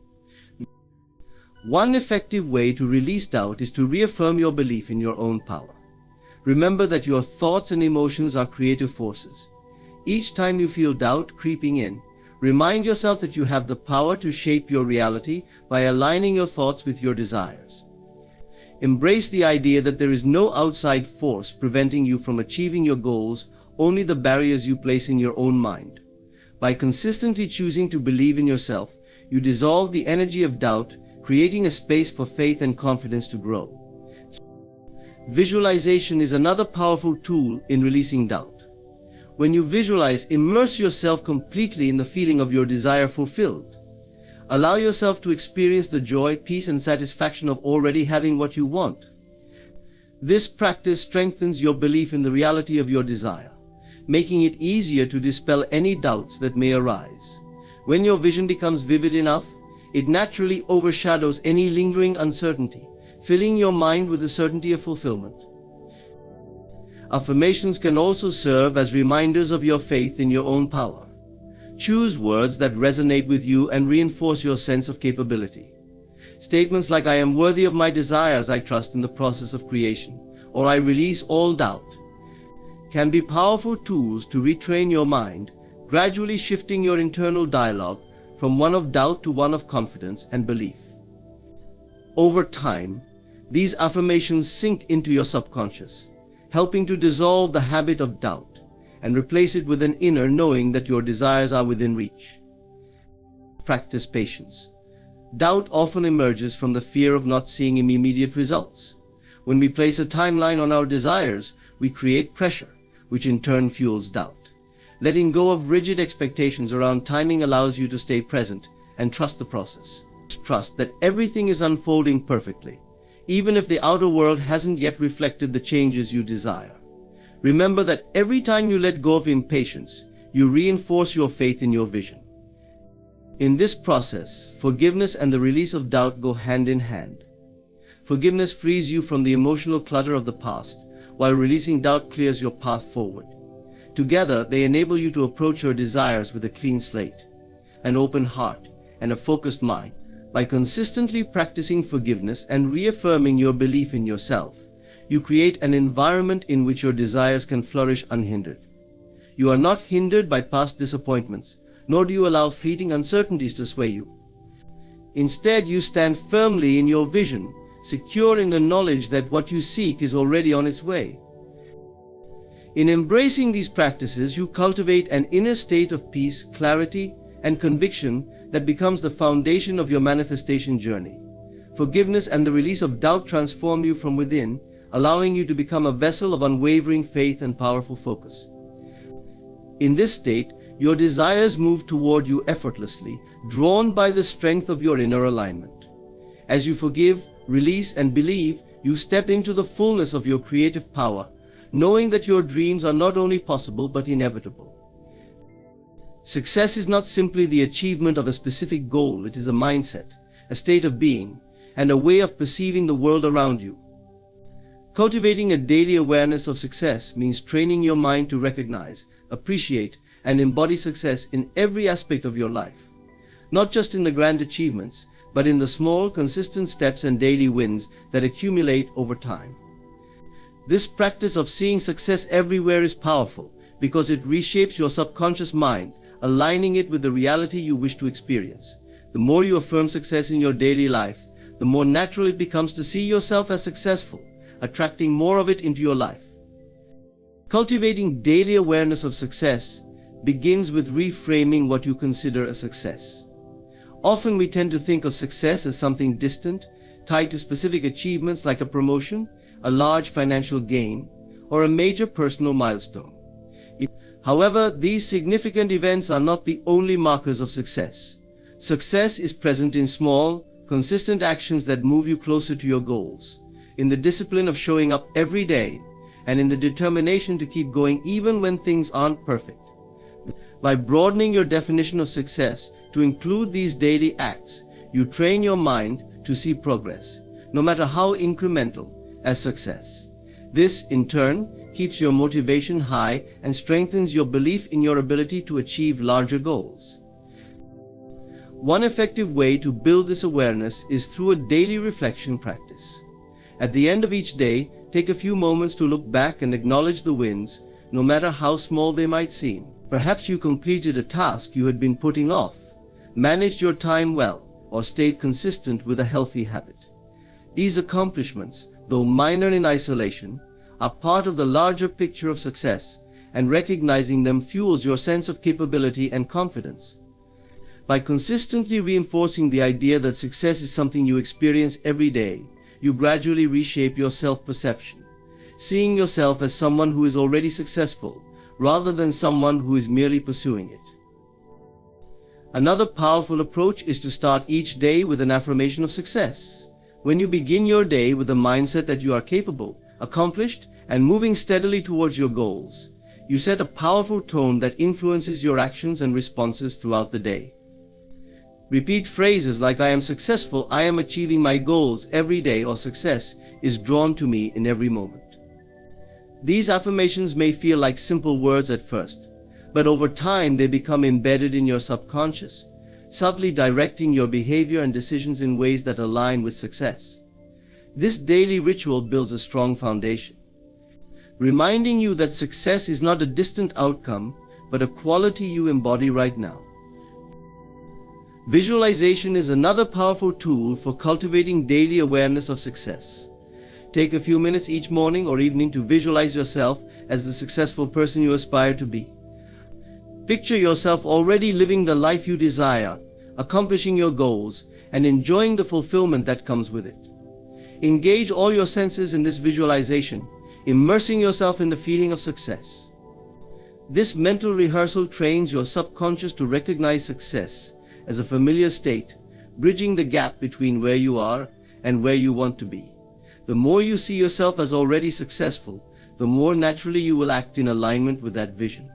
One effective way to release doubt is to reaffirm your belief in your own power. Remember that your thoughts and emotions are creative forces. Each time you feel doubt creeping in, remind yourself that you have the power to shape your reality by aligning your thoughts with your desires. Embrace the idea that there is no outside force preventing you from achieving your goals, only the barriers you place in your own mind. By consistently choosing to believe in yourself, you dissolve the energy of doubt, creating a space for faith and confidence to grow. Visualization is another powerful tool in releasing doubt. When you visualize, immerse yourself completely in the feeling of your desire fulfilled. Allow yourself to experience the joy, peace, and satisfaction of already having what you want. This practice strengthens your belief in the reality of your desire, making it easier to dispel any doubts that may arise. When your vision becomes vivid enough, it naturally overshadows any lingering uncertainty, filling your mind with the certainty of fulfillment. Affirmations can also serve as reminders of your faith in your own power. Choose words that resonate with you and reinforce your sense of capability. Statements like "I am worthy of my desires, I trust in the process of creation," or "I release all doubt," can be powerful tools to retrain your mind, gradually shifting your internal dialogue from one of doubt to one of confidence and belief. Over time, these affirmations sink into your subconscious, helping to dissolve the habit of doubt and replace it with an inner knowing that your desires are within reach. Practice patience. Doubt often emerges from the fear of not seeing immediate results. When we place a timeline on our desires, we create pressure, which in turn fuels doubt. Letting go of rigid expectations around timing allows you to stay present and trust the process. Trust that everything is unfolding perfectly, even if the outer world hasn't yet reflected the changes you desire. Remember that every time you let go of impatience, you reinforce your faith in your vision. In this process, forgiveness and the release of doubt go hand in hand. Forgiveness frees you from the emotional clutter of the past, while releasing doubt clears your path forward. Together, they enable you to approach your desires with a clean slate, an open heart, and a focused mind. By consistently practicing forgiveness and reaffirming your belief in yourself, you create an environment in which your desires can flourish unhindered. You are not hindered by past disappointments, nor do you allow fleeting uncertainties to sway you. Instead, you stand firmly in your vision, secure in the knowledge that what you seek is already on its way. In embracing these practices, you cultivate an inner state of peace, clarity, and conviction that becomes the foundation of your manifestation journey. Forgiveness and the release of doubt transform you from within, allowing you to become a vessel of unwavering faith and powerful focus. In this state, your desires move toward you effortlessly, drawn by the strength of your inner alignment. As you forgive, release, and believe, you step into the fullness of your creative power, knowing that your dreams are not only possible but inevitable. Success is not simply the achievement of a specific goal, it is a mindset, a state of being, and a way of perceiving the world around you. Cultivating a daily awareness of success means training your mind to recognize, appreciate, and embody success in every aspect of your life, not just in the grand achievements, but in the small, consistent steps and daily wins that accumulate over time. This practice of seeing success everywhere is powerful because it reshapes your subconscious mind, aligning it with the reality you wish to experience. The more you affirm success in your daily life, the more natural it becomes to see yourself as successful, attracting more of it into your life. Cultivating daily awareness of success begins with reframing what you consider a success. Often we tend to think of success as something distant, tied to specific achievements like a promotion, a large financial gain, or a major personal milestone. However, these significant events are not the only markers of success. Success is present in small, consistent actions that move you closer to your goals, in the discipline of showing up every day, and in the determination to keep going even when things aren't perfect. By broadening your definition of success to include these daily acts, you train your mind to see progress, no matter how incremental, as success. This, in turn, keeps your motivation high and strengthens your belief in your ability to achieve larger goals. One effective way to build this awareness is through a daily reflection practice. At the end of each day, take a few moments to look back and acknowledge the wins, no matter how small they might seem. Perhaps you completed a task you had been putting off, managed your time well, or stayed consistent with a healthy habit. These accomplishments, though minor in isolation, are part of the larger picture of success and recognizing them fuels your sense of capability and confidence. By consistently reinforcing the idea that success is something you experience every day, you gradually reshape your self-perception, seeing yourself as someone who is already successful, rather than someone who is merely pursuing it. Another powerful approach is to start each day with an affirmation of success. When you begin your day with the mindset that you are capable, accomplished, and moving steadily towards your goals, you set a powerful tone that influences your actions and responses throughout the day. Repeat phrases like "I am successful," "I am achieving my goals every day," or "success is drawn to me in every moment." These affirmations may feel like simple words at first, but over time they become embedded in your subconscious, subtly directing your behavior and decisions in ways that align with success. This daily ritual builds a strong foundation, reminding you that success is not a distant outcome, but a quality you embody right now. Visualization is another powerful tool for cultivating daily awareness of success. Take a few minutes each morning or evening to visualize yourself as the successful person you aspire to be. Picture yourself already living the life you desire, accomplishing your goals, and enjoying the fulfillment that comes with it. Engage all your senses in this visualization, immersing yourself in the feeling of success. This mental rehearsal trains your subconscious to recognize success as a familiar state, bridging the gap between where you are and where you want to be. The more you see yourself as already successful, the more naturally you will act in alignment with that vision.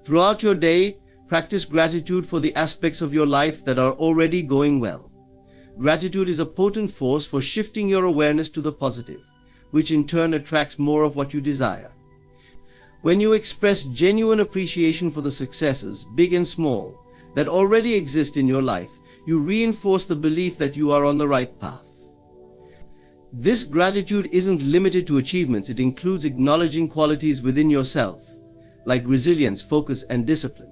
Throughout your day, practice gratitude for the aspects of your life that are already going well. Gratitude is a potent force for shifting your awareness to the positive, which in turn attracts more of what you desire. When you express genuine appreciation for the successes, big and small, that already exist in your life, you reinforce the belief that you are on the right path. This gratitude isn't limited to achievements. It includes acknowledging qualities within yourself, like resilience, focus, and discipline.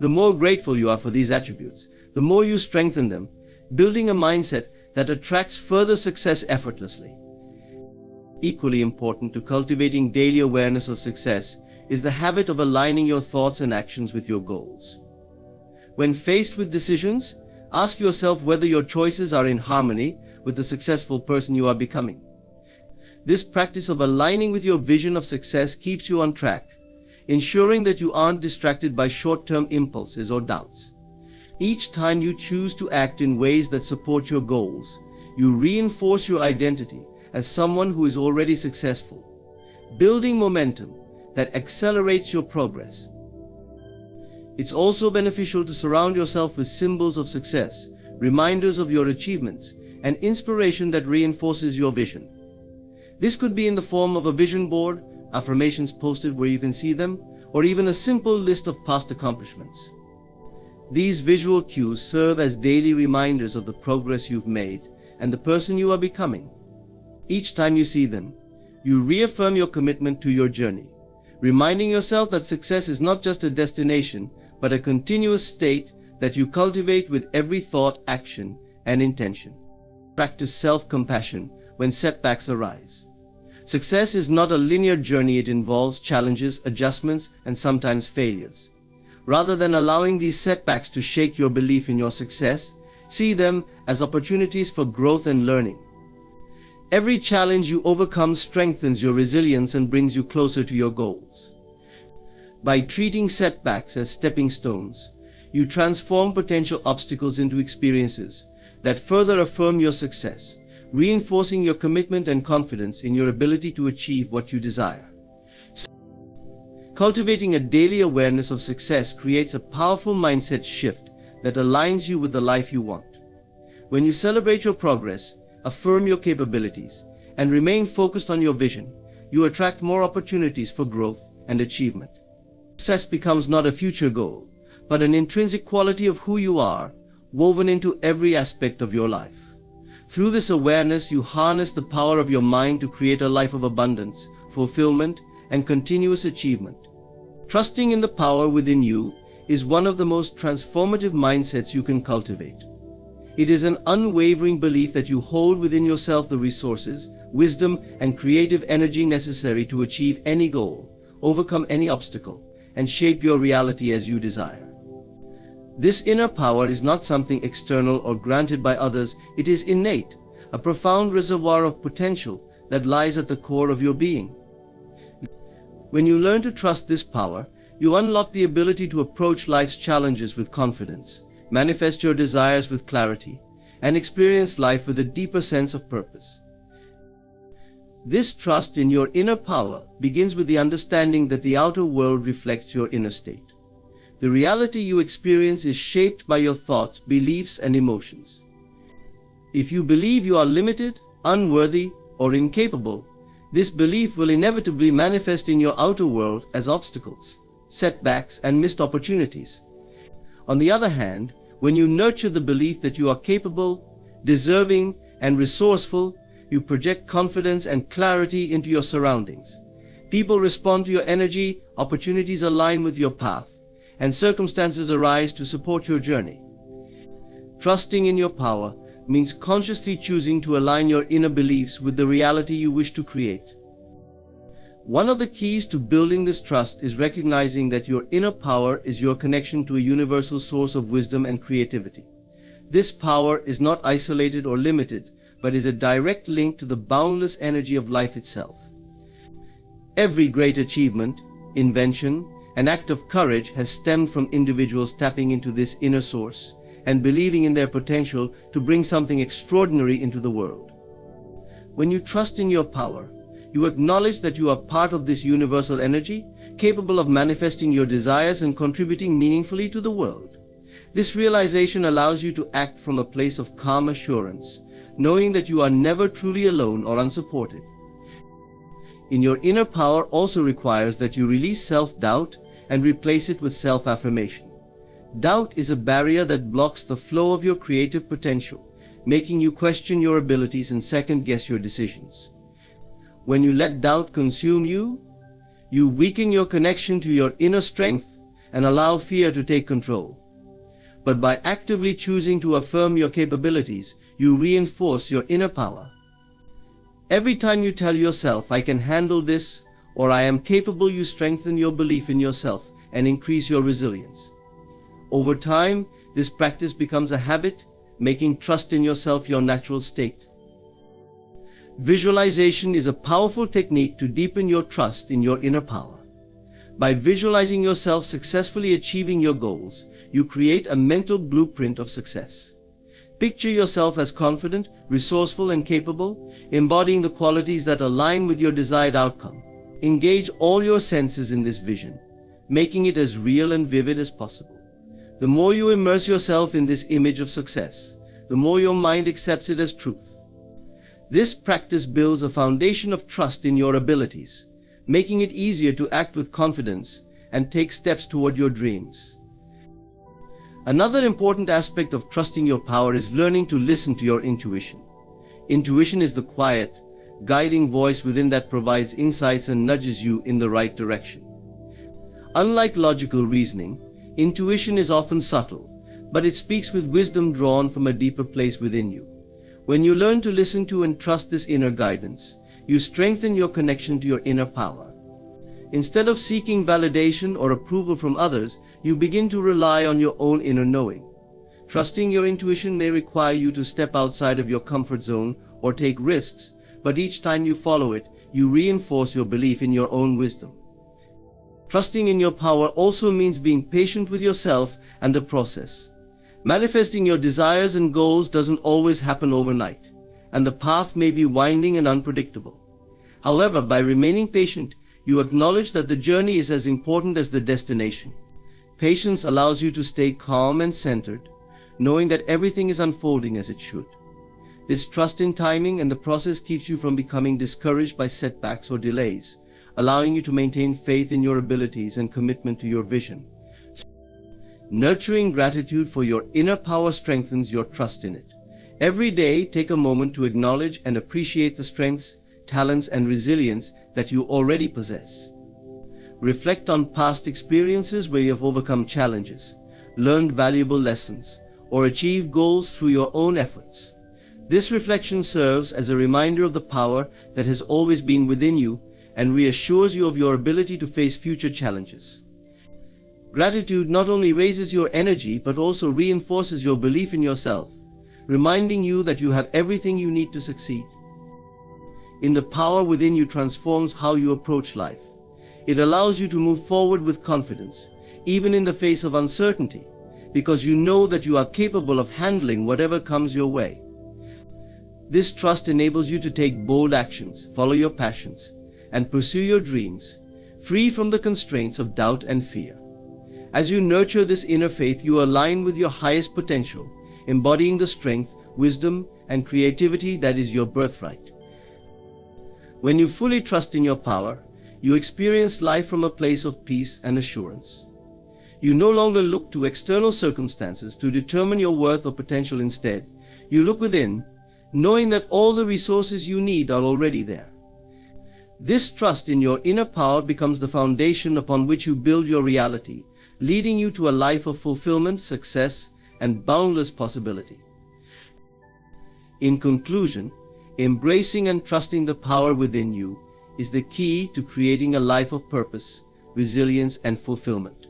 The more grateful you are for these attributes, the more you strengthen them, building a mindset that attracts further success effortlessly. Equally important to cultivating daily awareness of success is the habit of aligning your thoughts and actions with your goals. When faced with decisions, ask yourself whether your choices are in harmony with the successful person you are becoming. This practice of aligning with your vision of success keeps you on track, ensuring that you aren't distracted by short-term impulses or doubts. Each time you choose to act in ways that support your goals, you reinforce your identity as someone who is already successful, building momentum that accelerates your progress. It's also beneficial to surround yourself with symbols of success, reminders of your achievements, and inspiration that reinforces your vision. This could be in the form of a vision board, affirmations posted where you can see them, or even a simple list of past accomplishments. These visual cues serve as daily reminders of the progress you've made and the person you are becoming. Each time you see them, you reaffirm your commitment to your journey, reminding yourself that success is not just a destination, but a continuous state that you cultivate with every thought, action, and intention. Practice self-compassion when setbacks arise. Success is not a linear journey. It involves challenges, adjustments, and sometimes failures. Rather than allowing these setbacks to shake your belief in your success, see them as opportunities for growth and learning. Every challenge you overcome strengthens your resilience and brings you closer to your goals. By treating setbacks as stepping stones, you transform potential obstacles into experiences that further affirm your success, reinforcing your commitment and confidence in your ability to achieve what you desire. Cultivating a daily awareness of success creates a powerful mindset shift that aligns you with the life you want. When you celebrate your progress, affirm your capabilities, and remain focused on your vision, you attract more opportunities for growth and achievement. Success becomes not a future goal, but an intrinsic quality of who you are, woven into every aspect of your life. Through this awareness, you harness the power of your mind to create a life of abundance, fulfillment, and continuous achievement. Trusting in the power within you is one of the most transformative mindsets you can cultivate. It is an unwavering belief that you hold within yourself the resources, wisdom, and creative energy necessary to achieve any goal, overcome any obstacle, and shape your reality as you desire. This inner power is not something external or granted by others. It is innate, a profound reservoir of potential that lies at the core of your being. When you learn to trust this power, you unlock the ability to approach life's challenges with confidence, manifest your desires with clarity, and experience life with a deeper sense of purpose. This trust in your inner power begins with the understanding that the outer world reflects your inner state. The reality you experience is shaped by your thoughts, beliefs, and emotions. If you believe you are limited, unworthy, or incapable, this belief will inevitably manifest in your outer world as obstacles, setbacks, and missed opportunities. On the other hand, when you nurture the belief that you are capable, deserving, and resourceful, you project confidence and clarity into your surroundings. People respond to your energy, opportunities align with your path, and circumstances arise to support your journey. Trusting in your power means consciously choosing to align your inner beliefs with the reality you wish to create. One of the keys to building this trust is recognizing that your inner power is your connection to a universal source of wisdom and creativity. This power is not isolated or limited, but is a direct link to the boundless energy of life itself. Every great achievement, invention, and act of courage has stemmed from individuals tapping into this inner source and believing in their potential to bring something extraordinary into the world. When you trust in your power, you acknowledge that you are part of this universal energy, capable of manifesting your desires and contributing meaningfully to the world. This realization allows you to act from a place of calm assurance, knowing that you are never truly alone or unsupported. In your inner power also requires that you release self-doubt and replace it with self-affirmation. Doubt is a barrier that blocks the flow of your creative potential, making you question your abilities and second-guess your decisions. When you let doubt consume you, you weaken your connection to your inner strength and allow fear to take control. But by actively choosing to affirm your capabilities, you reinforce your inner power. Every time you tell yourself, "I can handle this," or "I am capable," you strengthen your belief in yourself and increase your resilience. Over time, this practice becomes a habit, making trust in yourself your natural state. Visualization is a powerful technique to deepen your trust in your inner power. By visualizing yourself successfully achieving your goals, you create a mental blueprint of success. Picture yourself as confident, resourceful, and capable, embodying the qualities that align with your desired outcome. Engage all your senses in this vision, making it as real and vivid as possible. The more you immerse yourself in this image of success, the more your mind accepts it as truth. This practice builds a foundation of trust in your abilities, making it easier to act with confidence and take steps toward your dreams. Another important aspect of trusting your power is learning to listen to your intuition. Intuition is the quiet, guiding voice within that provides insights and nudges you in the right direction. Unlike logical reasoning, intuition is often subtle, but it speaks with wisdom drawn from a deeper place within you. When you learn to listen to and trust this inner guidance, you strengthen your connection to your inner power. Instead of seeking validation or approval from others, you begin to rely on your own inner knowing. Trusting your intuition may require you to step outside of your comfort zone or take risks, but each time you follow it, you reinforce your belief in your own wisdom. Trusting in your power also means being patient with yourself and the process. Manifesting your desires and goals doesn't always happen overnight, and the path may be winding and unpredictable. However, by remaining patient, you acknowledge that the journey is as important as the destination. Patience allows you to stay calm and centered, knowing that everything is unfolding as it should. This trust in timing and the process keeps you from becoming discouraged by setbacks or delays, allowing you to maintain faith in your abilities and commitment to your vision. Nurturing gratitude for your inner power strengthens your trust in it. Every day, take a moment to acknowledge and appreciate the strengths, talents, and resilience that you already possess. Reflect on past experiences where you have overcome challenges, learned valuable lessons, or achieved goals through your own efforts. This reflection serves as a reminder of the power that has always been within you and reassures you of your ability to face future challenges. Gratitude not only raises your energy but also reinforces your belief in yourself, reminding you that you have everything you need to succeed. In the power within you transforms how you approach life. It allows you to move forward with confidence, even in the face of uncertainty, because you know that you are capable of handling whatever comes your way. This trust enables you to take bold actions, follow your passions, and pursue your dreams, free from the constraints of doubt and fear. As you nurture this inner faith, you align with your highest potential, embodying the strength, wisdom, and creativity that is your birthright. When you fully trust in your power, you experience life from a place of peace and assurance. You no longer look to external circumstances to determine your worth or potential. Instead, you look within, knowing that all the resources you need are already there. This trust in your inner power becomes the foundation upon which you build your reality, leading you to a life of fulfillment, success, and boundless possibility. In conclusion, embracing and trusting the power within you is the key to creating a life of purpose, resilience, and fulfillment.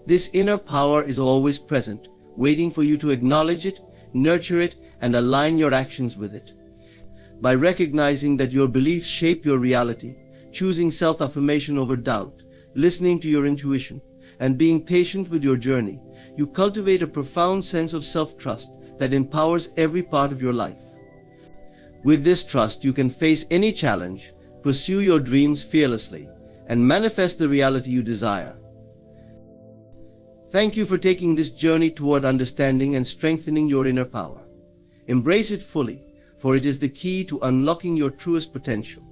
This inner power is always present, waiting for you to acknowledge it, nurture it, and align your actions with it. By recognizing that your beliefs shape your reality, choosing self-affirmation over doubt, listening to your intuition, and being patient with your journey, you cultivate a profound sense of self-trust that empowers every part of your life. With this trust, you can face any challenge, pursue your dreams fearlessly, and manifest the reality you desire. Thank you for taking this journey toward understanding and strengthening your inner power. Embrace it fully, for it is the key to unlocking your truest potential.